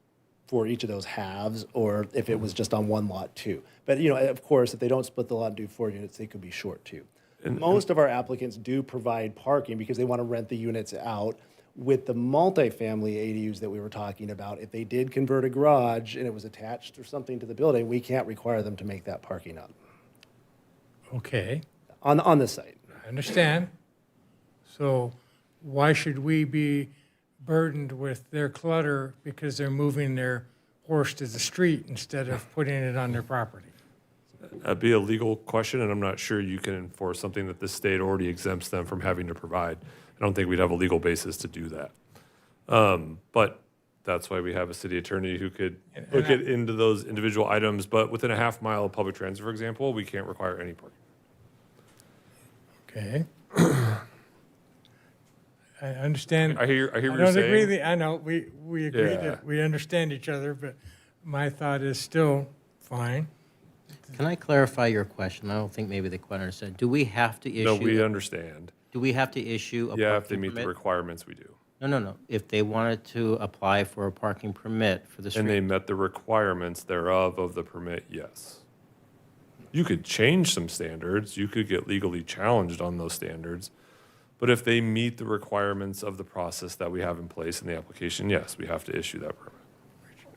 for each of those halves, or if it was just on one lot, 2. But, of course, if they don't split the lot and do 4 units, they could be short 2. Most of our applicants do provide parking because they want to rent the units out. With the multifamily ADUs that we were talking about, if they did convert a garage and it was attached or something to the building, we can't require them to make that parking up Okay, on the site. I understand. So why should we be burdened with their clutter because they're moving their horse to the street instead of putting it on their property? That'd be a legal question, and I'm not sure you can enforce something that the state already exempts them from having to provide. I don't think we'd have a legal basis to do that. But that's why we have a city attorney who could look into those individual items. But within a half mile of public transit, for example, we can't require any parking. Okay. I understand. I hear what I you're don't saying. agree. I know, we agree Yeah. that we understand each other, but my thought is still fine. Can I clarify your question? I don't think maybe they quite understood. Do we have to issue? No, we understand. Do we have to issue a Yeah, if parking they meet the permit? requirements, we do. No. If they wanted to apply for a parking permit for the And they street, met the requirements thereof of the permit, yes. You could change some standards, you could get legally challenged on those standards, but if they meet the requirements of the process that we have in place in the application, yes, we have to issue that permit.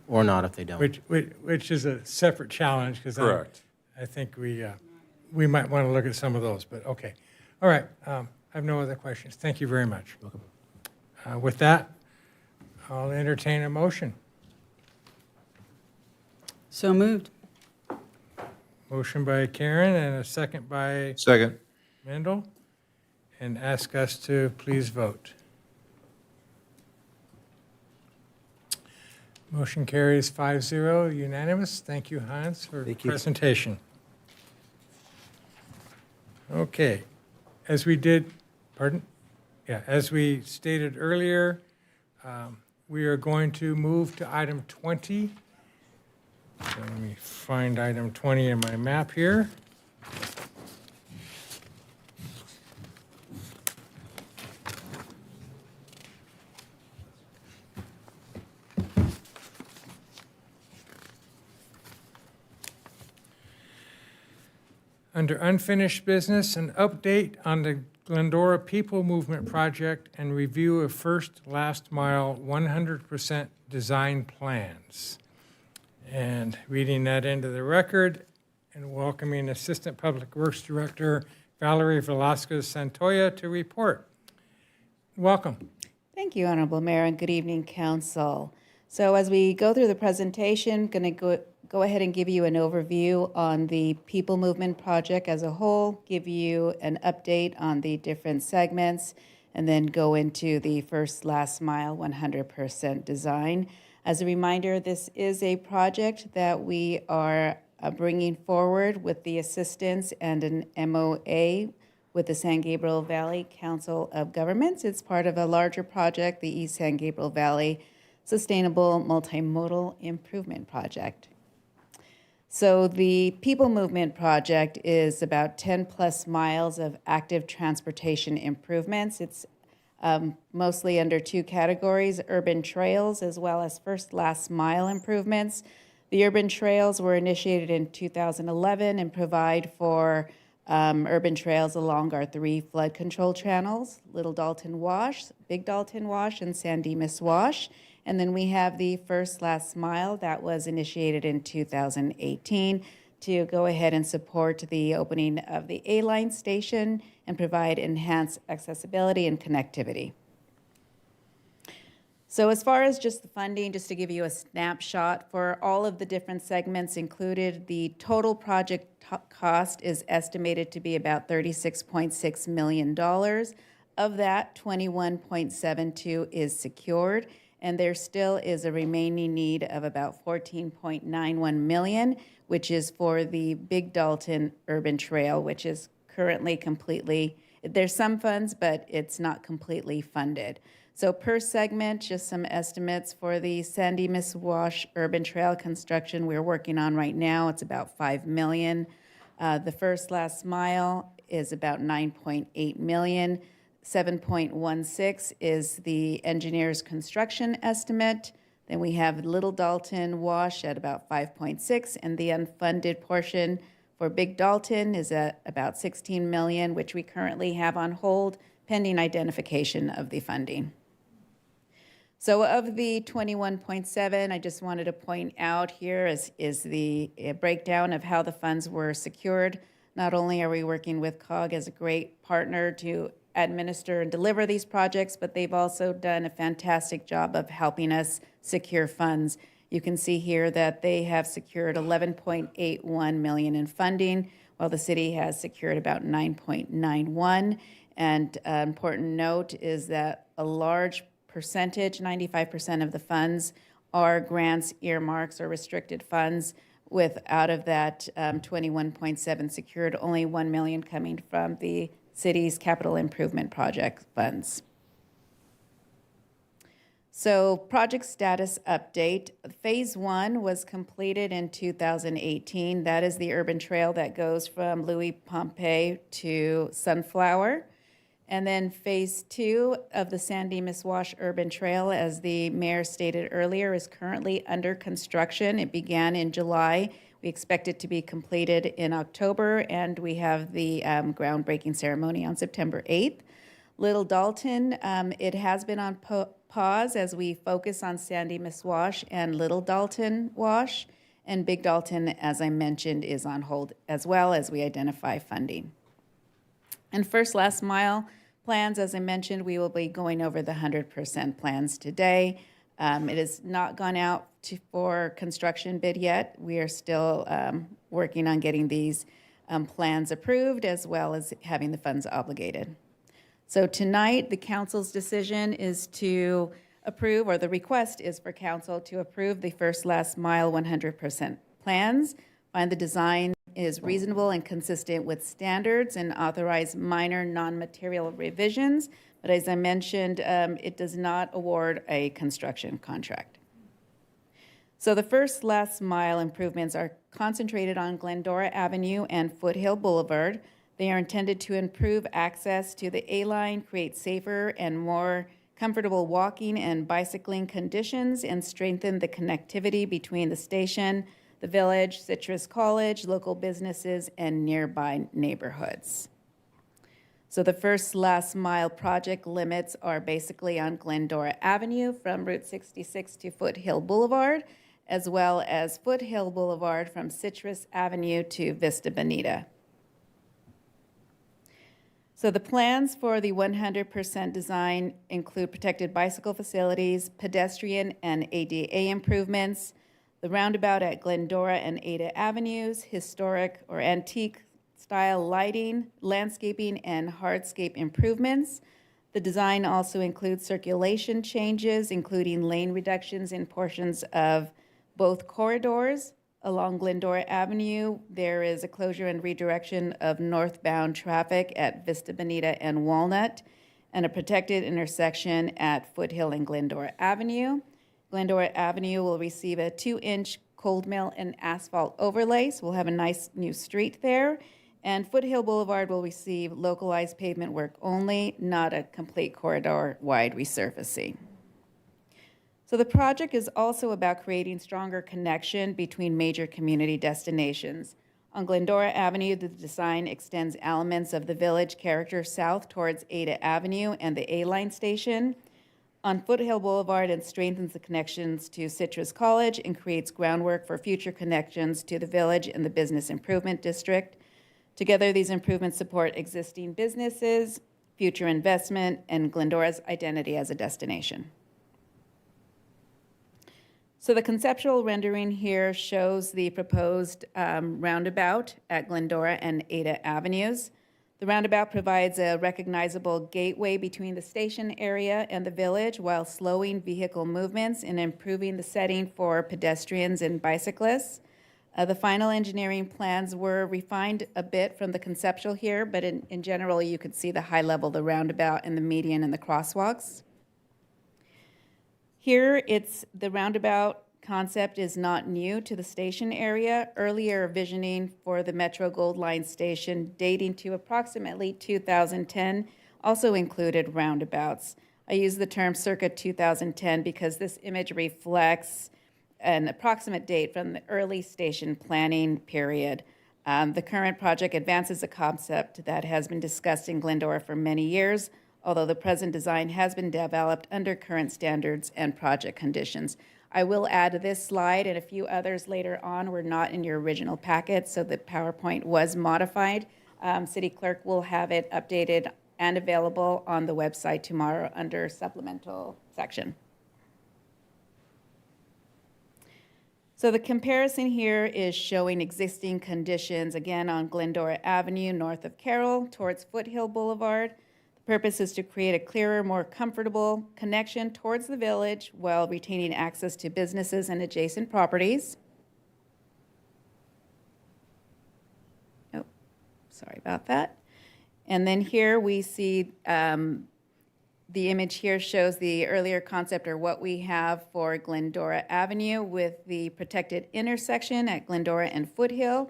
or not if they don't? Which is a separate challenge, because Correct. I think we might want to look at some of those, but okay. All right, I have no other questions. Thank you very much. With that, I'll entertain a motion. So moved. Motion by Karen and a second by Second. Mendel, and ask us to please vote. Motion carries 5-0, unanimous. Thank you, Hans, for Thank you. presentation. Okay, as we did, pardon? Yeah, as we stated earlier, we are going to move to item 20. So let me find item 20 in my map here. Under unfinished business, an update on the Glendora People Movement Project and review of first last mile 100% design plans. And reading that into the record and welcoming Assistant Public Works Director Valerie Velasquez Santoya to report. Welcome. Thank you, Honorable Mayor, and good evening, Council. So as we go through the presentation, going to go ahead and give you an overview on the People Movement Project as a whole, give you an update on the different segments, and then go into the first last mile 100% design. As a reminder, this is a project that we are bringing forward with the assistance and an MOA with the San Gabriel Valley Council of Governments. It's part of a larger project, the East San Gabriel Valley Sustainable Multimodal Improvement Project. So the People Movement Project is about 10 plus miles of active transportation improvements. It's mostly under two categories, urban trails as well as first last mile improvements. The urban trails were initiated in 2011 and provide for urban trails along our three flood control channels, Little Dalton Wash, Big Dalton Wash, and San Dimas Wash. And then we have the first last mile that was initiated in 2018 to go ahead and support the opening of the A-Line station and provide enhanced accessibility and connectivity. So as far as just the funding, just to give you a snapshot for all of the different segments included, the total project cost is estimated to be about $36.6 million. Of that, 21.72 is secured, and there still is a remaining need of about 14.91 million, which is for the Big Dalton Urban Trail, which is currently completely, there's some funds, but it's not completely funded. So per segment, just some estimates for the San Dimas Wash Urban Trail construction we're working on right now, it's about 5 million. The first last mile is about 9.8 million. 7.16 is the engineer's construction estimate. Then we have Little Dalton Wash at about 5.6, and the unfunded portion for Big Dalton is at about 16 million, which we currently have on hold pending identification of the funding. So of the 21.7, I just wanted to point out here is the breakdown of how the funds were secured. Not only are we working with COG as a great partner to administer and deliver these projects, but they've also done a fantastic job of helping us secure funds. You can see here that they have secured 11.81 million in funding, while the city has secured about 9.91. And an important note is that a large percentage, 95% of the funds, are grants, earmarks, or restricted funds, with out of that 21.7 secured, only 1 million coming from the city's capital improvement project funds. So project status update. Phase 1 was completed in 2018. That is the urban trail that goes from Louis Pompey to Sunflower. And then phase 2 of the San Dimas Wash Urban Trail, as the mayor stated earlier, is currently under construction. It began in July. We expect it to be completed in October, and we have the groundbreaking ceremony on September 8th. Little Dalton, it has been on pause as we focus on San Dimas Wash and Little Dalton Wash, and Big Dalton, as I mentioned, is on hold as well as we identify funding. And first last mile plans, as I mentioned, we will be going over the 100% plans today. It has not gone out for construction bid yet. We are still working on getting these plans approved as well as having the funds obligated. So tonight, the council's decision is to approve, or the request is for council to approve the first last mile 100% plans, find the design is reasonable and consistent with standards, and authorize minor non-material revisions. But as I mentioned, it does not award a construction contract. So the first last mile improvements are concentrated on Glendora Avenue and Foothill Boulevard. They are intended to improve access to the A-line, create safer and more comfortable walking and bicycling conditions, and strengthen the connectivity between the station, the village, Citrus College, local businesses, and nearby neighborhoods. So the first last mile project limits are basically on Glendora Avenue from Route 66 to Foothill Boulevard, as well as Foothill Boulevard from Citrus Avenue to Vista Bonita. So the plans for the 100% design include protected bicycle facilities, pedestrian and ADA improvements, the roundabout at Glendora and Ada Avenues, historic or antique style lighting, landscaping, and hardscape improvements. The design also includes circulation changes, including lane reductions in portions of both corridors. Along Glendora Avenue, there is a closure and redirection of northbound traffic at Vista Bonita and Walnut, and a protected intersection at Foothill and Glendora Avenue. Glendora Avenue will receive a 2-inch cold mill and asphalt overlay, so we'll have a nice new street there. And Foothill Boulevard will receive localized pavement work only, not a complete corridor-wide resurfacing. So the project is also about creating stronger connection between major community destinations. On Glendora Avenue, the design extends elements of the village character south towards Ada Avenue and the A-Line station. On Foothill Boulevard, it strengthens the connections to Citrus College and creates groundwork for future connections to the village and the business improvement district. Together, these improvements support existing businesses, future investment, and Glendora's identity as a destination. So the conceptual rendering here shows the proposed roundabout at Glendora and Ada Avenues. The roundabout provides a recognizable gateway between the station area and the village while slowing vehicle movements and improving the setting for pedestrians and bicyclists. The final engineering plans were refined a bit from the conceptual here, but in general, you could see the high level, the roundabout and the median and the crosswalks. Here, the roundabout concept is not new to the station area. Earlier visioning for the Metro Gold Line station dating to approximately 2010 also included roundabouts. I use the term circa 2010 because this image reflects an approximate date from the early station planning period. The current project advances a concept that has been discussed in Glendora for many years, although the present design has been developed under current standards and project conditions. I will add this slide and a few others later on were not in your original packet, so the PowerPoint was modified. City Clerk will have it updated and available on the website tomorrow under supplemental section. So the comparison here is showing existing conditions, again, on Glendora Avenue, north of Carroll, towards Foothill Boulevard. The purpose is to create a clearer, more comfortable connection towards the village while retaining access to businesses and adjacent properties. Oh, sorry about that. And then here we see the image here shows the earlier concept or what we have for Glendora Avenue with the protected intersection at Glendora and Foothill.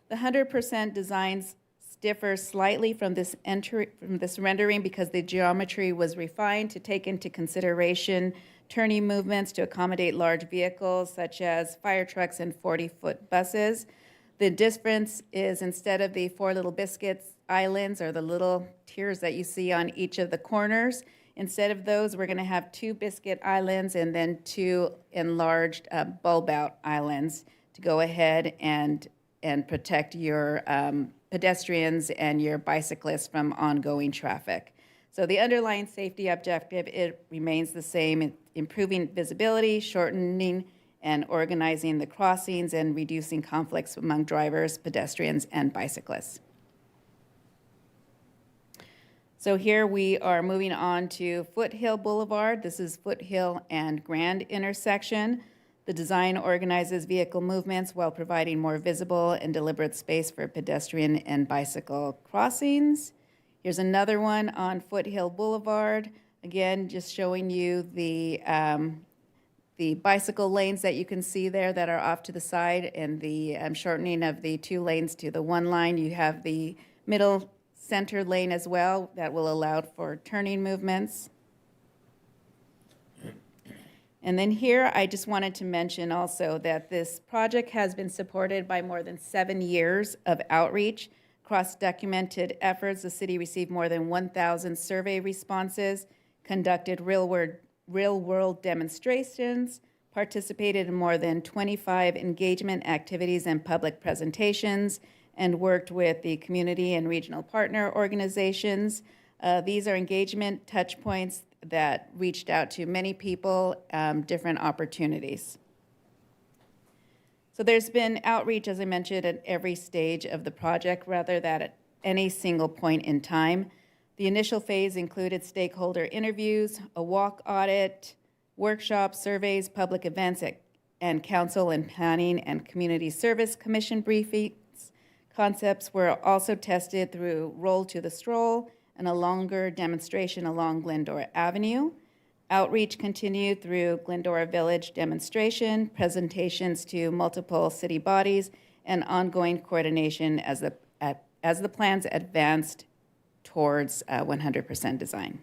The 100% designs differ slightly from this rendering because the geometry was refined to take into consideration turning movements to accommodate large vehicles such as fire trucks and 40-foot buses. The difference is instead of the 4 little biscuits islands or the little tiers that you see on each of the corners, instead of those, we're going to have 2 biscuit islands and then 2 enlarged bulb-out islands to go ahead and protect your pedestrians and your bicyclists from ongoing traffic. So the underlying safety objective, it remains the same, improving visibility, shortening and organizing the crossings, and reducing conflicts among drivers, pedestrians, and bicyclists. So here we are moving on to Foothill Boulevard. This is Foothill and Grand intersection. The design organizes vehicle movements while providing more visible and deliberate space for pedestrian and bicycle crossings. Here's another one on Foothill Boulevard. Again, just showing you the bicycle lanes that you can see there that are off to the side, and the shortening of the 2 lanes to the 1 line. You have the middle center lane as well that will allow for turning movements. And then here, I just wanted to mention also that this project has been supported by more than 7 years of outreach, cross-documented efforts. The city received more than 1,000 survey responses, conducted real-world demonstrations, participated in more than 25 engagement activities and public presentations, and worked with the community and regional partner organizations. These are engagement touch points that reached out to many people, different opportunities. So there's been outreach, as I mentioned, at every stage of the project rather than at any single point in time. The initial phase included stakeholder interviews, a walk audit, workshops, surveys, public events, and council and planning and community service commission briefings. Concepts were also tested through Roll to the Stroll and a longer demonstration along Glendora Avenue. Outreach continued through Glendora Village demonstration, presentations to multiple city bodies, and ongoing coordination as the plans advanced towards 100% design.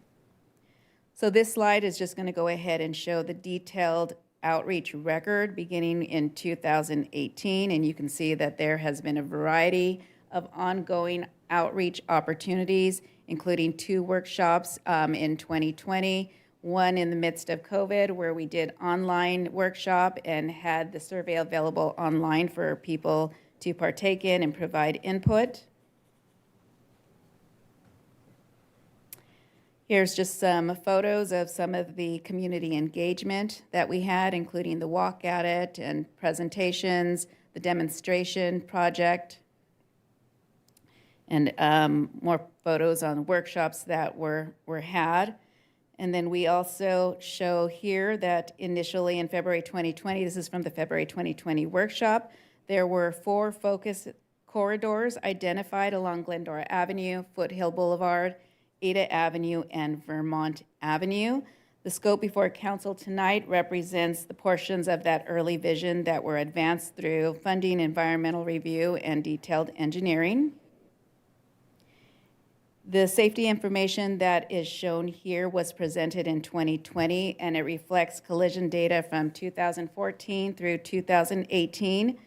So this slide is just going to go ahead and show the detailed outreach record beginning in 2018, and you can see that there has been a variety of ongoing outreach opportunities, including 2 workshops in 2020, one in the midst of COVID where we did online workshop and had the survey available online for people to partake in and provide input. Here's just some photos of some of the community engagement that we had, including the walk at it and presentations, the demonstration project, and more photos on workshops that were had. And then we also show here that initially in February 2020, this is from the February 2020 workshop, there were 4 focus corridors identified along Glendora Avenue, Foothill Boulevard, Ada Avenue, and Vermont Avenue. The scope before council tonight represents the portions of that early vision that were advanced through funding, environmental review, and detailed engineering. The safety information that is shown here was presented in 2020, and it reflects collision data from 2014 through 2018.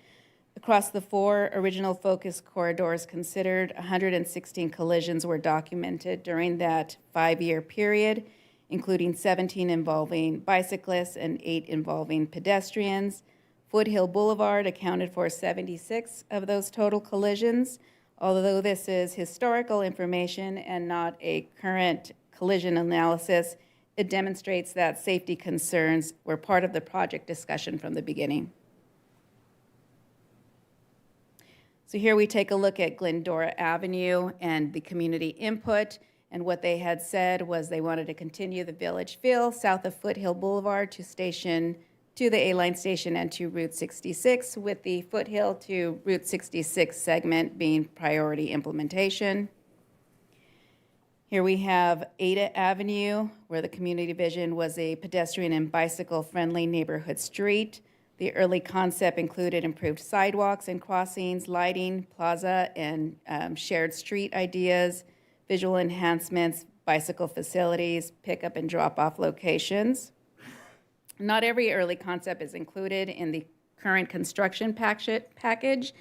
Across the 4 original focus corridors considered, 116 collisions were documented during that 5-year period, including 17 involving bicyclists and 8 involving pedestrians. Foothill Boulevard accounted for 76 of those total collisions. Although this is historical information and not a current collision analysis, it demonstrates that safety concerns were part of the project discussion from the beginning. So here we take a look at Glendora Avenue and the community input, and what they had said was they wanted to continue the village feel south of Foothill Boulevard to the A-Line station and to Route 66, with the Foothill to Route 66 segment being priority implementation. Here we have Ada Avenue, where the community vision was a pedestrian and bicycle-friendly neighborhood street. The early concept included improved sidewalks and crossings, lighting, plaza, and shared street ideas, visual enhancements, bicycle facilities, pickup and drop-off locations. Not every early concept is included in the current construction package,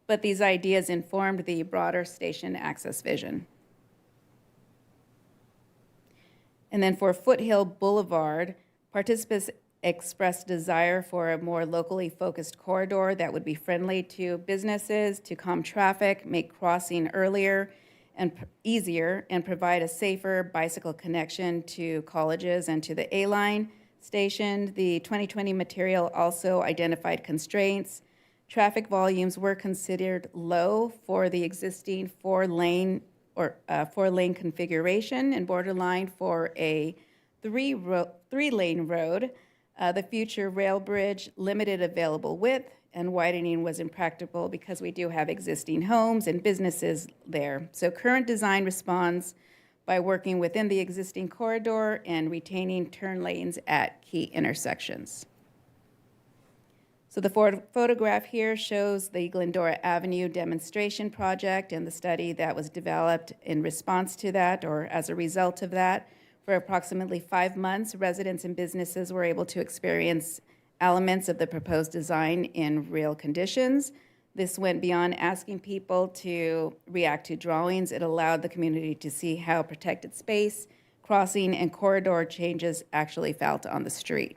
but these ideas informed the broader station access vision. And then for Foothill Boulevard, participants expressed desire for a more locally focused corridor that would be friendly to businesses, to calm traffic, make crossing earlier and easier, and provide a safer bicycle connection to colleges and to the A-Line station. The 2020 material also identified constraints. Traffic volumes were considered low for the existing 4-lane four-lane configuration and borderline for a three-lane road. The future rail bridge limited available width, and widening was impractical because we do have existing homes and businesses there. So current design responds by working within the existing corridor and retaining turn lanes at key intersections. So the photograph here shows the Glendora Avenue demonstration project and the study that was developed in response to that or as a result of that. For approximately 5 months, residents and businesses were able to experience elements of the proposed design in real conditions. This went beyond asking people to react to drawings. It allowed the community to see how protected space, crossing, and corridor changes actually felt on the street.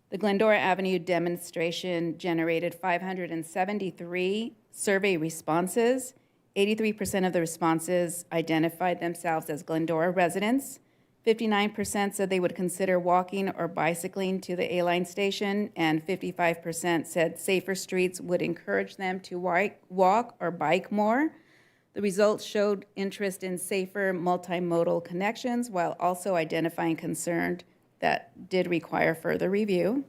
The Glendora Avenue demonstration generated 573 survey responses. 83% of the responses identified themselves as Glendora residents. 59% said they would consider walking or bicycling to the A-Line station, and 55% said safer streets would encourage them to walk or bike more. The results showed interest in safer multimodal connections while also identifying concerns that did require further review.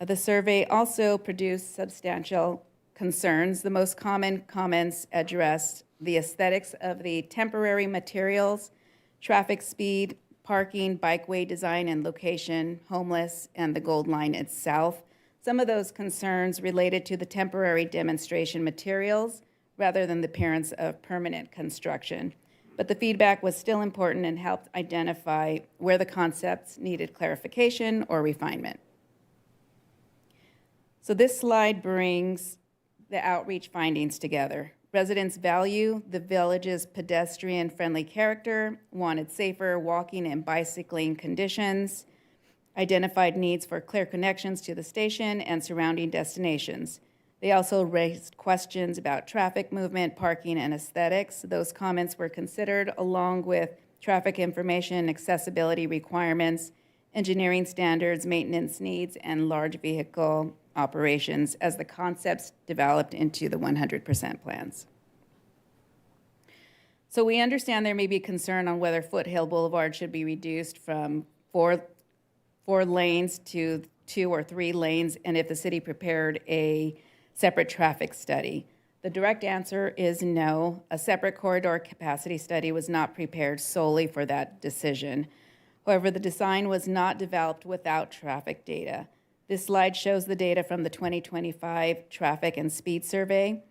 The survey also produced substantial concerns. The most common comments addressed the aesthetics of the temporary materials, traffic speed, parking, bikeway design and location, homeless, and the Gold Line itself. Some of those concerns related to the temporary demonstration materials rather than the appearance of permanent construction. But the feedback was still important and helped identify where the concepts needed clarification or refinement. So this slide brings the outreach findings together. Residents value the village's pedestrian-friendly character, wanted safer walking and bicycling conditions, identified needs for clear connections to the station and surrounding destinations. They also raised questions about traffic movement, parking, and aesthetics. Those comments were considered along with traffic information, accessibility requirements, engineering standards, maintenance needs, and large vehicle operations as the concepts developed into the 100% plans. So we understand there may be concern on whether Foothill Boulevard should be reduced from four lanes to 2 or 3 lanes, and if the city prepared a separate traffic study. The direct answer is no. A separate corridor capacity study was not prepared solely for that decision. However, the design was not developed without traffic data. This slide shows the data from the 2025 Traffic and Speed Survey.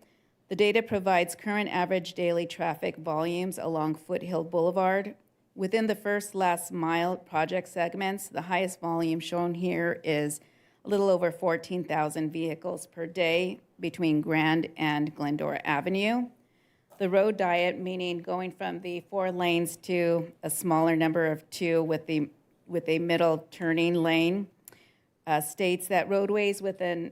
The data provides current average daily traffic volumes along Foothill Boulevard. Within the first last mile project segments, the highest volume shown here is a little over 14,000 vehicles per day between Grand and Glendora Avenue. The road diet, meaning going from the 4 lanes to a smaller number of 2 with a middle turning lane, states that roadways with an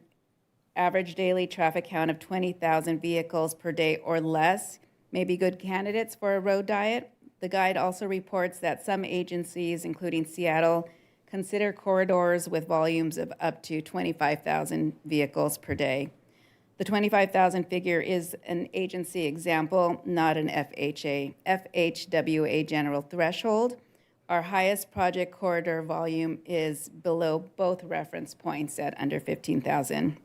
average daily traffic count of 20,000 vehicles per day or less may be good candidates for a road diet. The guide also reports that some agencies, including Seattle, consider corridors with volumes of up to 25,000 vehicles per day. The 25,000 figure is an agency example, not an FHWA general threshold. Our highest project corridor volume is below both reference points at under 15,000.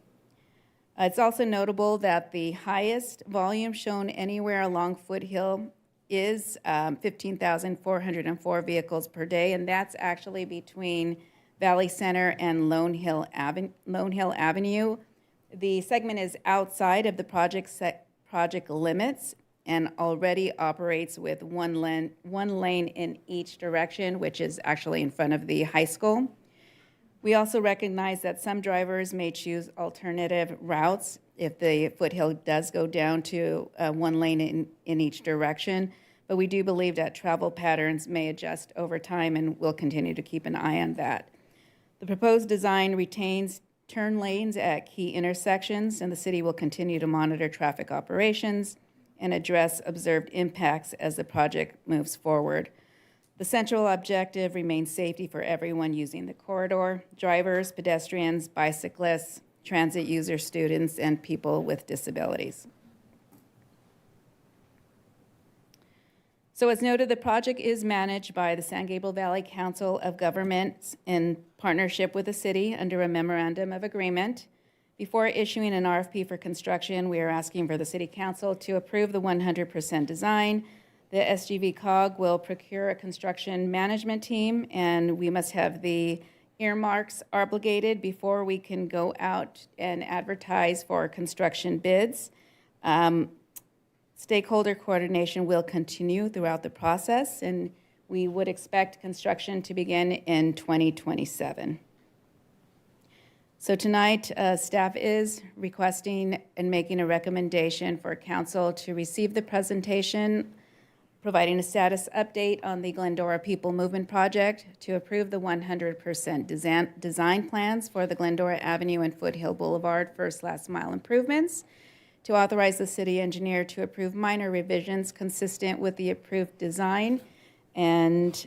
It's also notable that the highest volume shown anywhere along Foothill is 15,404 vehicles per day, and that's actually between Valley Center and Lone Hill Avenue. The segment is outside of the project limits and already operates with one lane in each direction, which is actually in front of the high school. We also recognize that some drivers may choose alternative routes if the Foothill does go down to 1 lane in each direction, but we do believe that travel patterns may adjust over time, and we'll continue to keep an eye on that. The proposed design retains turn lanes at key intersections, and the city will continue to monitor traffic operations and address observed impacts as the project moves forward. The central objective remains safety for everyone using the corridor: drivers, pedestrians, bicyclists, transit users, students, and people with disabilities. So as noted, the project is managed by the San Gabriel Valley Council of Governments in partnership with the city under a memorandum of agreement. Before issuing an RFP for construction, we are asking for the city council to approve the 100% design. The SGV COG will procure a construction management team, and we must have the earmarks obligated before we can go out and advertise for construction bids. Stakeholder coordination will continue throughout the process, and we would expect construction to begin in 2027. So tonight, staff is requesting and making a recommendation for council to receive the presentation, providing a status update on the Glendora People Movement Project, to approve the 100% design plans for the Glendora Avenue and Foothill Boulevard first last mile improvements, to authorize the city engineer to approve minor revisions consistent with the approved design. And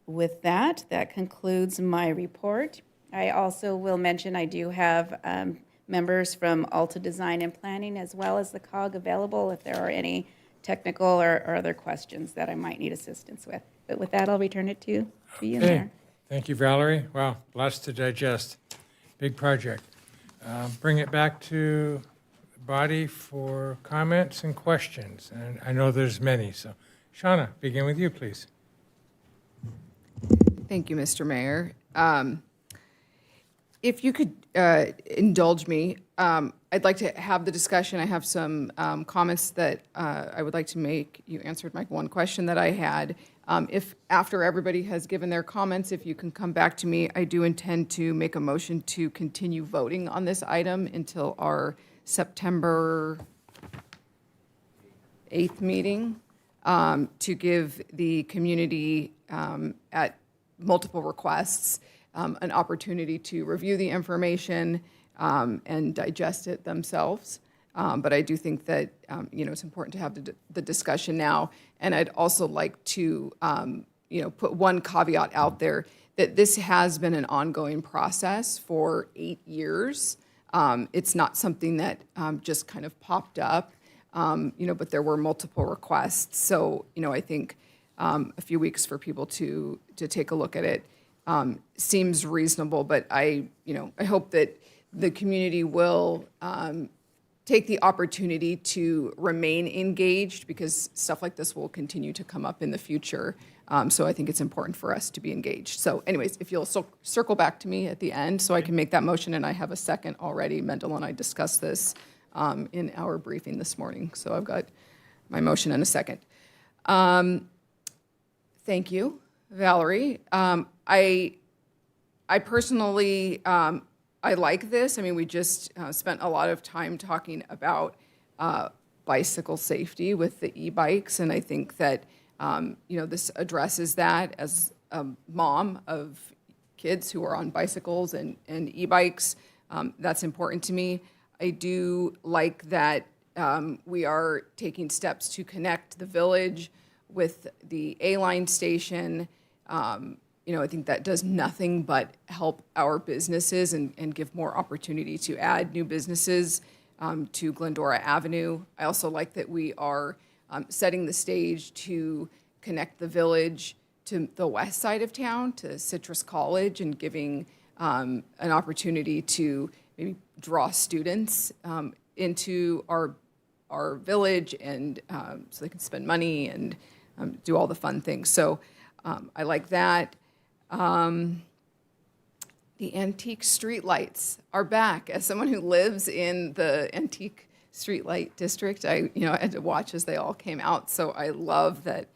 with that, that concludes my report. I also will mention I do have members from Alta Design and Planning as well as the COG available if there are any technical or other questions that I might need assistance with. But with that, I'll return it to you, Okay. Mayor. Thank you, Valerie. Wow, lots to digest. Big project. Bring it back to the body for comments and questions. And I know there's many, so Shauna, begin with you, please. Thank you, Mr. Mayor. If you could indulge me, I'd like to have the discussion. I have some comments that I would like to make. You answered my one question that I had. If after everybody has given their comments, if you can come back to me, I do intend to make a motion to continue voting on this item until our September 8th meeting, to give the community at multiple requests an opportunity to review the information and digest it themselves. But I do think that, it's important to have the discussion now. And I'd also like to, put one caveat out there that this has been an ongoing process for 8 years. It's not something that just kind of popped up, but there were multiple requests. So, I think a few weeks for people to take a look at it seems reasonable, but I hope that the community will take the opportunity to remain engaged, because stuff like this will continue to come up in the future. So I think it's important for us to be engaged. So anyways, if you'll circle back to me at the end so I can make that motion, and I have a second already. Mendel and I discussed this in our briefing this morning. So I've got my motion and a second. Thank you, Valerie. I personally, I like this. I mean, we just spent a lot of time talking about bicycle safety with the e-bikes, and I think that, this addresses that. As a mom of kids who are on bicycles and e-bikes, that's important to me. I do like that we are taking steps to connect the village with the A-Line station. I think that does nothing but help our businesses and give more opportunity to add new businesses to Glendora Avenue. I also like that we are setting the stage to connect the village to the west side of town, to Citrus College, and giving an opportunity to maybe draw students into our village, and so they can spend money and do all the fun things. So I like that. The antique streetlights are back. As someone who lives in the antique streetlight district, I had to watch as they all came out. So I love that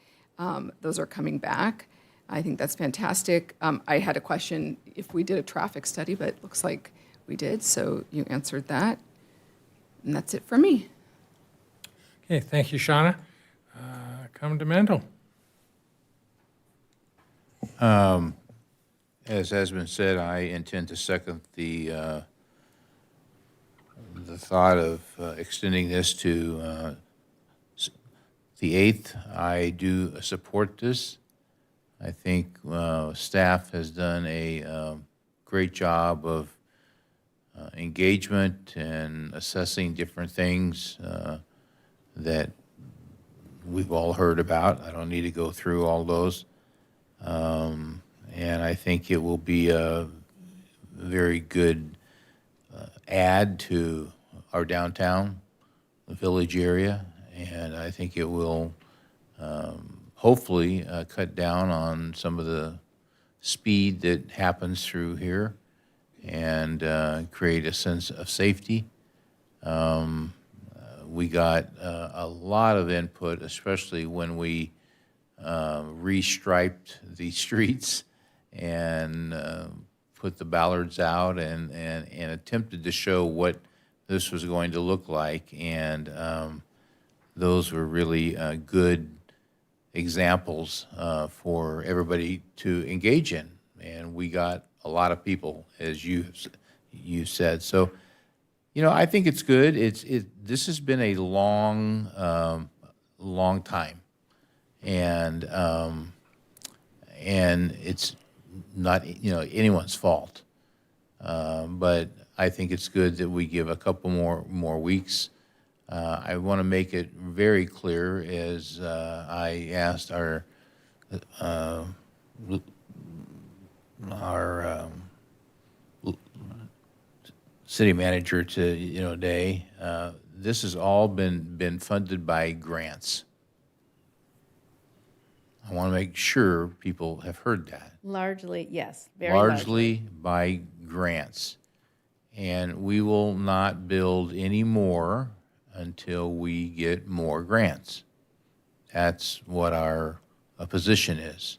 those are coming back. I think that's fantastic. I had a question if we did a traffic study, but it looks like we did. So you answered that. And that's it for me. Okay, thank you, Shauna. Come to Mendel. As has been said, I intend to second the thought of extending this to the 8th. I do support this. I think staff has done a great job of engagement and assessing different things that we've all heard about. I don't need to go through all those. And I think it will be a very good add to our downtown village area. And I think it will hopefully cut down on some of the speed that happens through here and create a sense of safety. We got a lot of input, especially when we restriped the streets and put the ballards out and attempted to show what this was going to look like. And those were really good examples for everybody to engage in. And we got a lot of people, as you said. So, I think it's good. This has been a long time. And it's not, anyone's fault. But I think it's good that we give a couple more weeks. I want to make it very clear, as I asked our city manager today, this has all been funded by grants. I want to make sure people have heard that. Largely, yes, very Largely by grants. And we will not build any more until we get more grants. That's what our position is.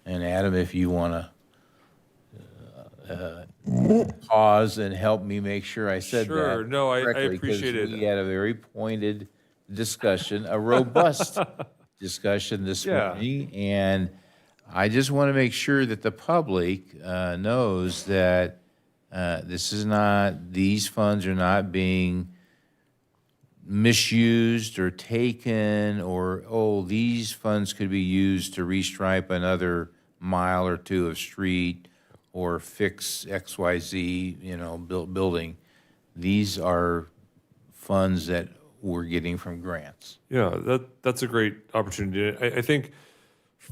And Adam, if you want to pause and help me make sure I said that. Sure. No, I correctly, 'cause appreciate it. We had a very pointed discussion, a robust discussion this morning, and I just want to make sure that the public knows that these funds are not being misused or taken, or, these funds could be used to restripe another mile or two of street or fix XYZ, building. These are funds that we're getting from grants. Yeah, that's a great opportunity. I think,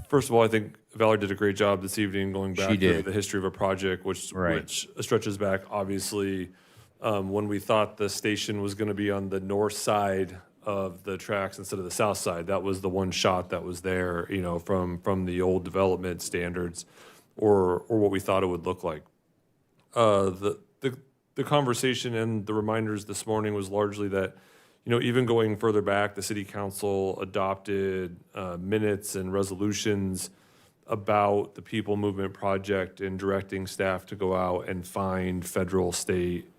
first of all, I think Valerie did a great job this evening going back to the history of a project, which stretches back, obviously, when we thought the station was going to be on the north side of the tracks instead of the south side. That was the one shot that was there, from the old development standards or what we thought it would look like. The conversation and the reminders this morning was largely that, even going further back, the city council adopted minutes and resolutions about the People Movement Project and directing staff to go out and find federal, state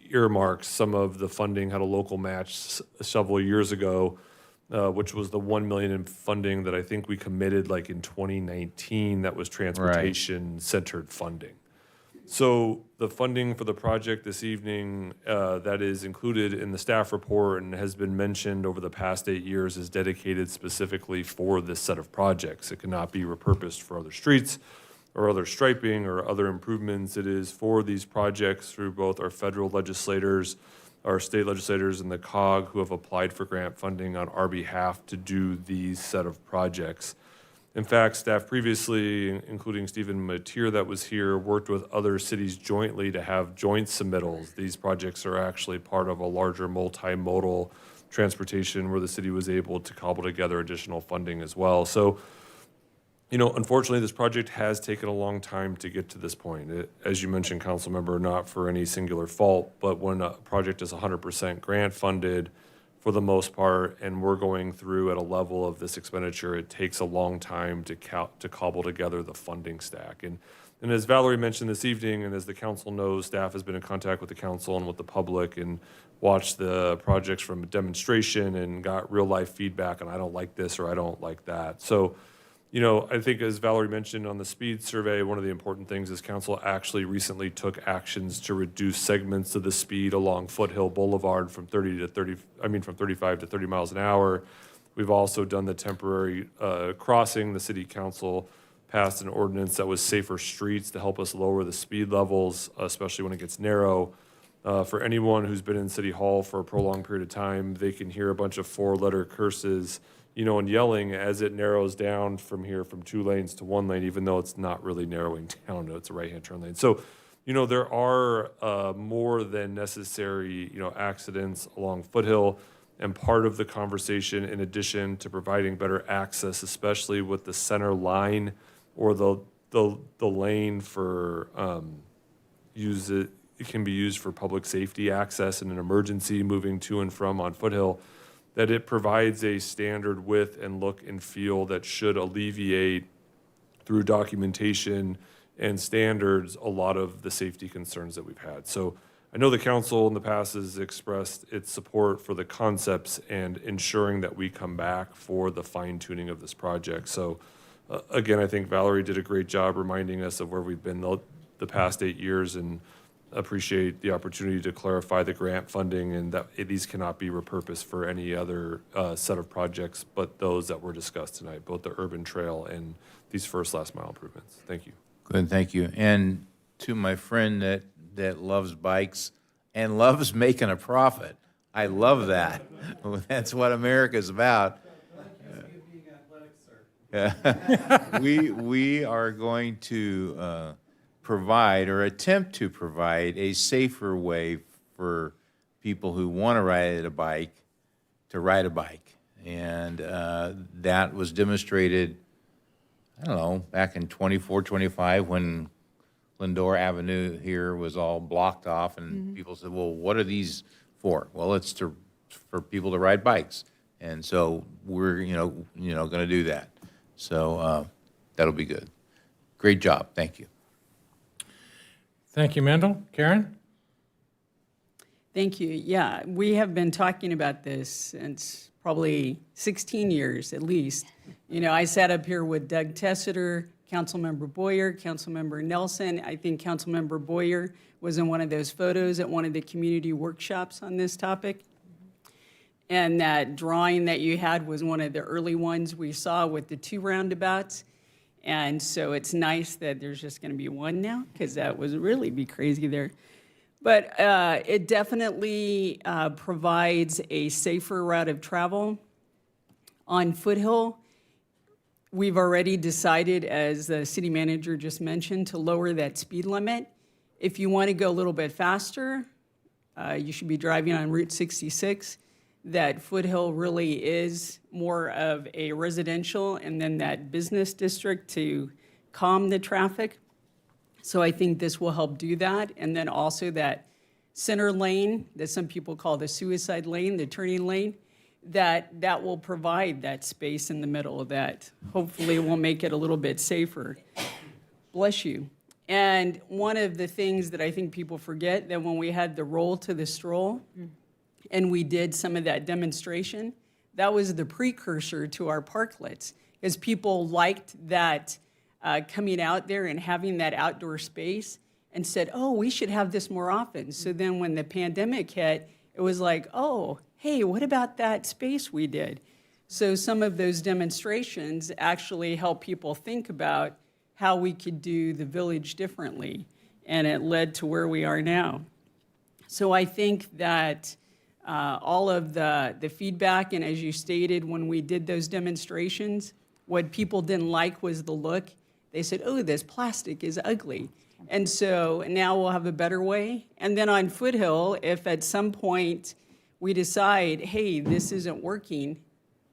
earmarks. Some of the funding had a local match several years ago, which was the $1 million in funding that I think we committed like in 2019. That was transportation-centered funding. So the funding for the project this evening that is included in the staff report and has been mentioned over the past 8 years is dedicated specifically for this set of projects. It cannot be repurposed for other streets or other striping or other improvements. It is for these projects through both our federal legislators, our state legislators, and the COG who have applied for grant funding on our behalf to do these set of projects. In fact, staff previously, including Stephen Mateer that was here, worked with other cities jointly to have joint submittals. These projects are actually part of a larger multimodal transportation where the city was able to cobble together additional funding as well. So, unfortunately, this project has taken a long time to get to this point. As you mentioned, council member, not for any singular fault, but when a project is 100% grant funded, for the most part, and we're going through at a level of this expenditure, it takes a long time to cobble together the funding stack. And as Valerie mentioned this evening, and as the council knows, staff has been in contact with the council and with the public and watched the projects from a demonstration and got real life feedback on I don't like this or I don't like that. So, I think as Valerie mentioned on the speed survey, one of the important things is council actually recently took actions to reduce segments of the speed along Foothill Boulevard from 35 to 30 miles an hour. We've also done the temporary crossing. The city council passed an ordinance that was safer streets to help us lower the speed levels, especially when it gets narrow. For anyone who's been in City Hall for a prolonged period of time, they can hear a bunch of 4-letter curses and yelling as it narrows down from here from 2 lanes to 1 lane, even though it's not really narrowing down, it's a right-hand turn lane. So, there are more than necessary, accidents along Foothill. And part of the conversation, in addition to providing better access, especially with the center line or the lane for it can be used for public safety access in an emergency moving to and from on Foothill, that it provides a standard width and look and feel that should alleviate, through documentation and standards, a lot of the safety concerns that we've had. So I know the council in the past has expressed its support for the concepts and ensuring that we come back for the fine tuning of this project. So again, I think Valerie did a great job reminding us of where we've been the past 8 years, and appreciate the opportunity to clarify the grant funding and that these cannot be repurposed for any other set of projects but those that were discussed tonight, both the urban trail and these first last mile improvements. Thank you. Good, thank you. And to my friend that loves bikes and loves making a profit, I love that. That's what America's about. We are going to provide or attempt to provide a safer way for people who want to ride a bike to ride a bike. And that was demonstrated, I don't know, back in 24, 25 when Glendora Avenue here was all blocked off and people said, well, what are these for? Well, it's for people to ride bikes. And so we're, going to do that. So that'll be good. Great job. Thank you. Thank you, Mendel. Karen? Thank you. Yeah, we have been talking about this since probably 16 years at least. I sat up here with Doug Tessiter, Councilmember Boyer, Councilmember Nelson. I think Councilmember Boyer was in one of those photos at one of the community workshops on this topic. And that drawing that you had was one of the early ones we saw with the 2 roundabouts. And so it's nice that there's just going to be 1 now, because that would really be crazy there. But it definitely provides a safer route of travel. On Foothill, we've already decided, as the city manager just mentioned, to lower that speed limit. If you want to go a little bit faster, you should be driving on Route 66. That Foothill really is more of a residential and then that business district to calm the traffic. So I think this will help do that. And then also that center lane that some people call the suicide lane, the turning lane, that will provide that space in the middle that hopefully will make it a little bit safer. Bless you. And one of the things that I think people forget, that when we had the roll to the stroll, and we did some of that demonstration, that was the precursor to our parklets, because people liked that coming out there and having that outdoor space and said, oh, we should have this more often. So then when the pandemic hit, it was like, oh, hey, what about that space we did? So some of those demonstrations actually help people think about how we could do the village differently, and it led to where we are now. So I think that all of the feedback, and as you stated, when we did those demonstrations, what people didn't like was the look. They said, oh, this plastic is ugly. And so now we'll have a better way. And then on Foothill, if at some point we decide, hey, this isn't working,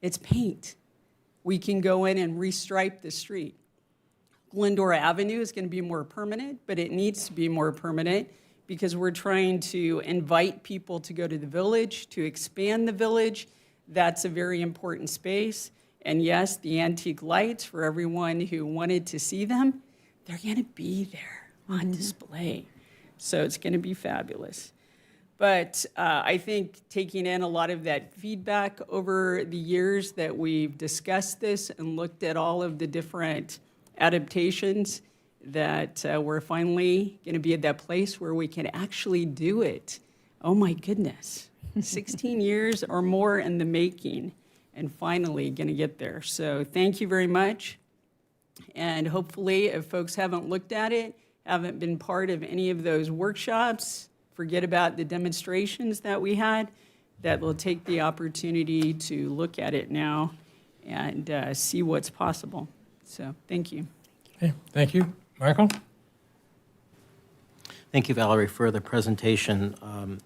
it's paint. We can go in and restripe the street. Glendora Avenue is going to be more permanent, but it needs to be more permanent because we're trying to invite people to go to the village, to expand the village. That's a very important space. And yes, the antique lights, for everyone who wanted to see them, they're going to be there on display. So it's going to be fabulous. But I think taking in a lot of that feedback over the years that we've discussed this and looked at all of the different adaptations, that we're finally going to be at that place where we can actually do it. Oh my goodness, 16 years or more in the making, and finally going to get there. So thank you very much. And hopefully, if folks haven't looked at it, haven't been part of any of those workshops, forget about the demonstrations that we had, that will take the opportunity to look at it now and see what's possible. So, thank you. Okay, thank you. Michael? Thank you, Valerie, for the presentation.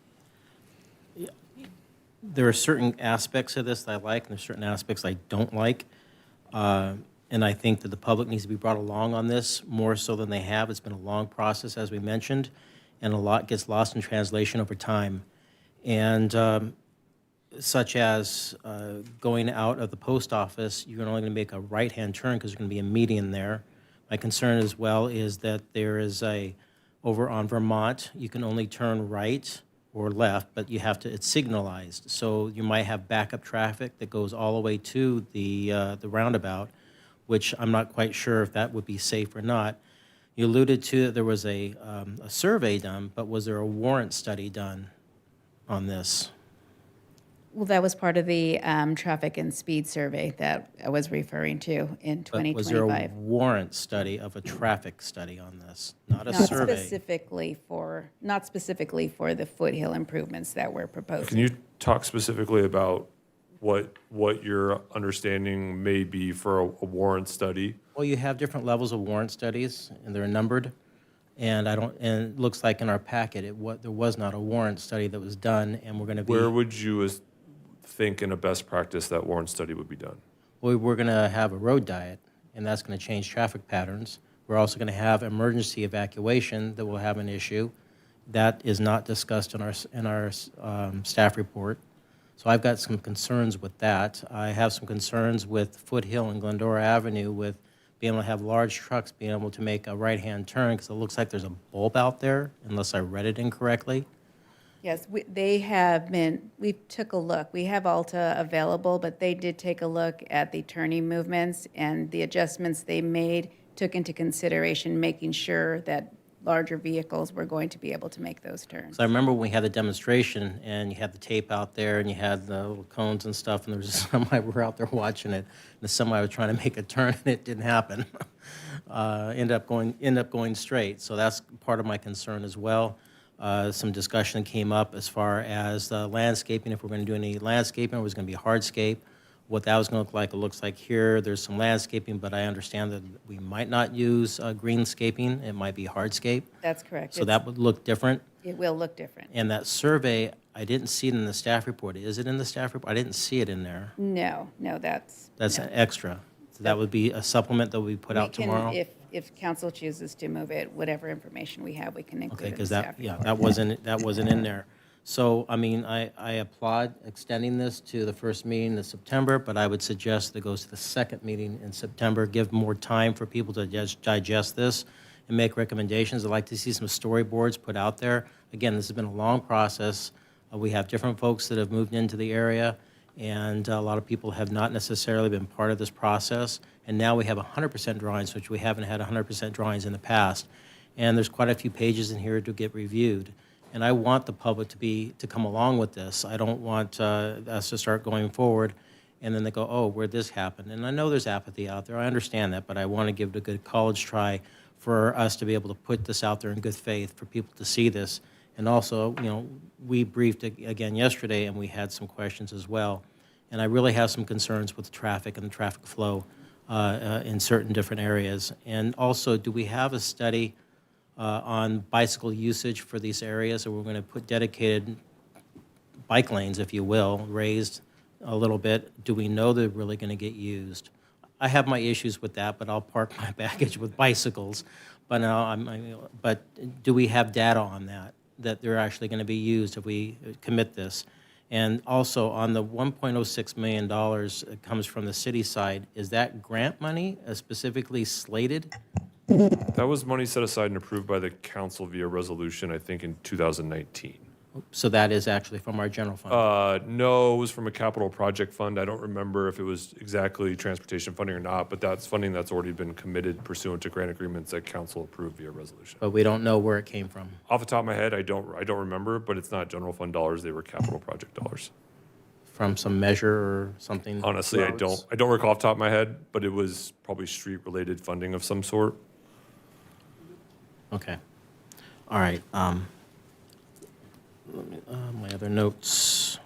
There are certain aspects of this that I like, and there's certain aspects I don't like. And I think that the public needs to be brought along on this more so than they have. It's been a long process, as we mentioned, and a lot gets lost in translation over time. And such as going out of the post office, you're only going to make a right-hand turn because there's going to be a median there. My concern as well is that there is over on Vermont, you can only turn right or left, but you have to, it's signalized. So you might have backup traffic that goes all the way to the roundabout, which I'm not quite sure if that would be safe or not. You alluded to that there was a survey done, but was there a warrant study done on this? Well, that was part of the traffic and speed survey that I was referring to in But was there a 2025. warrant study of a traffic study on this, not a Not survey? not specifically for the foothill improvements that we're proposing. Can you talk specifically about what your understanding may be for a warrant study? Well, you have different levels of warrant studies, and they're numbered. And it looks like in our packet, there was not a warrant study that was done, and we're going to be. Where would you think in a best practice that warrant study would be done? Well, we're going to have a road diet, and that's going to change traffic patterns. We're also going to have emergency evacuation that will have an issue. That is not discussed in our staff report. So I've got some concerns with that. I have some concerns with Foothill and Glendora Avenue with being able to have large trucks being able to make a right-hand turn because it looks like there's a bulb out there, unless I read it incorrectly. Yes, we took a look. We have Alta available, but they did take a look at the turning movements, and the adjustments they made took into consideration making sure that larger vehicles were going to be able to make those turns. So I remember when we had the demonstration and you had the tape out there and you had the little cones and stuff, and there was a semi, we were out there watching it, and the semi was trying to make a turn and it didn't happen. End up going straight. So that's part of my concern as well. Some discussion came up as far as landscaping, if we're going to do any landscaping, or was going to be hardscape, what that was going to look like. It looks like here there's some landscaping, but I understand that we might not use greenscaping. It might be hardscape. That's correct. So that would look different. It will look different. And that survey, I didn't see it in the staff report. Is it in the staff report? I didn't see it in there. No, that's. That's an extra. So that would be a supplement that we put out tomorrow? If council chooses to move it, whatever information we have, we can include Okay, in the because staff report. that wasn't in there. So, I mean, I applaud extending this to the first meeting in September, but I would suggest that it goes to the second meeting in September, give more time for people to just digest this and make recommendations. I'd like to see some storyboards put out there. Again, this has been a long process. We have different folks that have moved into the area, and a lot of people have not necessarily been part of this process. And now we have 100% drawings, which we haven't had 100% drawings in the past. And there's quite a few pages in here to get reviewed. And I want the public to come along with this. I don't want us to start going forward and then they go, oh, where'd this happen? And I know there's apathy out there. I understand that, but I want to give it a good college try for us to be able to put this out there in good faith for people to see this. And also, we briefed again yesterday and we had some questions as well. And I really have some concerns with the traffic and the traffic flow in certain different areas. And also, do we have a study on bicycle usage for these areas? Or we're going to put dedicated bike lanes, if you will, raised a little bit. Do we know they're really going to get used? I have my issues with that, but I'll park my baggage with bicycles. But but do we have data on that they're actually going to be used if we commit this? And also on the $1.06 million that comes from the city side, is that grant money specifically slated? That was money set aside and approved by the council via resolution, I think, in 2019. So that is actually from our general fund? No, it was from a capital project fund. I don't remember if it was exactly transportation funding or not, but that's funding that's already been committed pursuant to grant agreements that council approved via resolution. But we don't know where it came from? Off the top of my head, I don't remember, but it's not general fund dollars, they were capital project dollars. From some measure or something? Honestly, I don't recall off the top of my head, but it was probably street-related funding of some sort. Okay. All right. My other notes.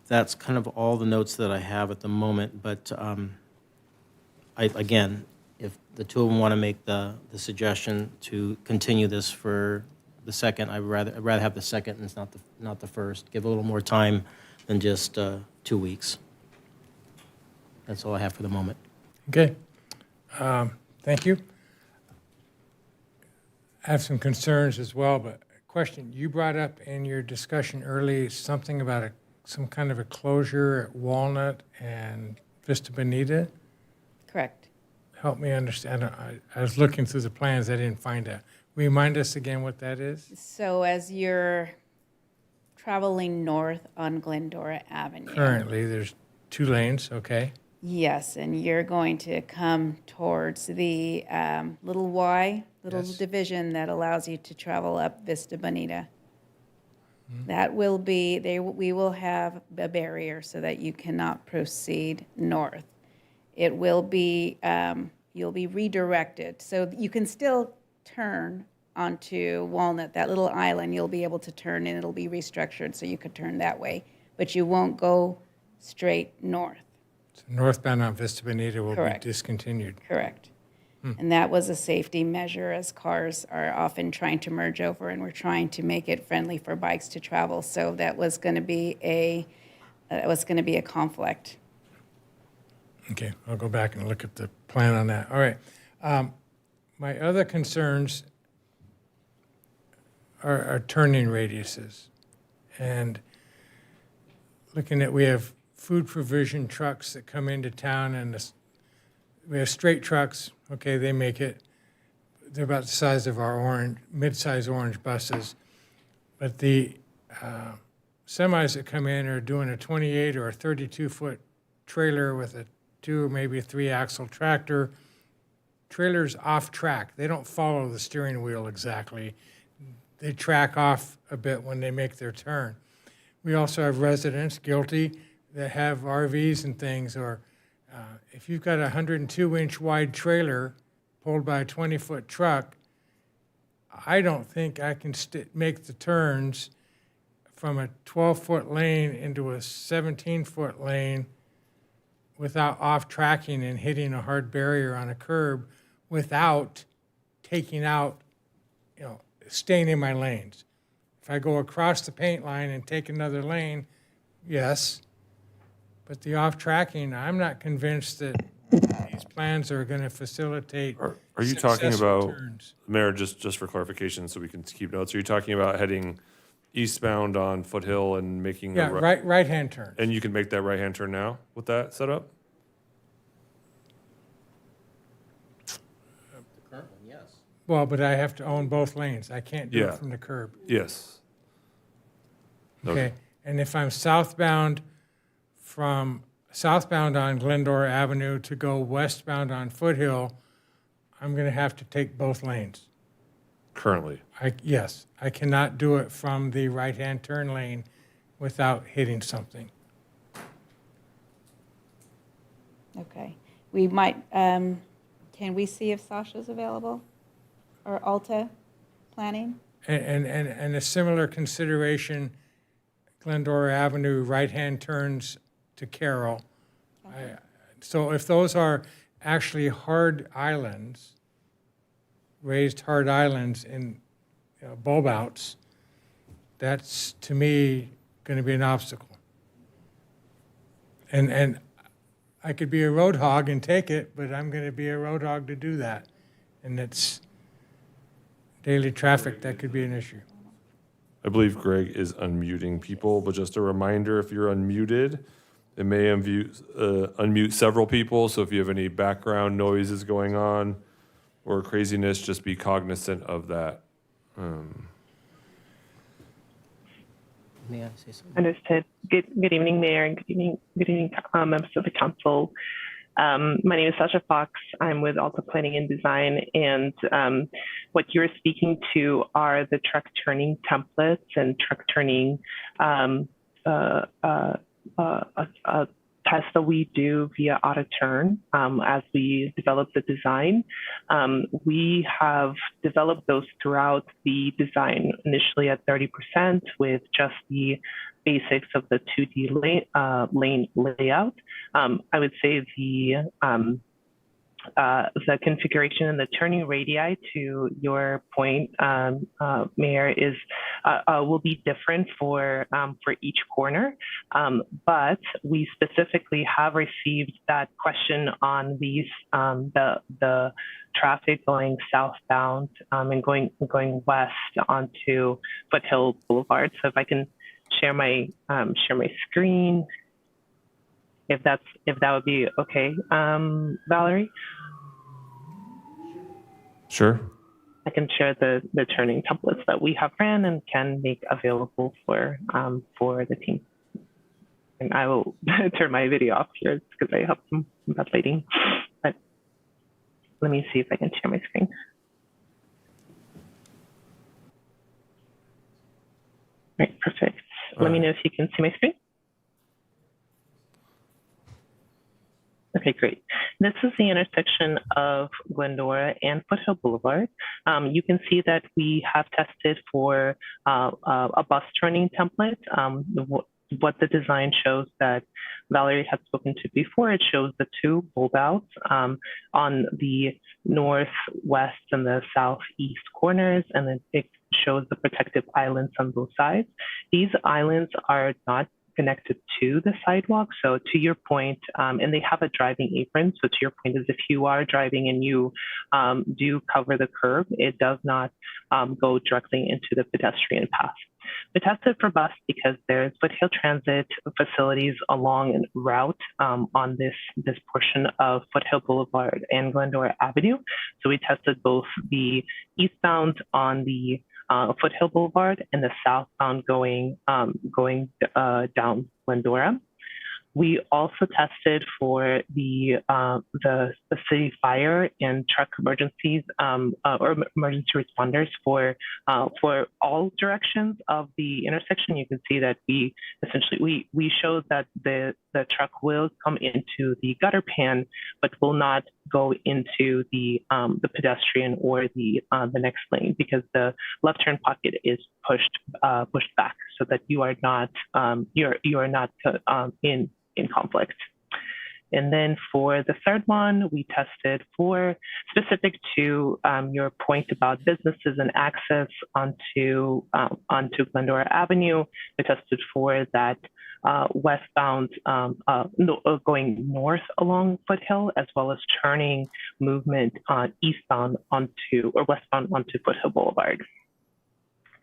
that's kind of all the notes that I have at the moment, but again, if the two of them want to make the suggestion to continue this for the second, I'd rather have the second and not the first. Give a little more time than just 2 weeks. That's all I have for the moment. Okay. Thank you. I have some concerns as well, but question, you brought up in your discussion early something about some kind of a closure at Walnut and Vista Bonita? Correct. Help me understand. I was looking through the plans, I didn't find that. Remind us again what that is? So as you're traveling north on Glendora Avenue. Currently, there's 2 lanes, okay? Yes, and you're going to come towards the little Y, little Yes. division that allows you to travel up Vista Bonita. That will be, we will have a barrier so that you cannot proceed north. It will be, you'll be redirected. So you can still turn onto Walnut, that little island, you'll be able to turn and it'll be restructured so you could turn that way. But you won't go straight north. So northbound on Vista Bonita will be Correct. discontinued. Correct. And that was a safety measure as cars are often trying to merge over and we're trying to make it friendly for bikes to travel. So that was going to be a conflict. Okay, I'll go back and look at the plan on that. All right. My other concerns are turning radiuses. And looking at, we have food provision trucks that come into town and we have straight trucks, okay, they make it. They're about the size of our mid-size orange buses. But the semis that come in are doing a 28 or a 32-foot trailer with a 2 or maybe a 3-axle tractor. Trailers off track. They don't follow the steering wheel exactly. They track off a bit when they make their turn. We also have residents, guilty, that have RVs and things, or if you've got a 102-inch wide trailer pulled by a 20-foot truck, I don't think I can make the turns from a 12-foot lane into a 17-foot lane without off-tracking and hitting a hard barrier on a curb without taking out, staying in my lanes. If I go across the paint line and take another lane, yes. But the off-tracking, I'm not convinced that these plans are going to facilitate Are you talking successful about, turns. Mayor, just for clarification, so we can keep notes, are you talking about heading eastbound on Foothill and making Yeah, right-hand turn. And you can make that right-hand turn now with that setup? The current one, yes. Well, but I have to own both lanes. I can't do Yeah. it from the curb. Yes. Okay, and if I'm southbound on Glendora Avenue to go westbound on Foothill, I'm going to have to take both lanes. Currently. Yes, I cannot do it from the right-hand turn lane without hitting something. Okay. We might, can we see if Sasha's available? Or Alta Planning? And a similar consideration, Glendora Avenue, right-hand turns to Carroll. So if those are actually hard islands, raised hard islands in bulb outs, that's, to me, going to be an obstacle. And I could be a road hog and take it, but I'm going to be a road hog to do that. And it's daily traffic, that could be an issue. I believe Greg is unmuting people, but just a reminder, if you're unmuted, it may unmute several people, so if you have any background noises going on or craziness, just be cognizant of that. May I say something? Understood. Good evening, Mayor, and good evening, members of the council. My name is Sasha Fox. I'm with Alta Planning and Design, and what you're speaking to are the truck turning templates and truck turning test that we do via auto turn as we develop the design. We have developed those throughout the design, initially at 30% with just the basics of the 2D lane layout. I would say the configuration and the turning radii, to your point, Mayor, is will be different for each corner. But we specifically have received that question on these the traffic going southbound and going west onto Foothill Boulevard. So if I can share my screen, if that would be okay, Valerie. Sure. I can share the turning templates that we have ran and can make available for the team. And I will turn my video off here because I have some bad lighting. But let me see if I can share my screen. Right, perfect. Let me know if you can see my screen. Okay, great. This is the intersection of Glendora and Foothill Boulevard. You can see that we have tested for a bus turning template. What the design shows that Valerie had spoken to before, it shows the two bulb outs on the northwest and the southeast corners, and then it shows the protective islands on both sides. These islands are not connected to the sidewalk. So to your point, and they have a driving apron. So to your point is if you are driving and you do cover the curb, it does not go directly into the pedestrian path. We tested for bus because there's Foothill Transit facilities along en route on this portion of Foothill Boulevard and Glendora Avenue. So we tested both the eastbound on the Foothill Boulevard and the southbound going down Glendora. We also tested for the city fire and truck emergencies or emergency responders for all directions of the intersection. You can see that we essentially we showed that the truck will come into the gutter pan, but will not go into the pedestrian or the next lane because the left turn pocket is pushed back so that you are not you are not in conflict. And then for the third one, we tested for specific to your point about businesses and access onto Glendora Avenue. We tested for that westbound going north along Foothill, as well as turning movement eastbound onto or westbound onto Foothill Boulevard.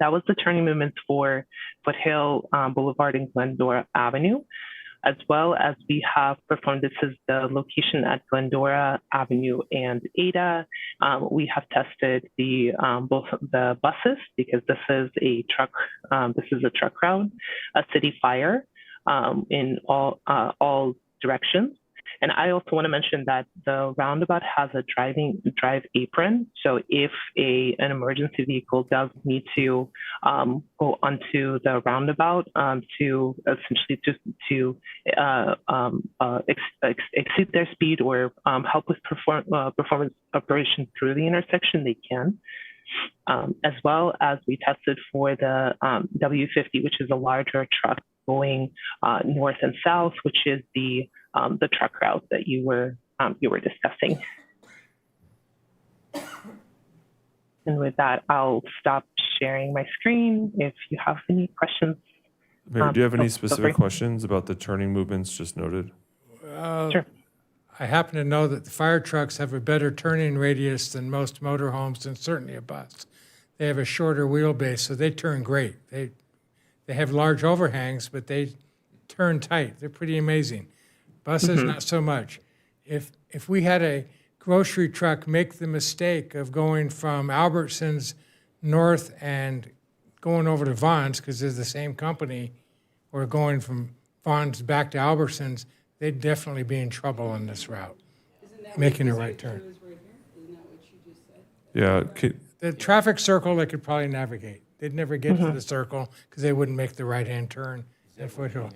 That was the turning movements for Foothill Boulevard and Glendora Avenue. As well as we have performed, this is the location at Glendora Avenue and Ada. We have tested the both of the buses because this is a truck route, a city fire in all directions. And I also want to mention that the roundabout has a drive apron. So if an emergency vehicle does need to go onto the roundabout to essentially to exceed their speed or help with performance operation through the intersection, they can. As well as we tested for the W50, which is a larger truck going north and south, which is the truck route that you were discussing. And with that, I'll stop sharing my screen. If you have any questions. Mayor, do you have any specific questions about the turning movements just noted? Sure. I happen to know that the fire trucks have a better turning radius than most motorhomes and certainly a bus. They have a shorter wheelbase, so they turn great. They have large overhangs, but they turn tight. They're pretty amazing. Buses, not so much. If we had a grocery truck make the mistake of going from Albertsons north and going over to Vons, because they're the same company, or going from Vons back to Albertsons, they'd definitely be in trouble on this route, making a right turn. Yeah. The traffic circle, they could probably navigate. They'd never get to the circle because they wouldn't make the right-hand turn at Foothill.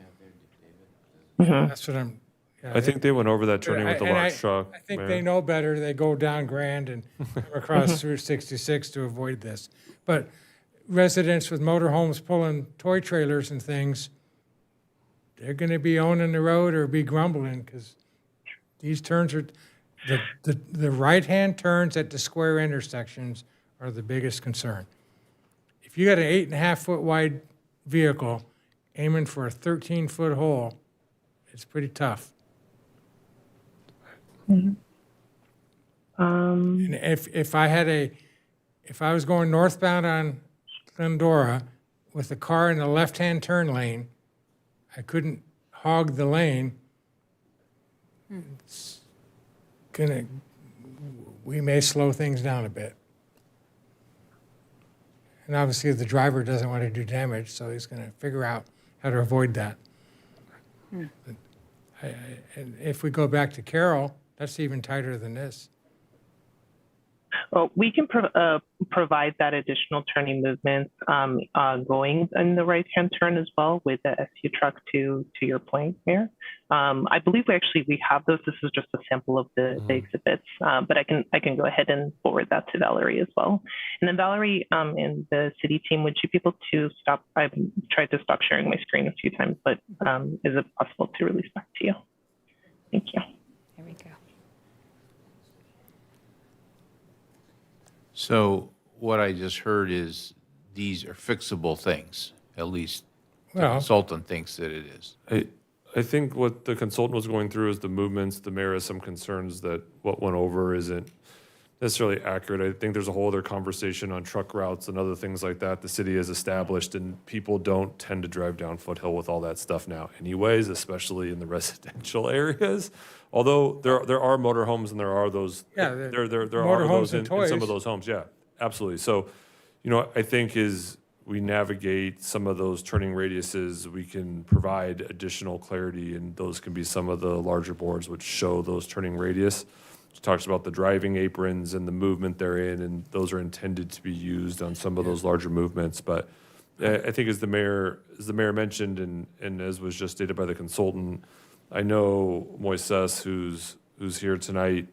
That's what I think they went over that turning with the And large truck. I think Mayor. they know better. They go down Grand and come across through 66 to avoid this. But residents with motorhomes pulling toy trailers and things, they're going to be owning the road or be grumbling because these turns are, the right-hand turns at the square intersections are the biggest concern. If you got an 8.5-foot wide vehicle aiming for a 13-foot hole, it's pretty tough. And if I was going northbound on Glendora with a car in the left-hand turn lane, I couldn't hog the lane. It's we may slow things down a bit. And obviously the driver doesn't want to do damage, so he's going to figure out how to avoid that. And if we go back to Carroll, that's even tighter than this. Well, we can provide that additional turning movement going in the right-hand turn as well with the SU truck to your point, Mayor. I believe we have those. This is just a sample of the exhibits, but I can go ahead and forward that to Valerie as well. And then Valerie and the city team, would you be able to stop? I've tried to stop sharing my screen a few times, but is it possible to release back to you? Thank you. There we go. So what I just heard is these are fixable things, at least the Well- consultant thinks that it is. I think what the consultant was going through is the movements. The mayor has some concerns that what went over isn't necessarily accurate. I think there's a whole other conversation on truck routes and other things like that the city has established, and people don't tend to drive down Foothill with all that stuff now anyways, especially in the residential areas. Although there are motorhomes and there are those, Yeah, there are motorhomes those and in some toys. of those homes, yeah, absolutely. So, I think is we navigate some of those turning radiuses, we can provide additional clarity, and those can be some of the larger boards which show those turning radius. It talks about the driving aprons and the movement they're in, and those are intended to be used on some of those larger movements. But I think as the mayor mentioned, and as was just stated by the consultant, I know Moises, who's here tonight,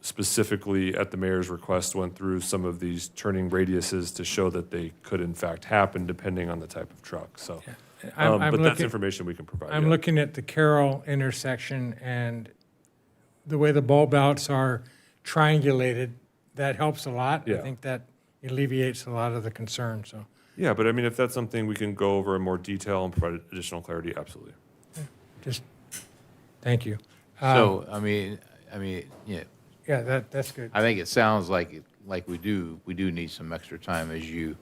specifically at the mayor's request, went through some of these turning radiuses to show that they could in fact happen depending on the type of truck. So, I'm but that's looking- information we can provide. I'm yeah. looking at the Carroll intersection and the way the bulb outs are triangulated, that helps a lot. I Yeah. think that alleviates a lot of the concern, so. Yeah, but I mean, if that's something we can go over in more detail and provide additional clarity, absolutely. Just, thank you. So, I mean, yeah. Yeah, that's good. I think it sounds like we do need some extra time, as you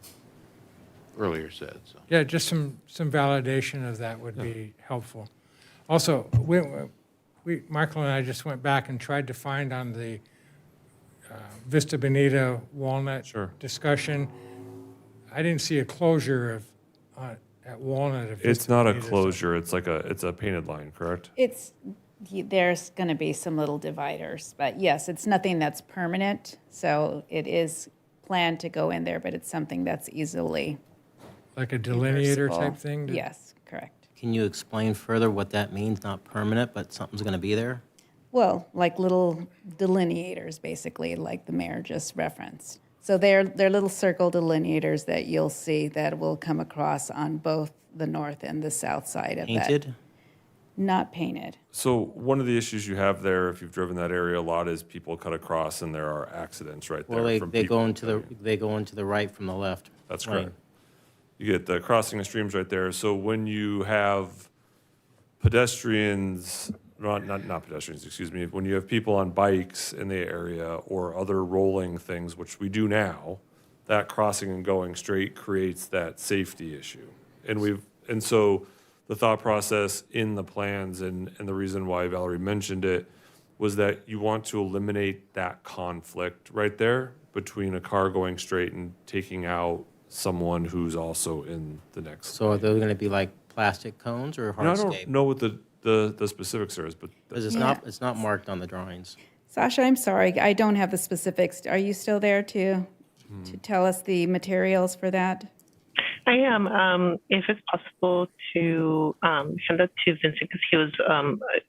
earlier said, so. Yeah, just some validation of that would be helpful. Also, Michael and I just went back and tried to find on the Vista Bonita Walnut discussion. I didn't see a closure of at Walnut. of It's Vista not a Bonita, so- closure, it's a painted line, correct? There's going to be some little dividers, but yes, it's nothing that's permanent. So it is planned to go in there, but it's something that's easily Like a delineator reversible. type thing? Yes, correct. Can you explain further what that means, not permanent, but something's going to be there? Well, like little delineators, basically, like the mayor just referenced. So they're little circle delineators that you'll see that will come across on both the north and the south side of that. Painted? Not painted. So one of the issues you have there, if you've driven that area a lot, is people cut across and there are accidents right there. Well, from they people. go into the right from the left. That's lane. correct. You get the crossing of streams right there. So when you have pedestrians, not pedestrians, excuse me, when you have people on bikes in the area or other rolling things, which we do now, that crossing and going straight creates that safety issue. And so the thought process in the plans and the reason why Valerie mentioned it was that you want to eliminate that conflict right there between a car going straight and taking out someone who's also in the next. So are those going to be like plastic cones or And I hardscape? don't know what the specifics are, but Because it's not marked on the drawings. Sasha, I'm sorry, I don't have the specifics. Are you still there to tell us the materials for that? I am. If it's possible to send that to Vincent, because he was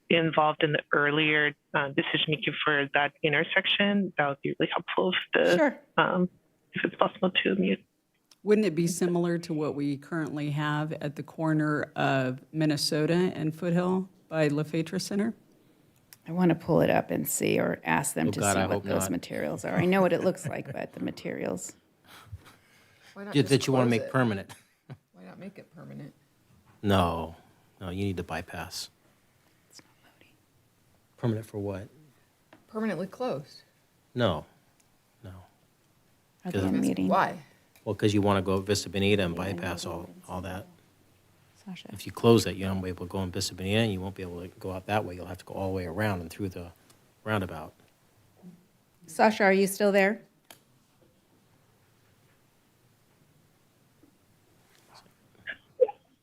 involved in the earlier decision making for that intersection, that would be really helpful if it's possible to mute. Wouldn't it be similar to what we currently have at the corner of Minnesota and Foothill by LaFetra Center? I want to pull it up and see, or ask them Oh, to God, see I what hope those not. materials are. I know what it looks like, but the materials. That you want to make permanent. Why not make it permanent? No, no, you need to bypass. Permanent for what? Permanently closed. No, no. Are they in a meeting? Why? Well, because you want to go Vista Bonita and bypass all that. Sasha. If you close that, you won't be able to go in Vista Bonita, and you won't be able to go out that way. You'll have to go all the way around and through the roundabout. Sasha, are you still there?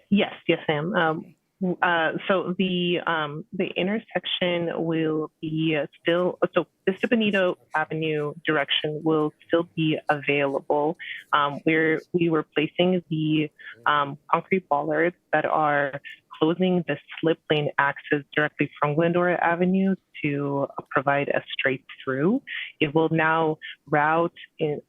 Yes, I am. So the intersection will be still, so Vista Bonito Avenue direction will still be available. We were placing the concrete bollards that are closing the slip lane access directly from Glendora Avenue to provide a straight through. It will now route the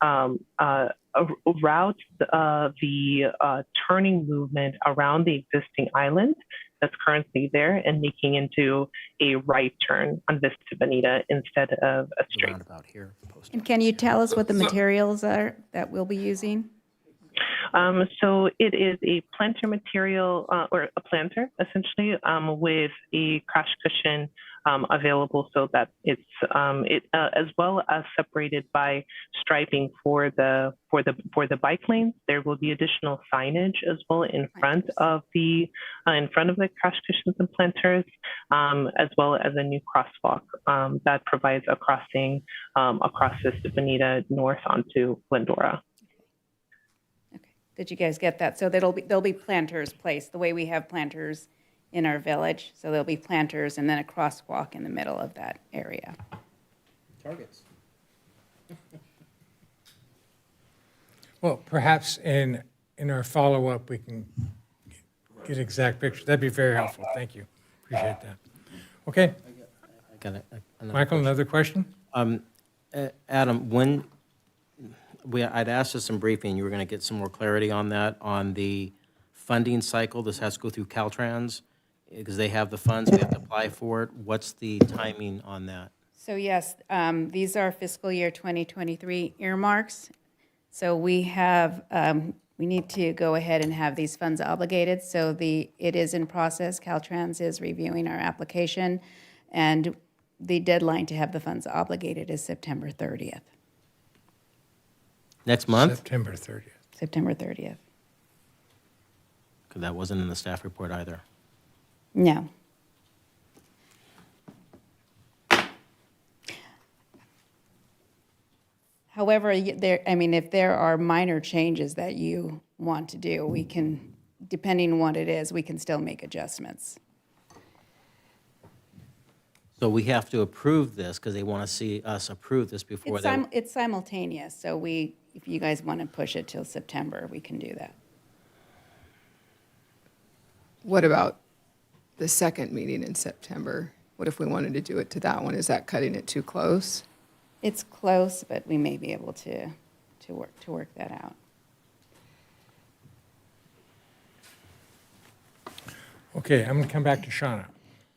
turning movement around the existing island that's currently there and making into a right turn on Vista Bonita instead of a straight. Roundabout here. And can you tell us what the materials are that we'll be using? So it is a planter material, or a planter essentially, with a crash cushion available, so that it's as well as separated by striping for the bike lanes. There will be additional signage as well in front of the crash cushions and planters, as well as a new crosswalk that provides a crossing across Vista Bonita north onto Glendora. Did you guys get that? So there'll be planters placed the way we have planters in our village. So there'll be planters and then a crosswalk in the middle of that area. Targets. Well, perhaps in our follow-up, we can get exact pictures. That'd be very helpful. Thank you. Appreciate that. Okay. Got it. Michael, another question? Adam, when I'd asked us in briefing, you were going to get some more clarity on that, on the funding cycle. This has to go through Caltrans because they have the funds, we have to apply for it. What's the timing on that? So yes, these are fiscal year 2023 earmarks. So we have, we need to go ahead and have these funds obligated. So it is in process. Caltrans is reviewing our application, and the deadline to have the funds obligated is September 30th. Next month? September 30th. September 30th. Because that wasn't in the staff report either. No. However, if there are minor changes that you want to do, we can, depending on what it is, we can still make adjustments. So we have to approve this because they want to see us approve this before they... It's simultaneous, so if you guys want to push it till September, we can do that. What about the second meeting in September? What if we wanted to do it to that one? Is that cutting it too close? It's close, but we may be able to work that out. Okay, I'm going to come back to Shauna.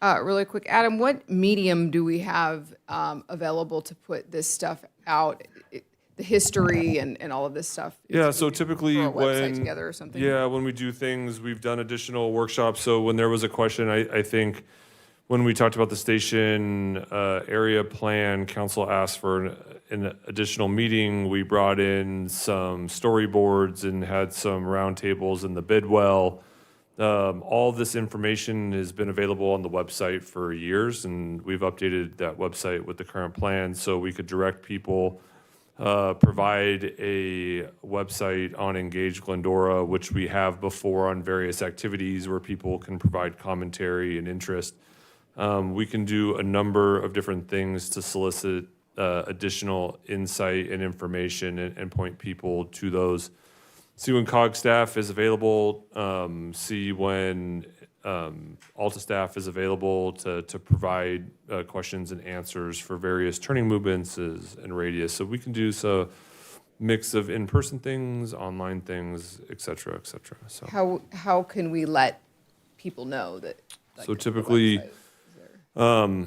Really quick, Adam, what medium do we have available to put this stuff out? The history and all of this stuff? Yeah, so typically throw a website when together or something? Yeah, when we do things, we've done additional workshops. So when there was a question, I think when we talked about the station area plan, council asked for an additional meeting. We brought in some storyboards and had some roundtables in the Bidwell. All this information has been available on the website for years, and we've updated that website with the current plan so we could direct people, provide a website on Engage Glendora, which we have before on various activities where people can provide commentary and interest. We can do a number of different things to solicit additional insight and information and point people to those. see when COG staff is available, see when Alta staff is available to provide questions and answers for various turning movements and radius. So we can do so mix of in-person things, online things, et cetera, et cetera. So How can we let people know that? like, so the typically, website is there?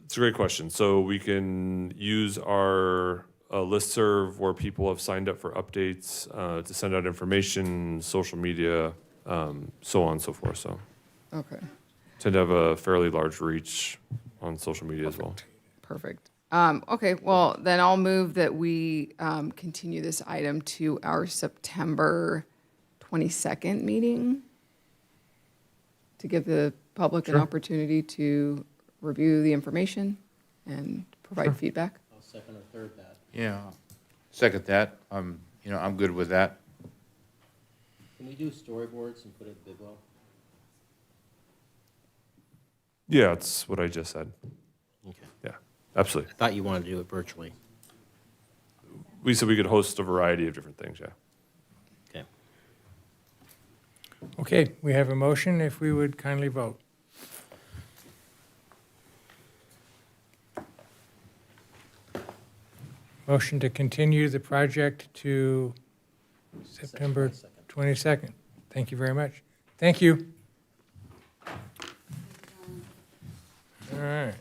it's a great question. So we can use our listserv where people have signed up for updates to send out information, social media, so on and so forth. So Okay. tend to have a fairly large reach on social media as well. Perfect. Okay, well, then I'll move that we continue this item to our September 22nd meeting to give the public an Sure. opportunity to review the information and provide feedback. I'll second or third that. Yeah, second that. I'm good with that. Can we do storyboards and put it at Bidwell? Yeah, it's what I just said. Okay. Yeah, absolutely. I thought you wanted to do it virtually. We said we could host a variety of different things, yeah. Okay. Okay, we have a motion. If we would kindly vote. Motion to continue the project to September 22nd. Thank you very much. Thank you. All right.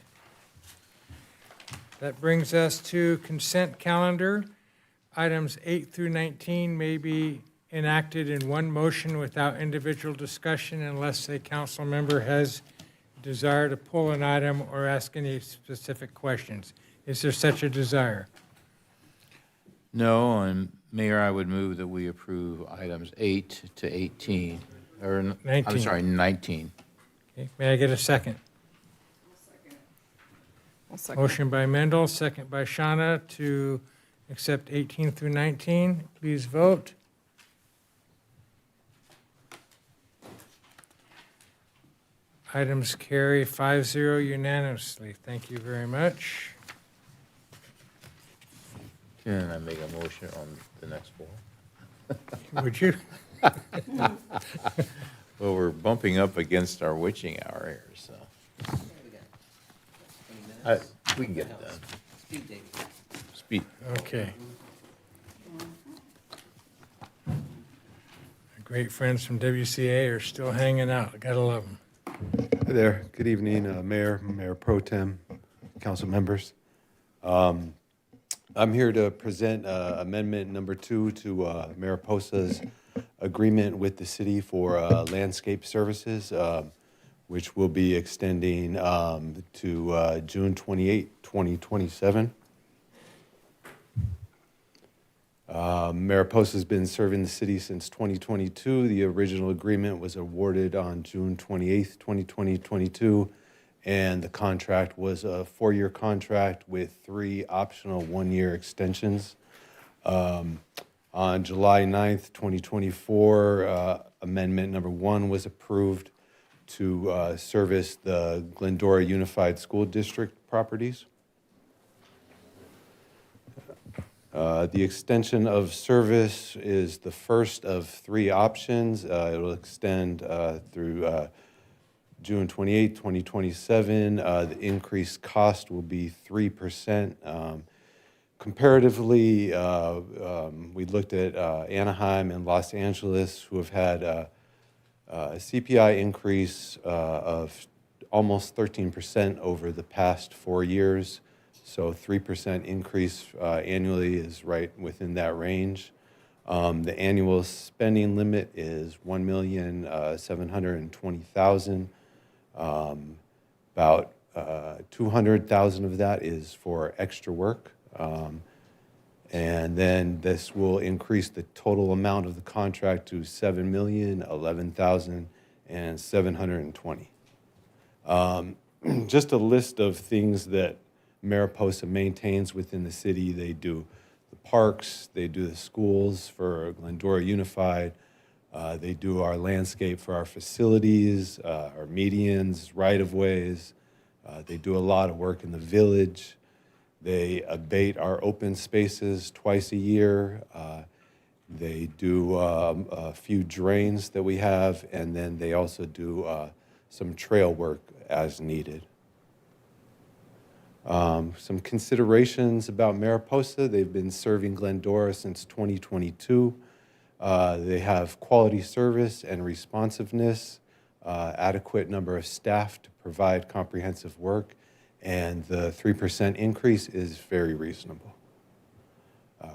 That brings us to consent calendar. Items 8 through 19 may be enacted in one motion without individual discussion unless a council member has desire to pull an item or ask any specific questions. Is there such a desire? No, and Mayor, I would move that we approve items 8 to 18, or, I'm 19. sorry, 19. Okay, may I get a second? I'll second. Motion by Mendel, second by Shawna to accept 18 through 19. Please vote. Items carry 5-0 unanimously. Thank you very much. Can I make a motion on the next four? Would you? Well, we're bumping up against our witching hour here, so. We can get it done. Speed. Okay. Our great friends from WCA are still hanging out. Gotta love them. Hi there. Good evening, Mayor, Mayor Pro Tem, council members. I'm here to present amendment number 2 to Mariposa's agreement with the city for landscape services, which will be extending to June 28, 2027. Mariposa's been serving the city since 2022. The original agreement was awarded on June 28th, 2022, and the contract was a 4-year contract with 3 optional 1-year extensions. On July 9th, 2024, amendment number 1 was approved to service the Glendora Unified School District properties. The extension of service is the first of 3 options. It will extend through June 28, 2027. The increased cost will be 3%. Comparatively, we looked at Anaheim and Los Angeles, who have had a CPI increase of almost 13% over the past 4 years. So 3% increase annually is right within that range. The annual spending limit is $1,720,000. About 200,000 of that is for extra work. And then this will increase the total amount of the contract to $7,011,720. Just a list of things that Mariposa maintains within the city. They do the parks, they do the schools for Glendora Unified, they do our landscape for our facilities, our medians, right-of-ways. They do a lot of work in the village. They abate our open spaces twice a year. They do a few drains that we have, and then they also do some trail work as needed. Some considerations about Mariposa. They've been serving Glendora since 2022. They have quality service and responsiveness, adequate number of staff to provide comprehensive work, and the 3% increase is very reasonable.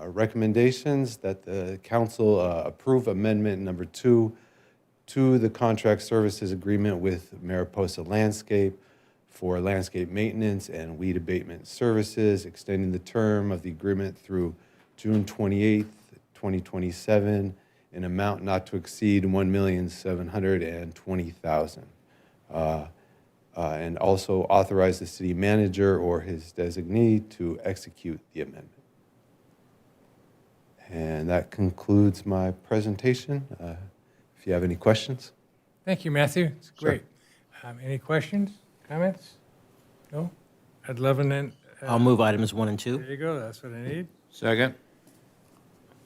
Recommendations that the council approve amendment number 2 to the contract services agreement with Mariposa Landscape for landscape maintenance and weed abatement services, extending the term of the agreement through June 28th, 2027, in amount not to exceed $1,720,000. And also authorize the city manager or his designee to execute the amendment. And that concludes my presentation. If you have any questions. Thank you, Matthew. It's Sure. great. Any questions, comments? No? I'd love an. I'll move items 1 and 2. There you go, that's what I need. Second.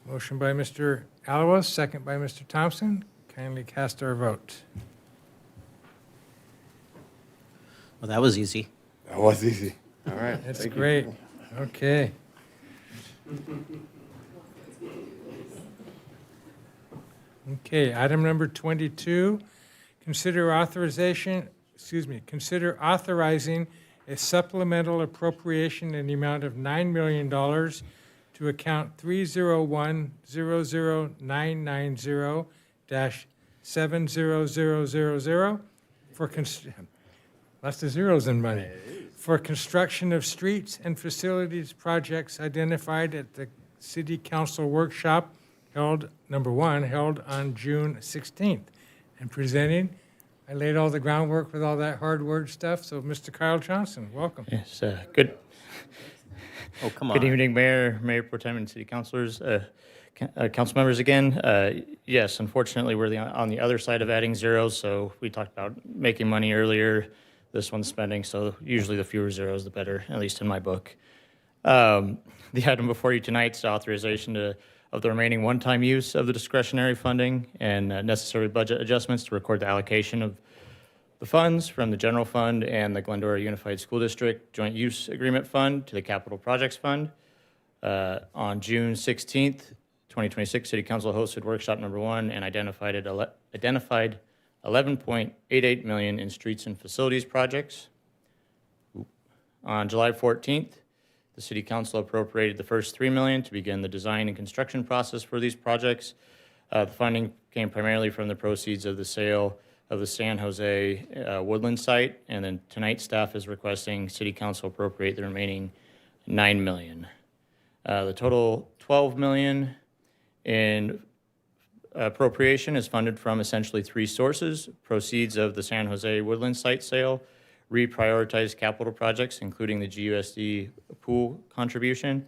Motion by Mr. Alawas, second by Mr. Thompson. Kindly cast our vote. Well, that was easy. That was easy. All right. That's thank you. great. Okay. Okay, item number 22, consider authorizing a supplemental appropriation in the amount of $9 million to account 301-00990-70000 for lots of zeros in money, for construction of streets and facilities projects identified at the City Council workshop held on June 16th. And presenting, I laid all the groundwork with all that hard word stuff, so Mr. Kyle Johnson, welcome. Yes, good. Oh, come on. Good evening, Mayor, Mayor Pro Tem, and City Councilors, Council members again. Yes, unfortunately, we're on the other side of adding zeros, so we talked about making money earlier. This one's spending, so usually the fewer zeros, the better, at least in my book. The item before you tonight is authorization of the remaining one-time use of the discretionary funding and necessary budget adjustments to record the allocation of the funds from the general fund and the Glendora Unified School District Joint Use Agreement Fund to the Capital Projects Fund. On June 16th, 2026, City Council hosted workshop number 1 and identified 11.88 million in streets and facilities projects. On July 14th, the City Council appropriated the first $3 million to begin the design and construction process for these projects. The funding came primarily from the proceeds of the sale of the San Jose Woodland site, and then tonight staff is requesting City Council appropriate the remaining $9 million. The total $12 million in appropriation is funded from essentially 3 sources: proceeds of the San Jose Woodland site sale, reprioritized capital projects, including the GUSD pool contribution,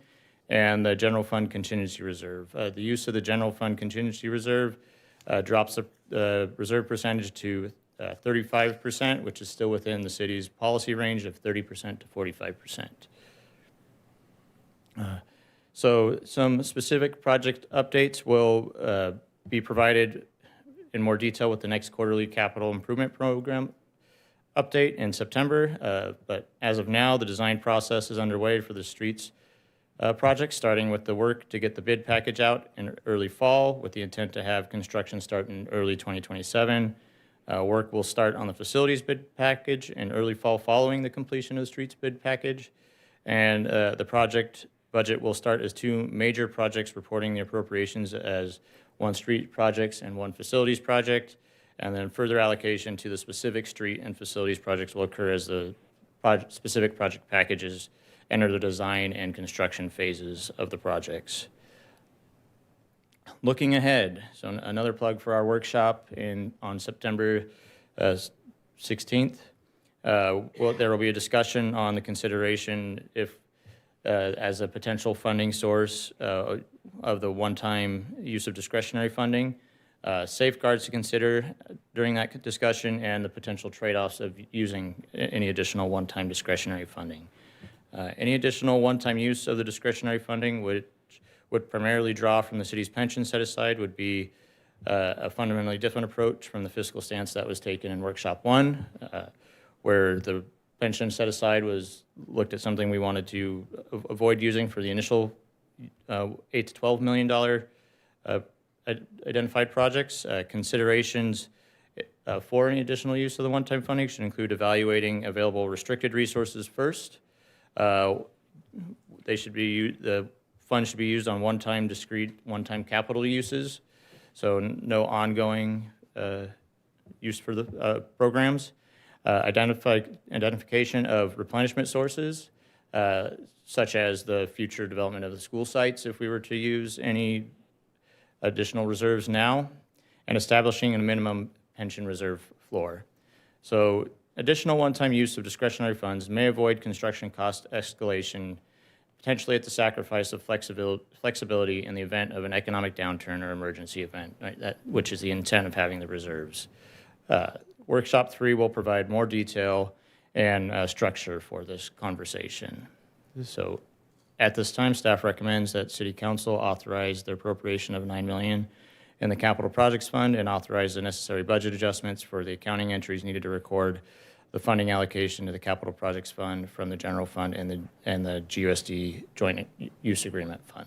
and the general fund contingency reserve. The use of the general fund contingency reserve drops the reserve percentage to 35%, which is still within the city's policy range of 30% to 45%. So some specific project updates will be provided in more detail with the next quarterly capital improvement program update in September, but as of now, the design process is underway for the streets project, starting with the work to get the bid package out in early fall with the intent to have construction start in early 2027. Work will start on the facilities bid package in early fall following the completion of the streets bid package, and the project budget will start as 2 major projects reporting the appropriations as 1 street projects and 1 facilities project. And then further allocation to the specific street and facilities projects will occur as the specific project packages enter the design and construction phases of the projects. Looking ahead, so another plug for our workshop on September 16th. There will be a discussion on the consideration as a potential funding source of the one-time use of discretionary funding. Safeguards to consider during that discussion, and the potential trade-offs of using any additional one-time discretionary funding. Any additional one-time use of the discretionary funding would primarily draw from the city's pension set aside would be a fundamentally different approach from the fiscal stance that was taken in Workshop 1, where the pension set aside was looked at something we wanted to avoid using for the initial $8 to $12 million identified projects. Considerations for any additional use of the one-time funding should include evaluating available restricted resources first. The funds should be used on one-time discrete, one-time capital uses, so no ongoing use for the programs. Identification of replenishment sources, such as the future development of the school sites if we were to use any additional reserves now, and establishing a minimum pension reserve floor. So additional one-time use of discretionary funds may avoid construction cost escalation, potentially at the sacrifice of flexibility in the event of an economic downturn or emergency event, right? Which is the intent of having the reserves. Workshop 3 will provide more detail and structure for this conversation. So at this time, staff recommends that City Council authorize the appropriation of $9 million in the Capital Projects Fund and authorize the necessary budget adjustments for the accounting entries needed to record the funding allocation to the Capital Projects Fund from the General Fund and the GUSD Joint Use Agreement Fund.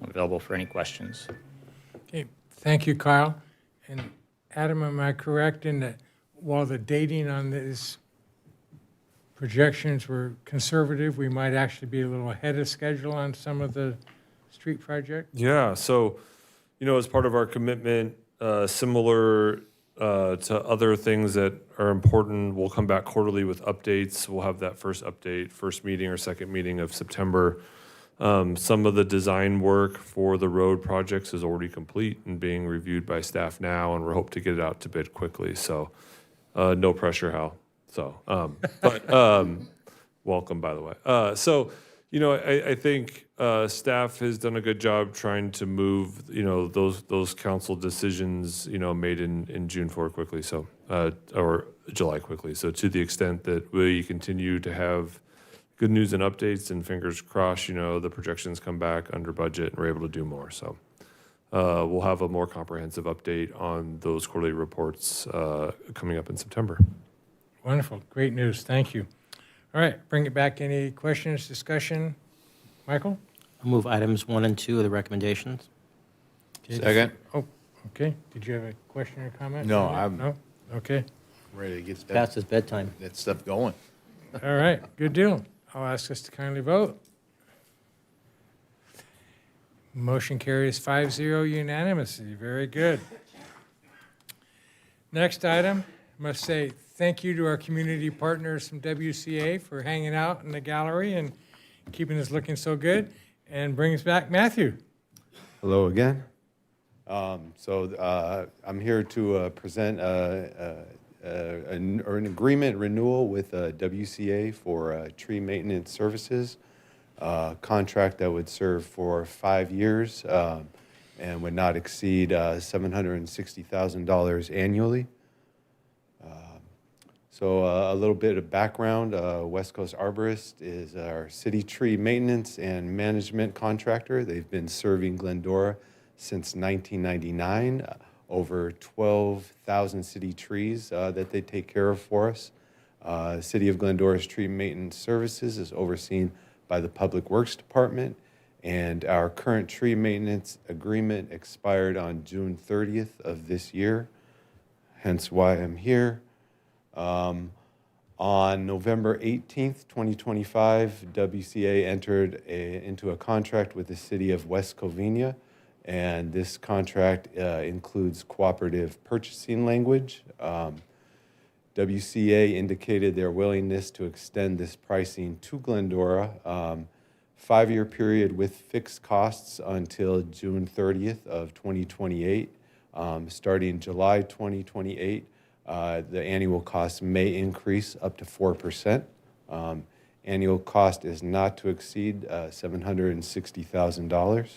I'm available for any questions. Okay, thank you, Kyle. And Adam, am I correct in that while the dating on these projections were conservative, we might actually be a little ahead of schedule on some of the street projects? Yeah, so, as part of our commitment, similar to other things that are important, we'll come back quarterly with updates. We'll have that first meeting or second meeting of September. Some of the design work for the road projects is already complete and being reviewed by staff now, and we're hoping to get it out to bid quickly. So no pressure, Hal. So, welcome, by the way. I think staff has done a good job trying to move, those council decisions, made in June 4 quickly, so, or July quickly. So to the extent that we continue to have good news and updates and fingers crossed, the projections come back under budget and we're able to do more. So we'll have a more comprehensive update on those quarterly reports coming up in September. Wonderful, great news, thank you. All right, bring it back. Any questions, discussion? Michael? I'll move items 1 and 2 of the recommendations. Okay. Second. Oh, okay. Did you have a question or comment? No, No? Okay. Ready to get Past his bedtime. that stuff going. All right, good deal. I'll ask us to kindly vote. Motion carries 5-0 unanimously. Very good. Next item, I must say thank you to our community partners from WCA for hanging out in the gallery and keeping us looking so good, and brings back Matthew. Hello again. I'm here to present an agreement renewal with WCA for tree maintenance services, contract that would serve for 5 years and would not exceed $760,000 annually. So a little bit of background, West Coast Arborist is our city tree maintenance and management contractor. They've been serving Glendora since 1999, over 12,000 city trees that they take care of for us. City of Glendora's tree maintenance services is overseen by the Public Works Department, and our current tree maintenance agreement expired on June 30th of this year, hence why I'm here. On November 18th, 2025, WCA entered into a contract with the city of West Covina, and this contract includes cooperative purchasing language. WCA indicated their willingness to extend this pricing to Glendora, 5-year period with fixed costs until June 30th of 2028. Starting July 2028, the annual cost may increase up to 4%. Annual cost is not to exceed $760,000.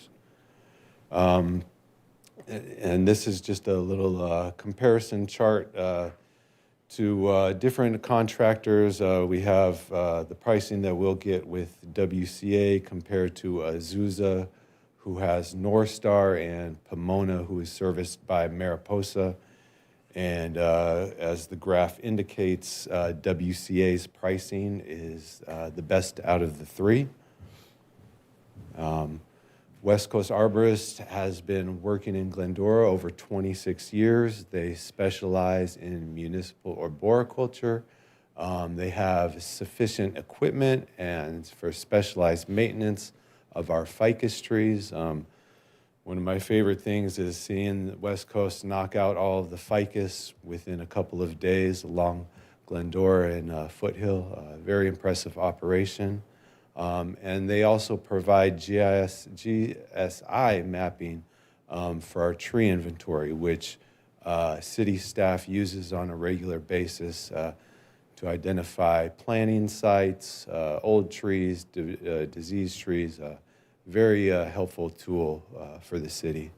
And this is just a little comparison chart to different contractors. We have the pricing that we'll get with WCA compared to Azusa, who has North Star, and Pomona, who is serviced by Mariposa. And as the graph indicates, WCA's pricing is the best out of the three. West Coast Arborist has been working in Glendora over 26 years. They specialize in municipal arboriculture. They have sufficient equipment and for specialized maintenance of our ficus trees. One of my favorite things is seeing the West Coast knock out all of the ficus within a couple of days along Glendora and Foothill. Very impressive operation. And they also provide GSI mapping for our tree inventory, which city staff uses on a regular basis to identify planting sites, old trees, diseased trees. Very helpful tool for the city.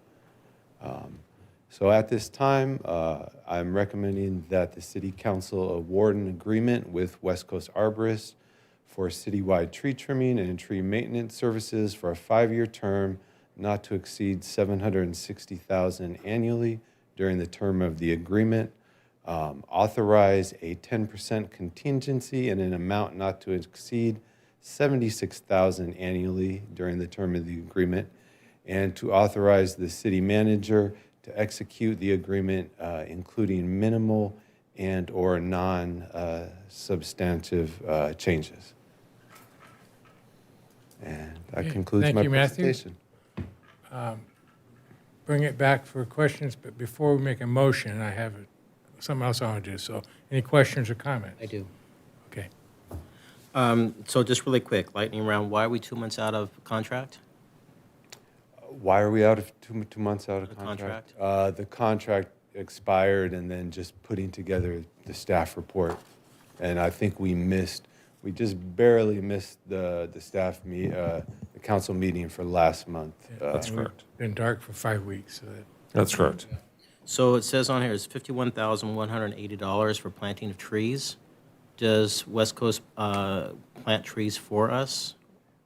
So at this time, I'm recommending that the City Council award an agreement with West Coast Arborists for citywide tree trimming and tree maintenance services for a 5-year term not to exceed $760,000 annually during the term of the agreement. Authorize a 10% contingency in an amount not to exceed $76,000 annually during the term of the agreement, and to authorize the city manager to execute the agreement, including minimal and or non-substantive changes. And that concludes Thank my you, Matthew. presentation. Bring it back for questions, but before we make a motion, I have something else I want to do. So any questions or comments? I do. Okay. So just really quick, lightning round, why are we 2 months out of contract? Why are we out of two months out of The contract? The contract expired, and then just putting together the staff report. And I think we just barely missed the council meeting for last month. That's correct. Been dark for 5 weeks. So That's correct. So it says on here it's $51,180 for planting of trees. Does West Coast plant trees for us?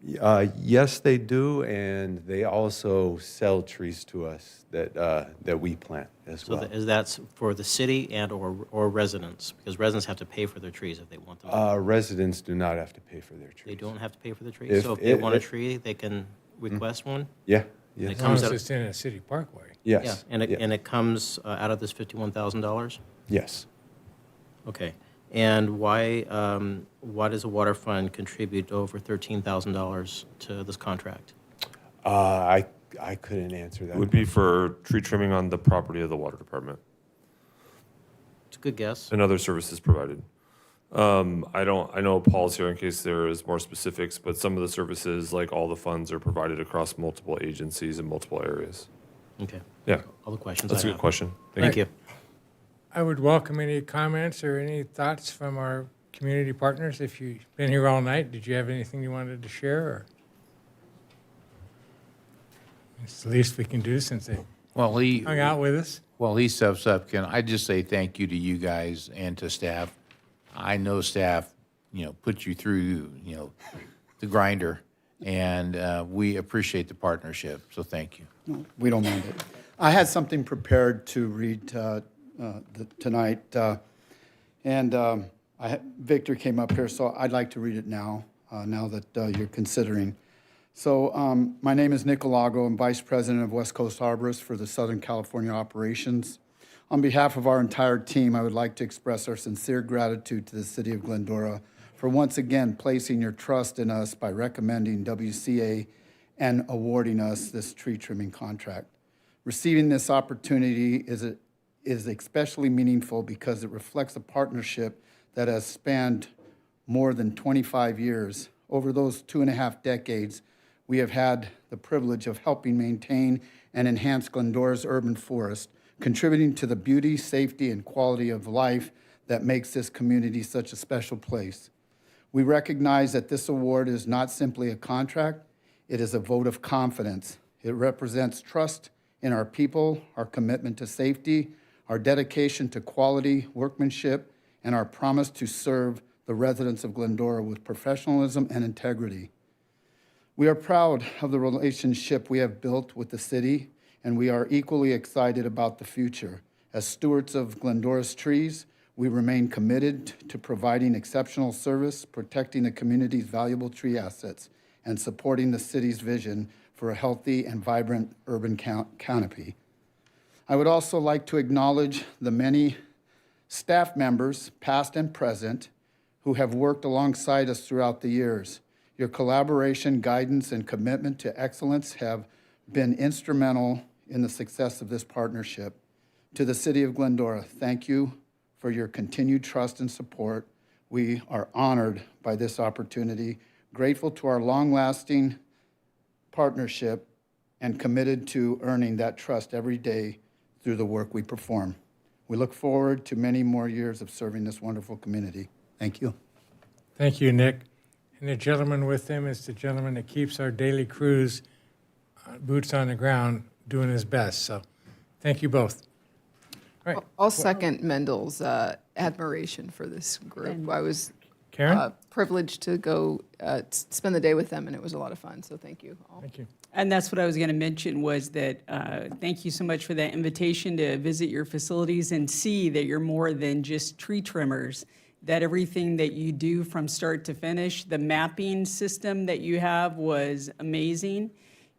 Yes, they do, and they also sell trees to us that we plant as So well. is that for the city and or residents? Because residents have to pay for their trees if they want them. Residents do not have to pay for their trees. They don't have to pay for the trees? If So if they want a it- tree, they can request one? Yeah, And yes. it as long comes as out, it's in a city parkway. yeah, Yes. and yeah, it comes out of this $51,000? yes. Okay. And why does the water fund contribute over $13,000 to this contract? I couldn't answer that. Would be for tree trimming on the property of the water department It's a good guess. and other services provided. I know Paul's here in case there is more specifics, but some of the services, like all the funds, are provided across multiple agencies in multiple areas. Okay. Yeah, All the questions that's I a have. good question. Thank you. I would welcome any comments or any thoughts from our community partners. If you've been here all night, did you have anything you wanted to share? Or? It's the least we can do since they Well, hung out with us. While he steps up, can I just say thank you to you guys and to staff? I know staff, put you through, the grinder, and we appreciate the partnership, so thank you. No, we don't mind it. I had something prepared to read tonight, and Victor came up here, so I'd like to read it now, now that you're considering. So my name is Nick Alago. I'm Vice President of West Coast Arborists for the Southern California operations. On behalf of our entire team, I would like to express our sincere gratitude to the City of Glendora for once again placing your trust in us by recommending WCA and awarding us this tree trimming contract. Receiving this opportunity is especially meaningful because it reflects a partnership that has spanned more than 25 years. Over those 2.5 decades, we have had the privilege of helping maintain and enhance Glendora's urban forest, contributing to the beauty, safety, and quality of life that makes this community such a special place. We recognize that this award is not simply a contract, it is a vote of confidence. It represents trust in our people, our commitment to safety, our dedication to quality workmanship, and our promise to serve the residents of Glendora with professionalism and integrity. We are proud of the relationship we have built with the city, and we are equally excited about the future. As stewards of Glendora's trees, we remain committed to providing exceptional service, protecting the community's valuable tree assets, and supporting the city's vision for a healthy and vibrant urban canopy. I would also like to acknowledge the many staff members, past and present, who have worked alongside us throughout the years. Your collaboration, guidance, and commitment to excellence have been instrumental in the success of this partnership. To the City of Glendora, thank you for your continued trust and support. We are honored by this opportunity, grateful to our long-lasting partnership, and committed to earning that trust every day through the work we perform. We look forward to many more years of serving this wonderful community. Thank you. Thank you, Nick. And the gentleman with him is the gentleman that keeps our daily crews, boots on the ground, doing his best. So thank you both. All right. I'll second Mendel's admiration for this group. I was Karen? privileged to go spend the day with them, and it was a lot of fun. So thank you all. Thank you. And that's what I was going to mention was that thank you so much for that invitation to visit your facilities and see that you're more than just tree trimmers, that everything that you do from start to finish, the mapping system that you have was amazing,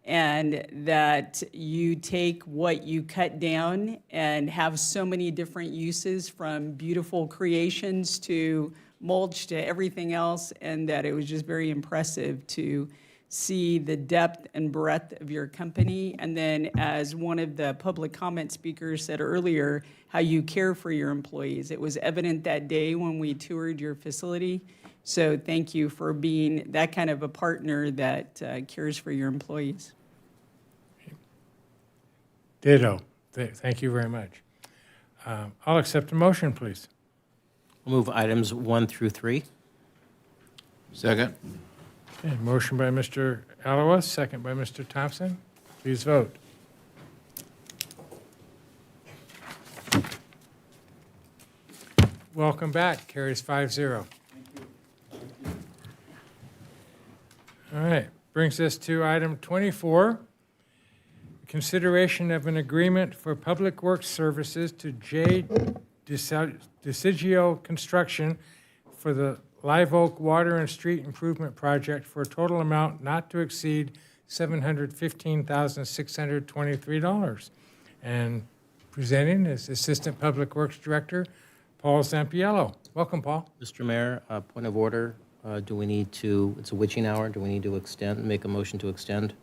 and that you take what you cut down and have so many different uses, from beautiful creations to mulch to everything else, and that it was just very impressive to see the depth and breadth of your company. And then, as one of the public comment speakers said earlier, how you care for your employees. It was evident that day when we toured your facility. So thank you for being that kind of a partner that cares for your employees. Ditto. Thank you very much. I'll accept a motion, please. We'll move items 1 through 3. Second. Okay, motion by Mr. Alawa, second by Mr. Thompson. Please vote. Welcome back. Carries 5-0. All right, brings us to item 24. Consideration of an agreement for public works services to J. DeCigio Construction for the Live Oak Water and Street Improvement Project for a total amount not to exceed $715,623. And presenting is Assistant Public Works Director Paul Zampiello. Welcome, Paul. Mr. Mayor, point of order. Do we need to, it's a witching hour, do we need to make a motion to extend?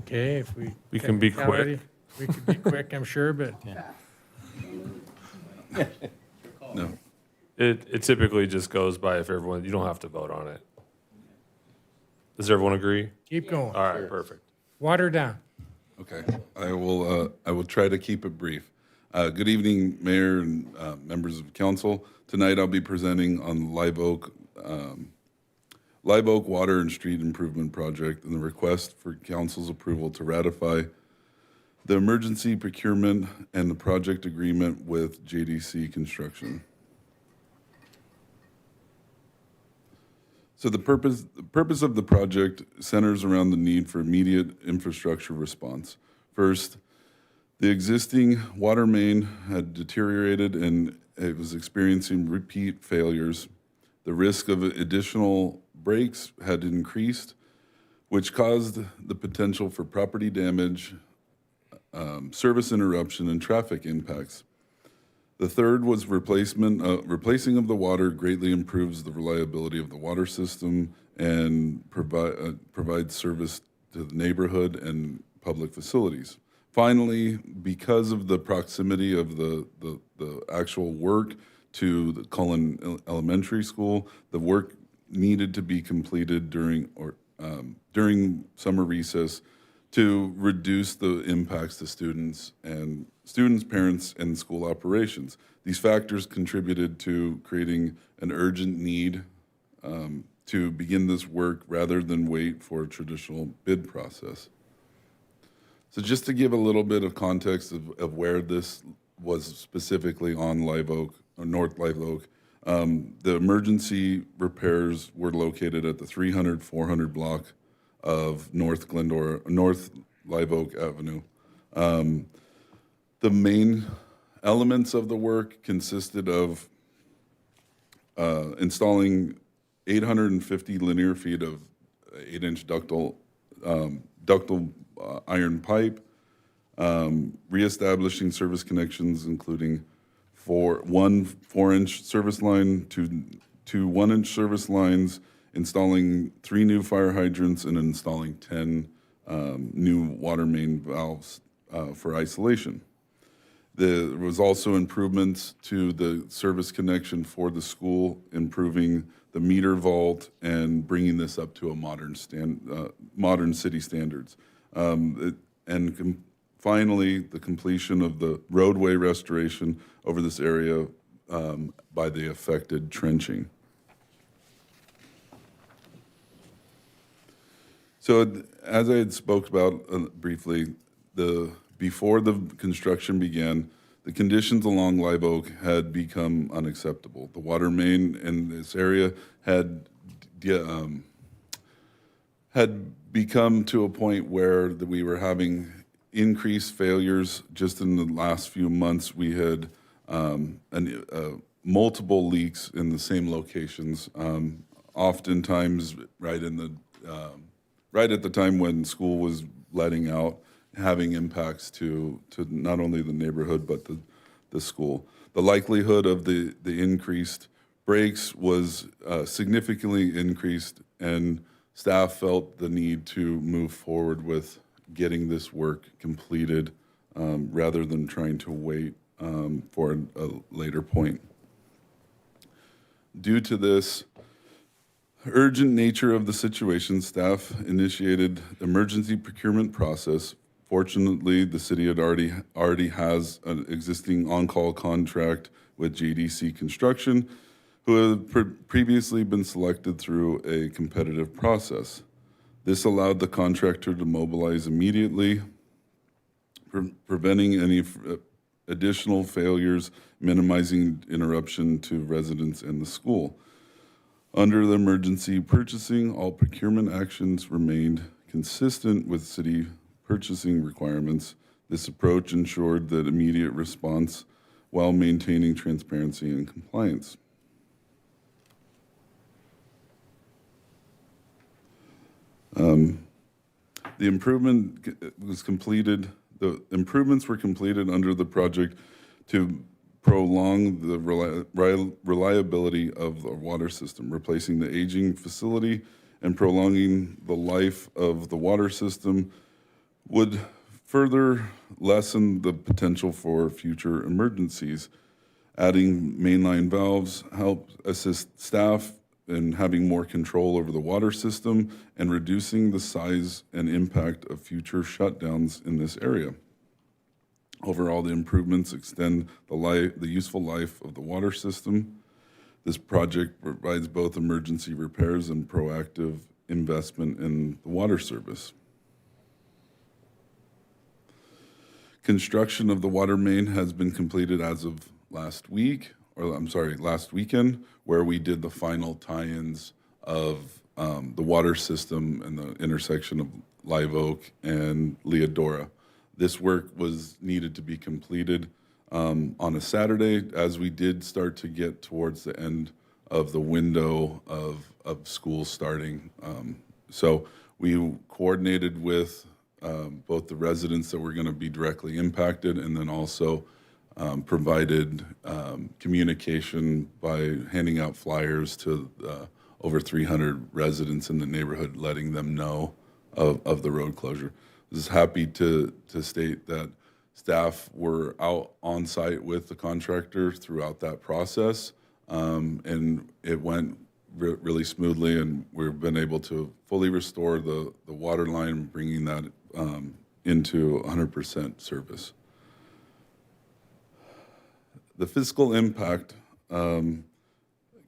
Okay, if We can be quick. We could be quick, I'm sure, but No. It typically just goes by if everyone, you don't have to vote on it. Does everyone agree? keep going. All right, perfect. Water down. Okay, I will try to keep it brief. Good evening, Mayor and members of council. Tonight I'll be presenting on Live Oak Water and Street Improvement Project and the request for council's approval to ratify the emergency procurement and the project agreement with JDC Construction. So the purpose of the project centers around the need for immediate infrastructure response. First, the existing water main had deteriorated and it was experiencing repeat failures. The risk of additional breaks had increased, which caused the potential for property damage, service interruption, and traffic impacts. The third was replacing of the water greatly improves the reliability of the water system and provides service to the neighborhood and public facilities. Finally, because of the proximity of the actual work to the Cullen Elementary School, the work needed to be completed during summer recess to reduce the impacts to students, parents, and school operations. These factors contributed to creating an urgent need to begin this work rather than wait for a traditional bid process. So just to give a little bit of context of where this was specifically on Live Oak, or North Live Oak, The emergency repairs were located at the 300-400 block of North Live Oak Avenue. The main elements of the work consisted of installing 850 linear feet of 8-inch ductile iron pipe, reestablishing service connections, including one 4-inch service line to 1-inch service lines, installing 3 new fire hydrants, and installing 10 new water main valves for isolation. There was also improvements to the service connection for the school, improving the meter vault and bringing this up to a modern city standards. Finally, the completion of the roadway restoration over this area by the affected trenching. So as I had spoke about briefly, before the construction began, the conditions along Live Oak had become unacceptable. The water main in this area had become to a point where we were having increased failures. Just in the last few months, we had multiple leaks in the same locations, oftentimes right at the time when school was letting out, having impacts to not only the neighborhood but the school. The likelihood of the increased breaks was significantly increased, and staff felt the need to move forward with getting this work completed rather than trying to wait for a later point. Due to this urgent nature of the situation, staff initiated emergency procurement process. Fortunately, the city had already has an existing on-call contract with JDC Construction, who had previously been selected through a competitive process. This allowed the contractor to mobilize immediately, preventing any additional failures, minimizing interruption to residents and the school. Under the emergency purchasing, all procurement actions remained consistent with city purchasing requirements. This approach ensured that immediate response while maintaining transparency and compliance. The improvement was completed. The improvements were completed under the project to prolong the reliability of the water system, replacing the aging facility and prolonging the life of the water system would further lessen the potential for future emergencies. Adding mainline valves helped assist staff in having more control over the water system and reducing the size and impact of future shutdowns in this area. Overall, the improvements extend the useful life of the water system. This project provides both emergency repairs and proactive investment in the water service. Construction of the water main has been completed as of last weekend, where we did the final tie-ins of the water system and the intersection of Live Oak and Leodora. This work was needed to be completed on a Saturday, as we did start to get towards the end of the window of school starting. So we coordinated with both the residents that were going to be directly impacted, and then also provided communication by handing out flyers to over 300 residents in the neighborhood, letting them know of the road closure. I was happy to state that staff were out on site with the contractor throughout that process, and it went really smoothly, and we've been able to fully restore the water line, bringing that into 100% service. The fiscal impact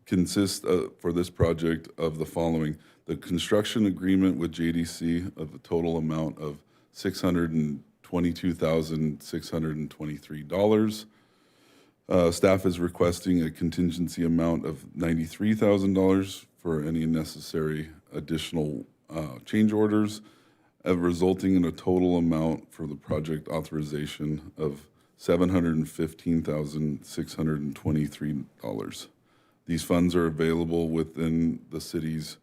consists for this project of the following: the construction agreement with JDC of a total amount of $622,623. Staff is requesting a contingency amount of $93,000 for any necessary additional change orders, resulting in a total amount for the project authorization of $715,623. These funds are available within the city's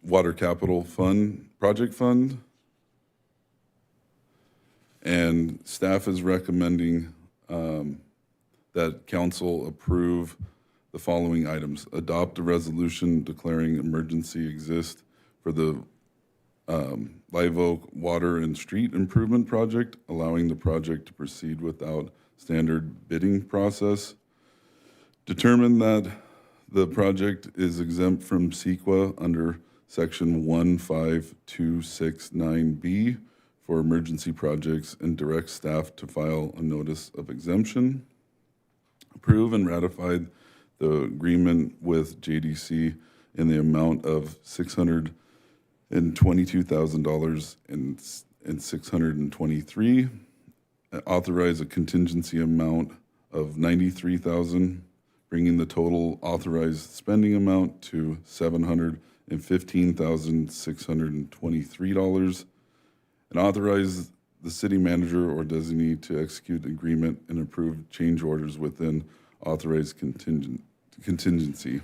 Water Capital Fund, Project Fund. And staff is recommending that council approve the following items. Adopt a resolution declaring emergency exist for the Live Oak Water and Street Improvement Project, allowing the project to proceed without standard bidding process. Determine that the project is exempt from CEQA under Section 15269B for emergency projects and direct staff to file a notice of exemption. Approve and ratify the agreement with JDC in the amount of $622,000 and $623. Authorize a contingency amount of $93,000, bringing the total authorized spending amount to $715,623. And authorize the city manager or designee to execute agreement and approve change orders within authorized contingency.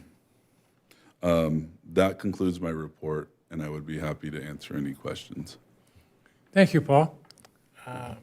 That concludes my report, and I would be happy to answer any questions. Thank you, Paul. I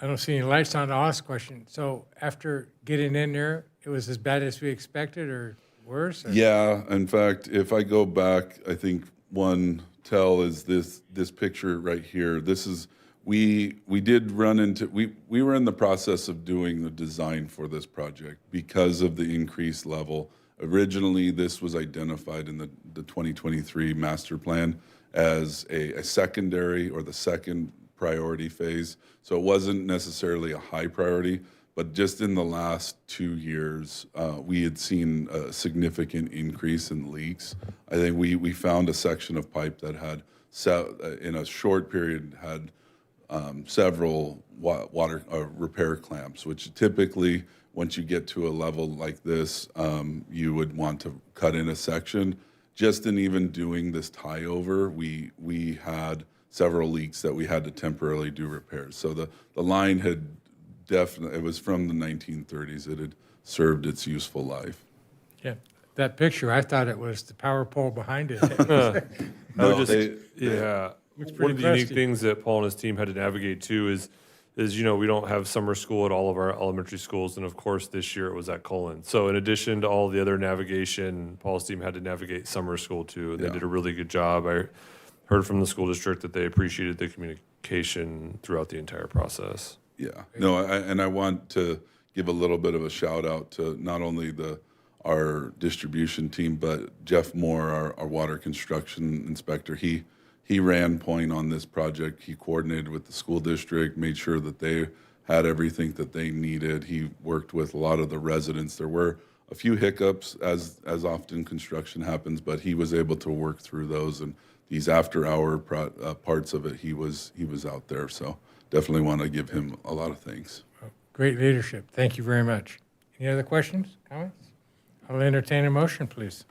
don't see any lights on to ask questions. So after getting in there, it was as bad as we expected or worse? Or? Yeah, in fact, if I go back, I think one tell is this picture right here. This is, we did run into, we were in the process of doing the design for this project because of the increased level. Originally, this was identified in the 2023 master plan as a secondary or the second priority phase. So it wasn't necessarily a high priority, but just in the last 2 years, we had seen a significant increase in leaks. I think we found a section of pipe that had, in a short period, had several water repair clamps, which typically, once you get to a level like this, you would want to cut in a section. Just in even doing this tie-over, we had several leaks that we had to temporarily do repairs. So the line had definitely, it was from the 1930s. It had served its useful life. Yeah, that picture, I thought it was the power pole behind it. One of It's the pretty unique crusty. things that Paul and his team had to navigate too is we don't have summer school at all of our elementary schools, and of course this year it was at Cullen. So in addition to all the other navigation, Paul's team had to navigate summer school too, and they did a really good job. I heard from the school district that they appreciated the communication throughout the entire process. Yeah, no, and I want to give a little bit of a shout out to not only our distribution team, but Jeff Moore, our water construction inspector. He ran point on this project. He coordinated with the school district, made sure that they had everything that they needed. He worked with a lot of the residents. There were a few hiccups, as often construction happens, but he was able to work through those. And these after-hour parts of it, he was out there. So definitely want to give him a lot of thanks. Great leadership. Thank you very much. Any other questions, comments? I'll entertain a motion, please.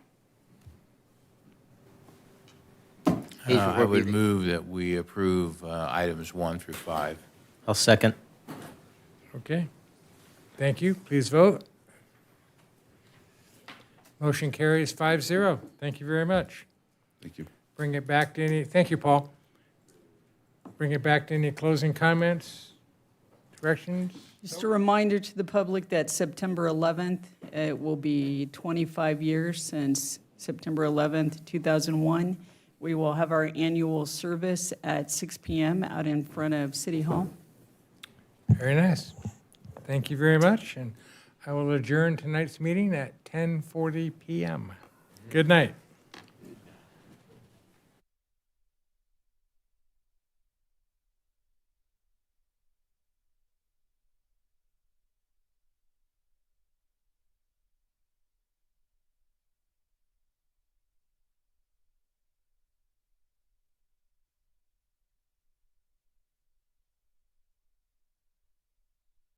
I would move that we approve items 1 through 5. I'll second. Okay. Thank you. Please vote. Motion carries 5-0. Thank you very much. Thank you. Bring it back to any, thank you, Paul. Bring it back to any closing comments, directions? Just a reminder to the public that September 11th, it will be 25 years since September 11th, 2001. We will have our annual service at 6 p.m. out in front of City Hall. Very nice. Thank you very much, and I will adjourn tonight's meeting at 10:40 p.m. Good night.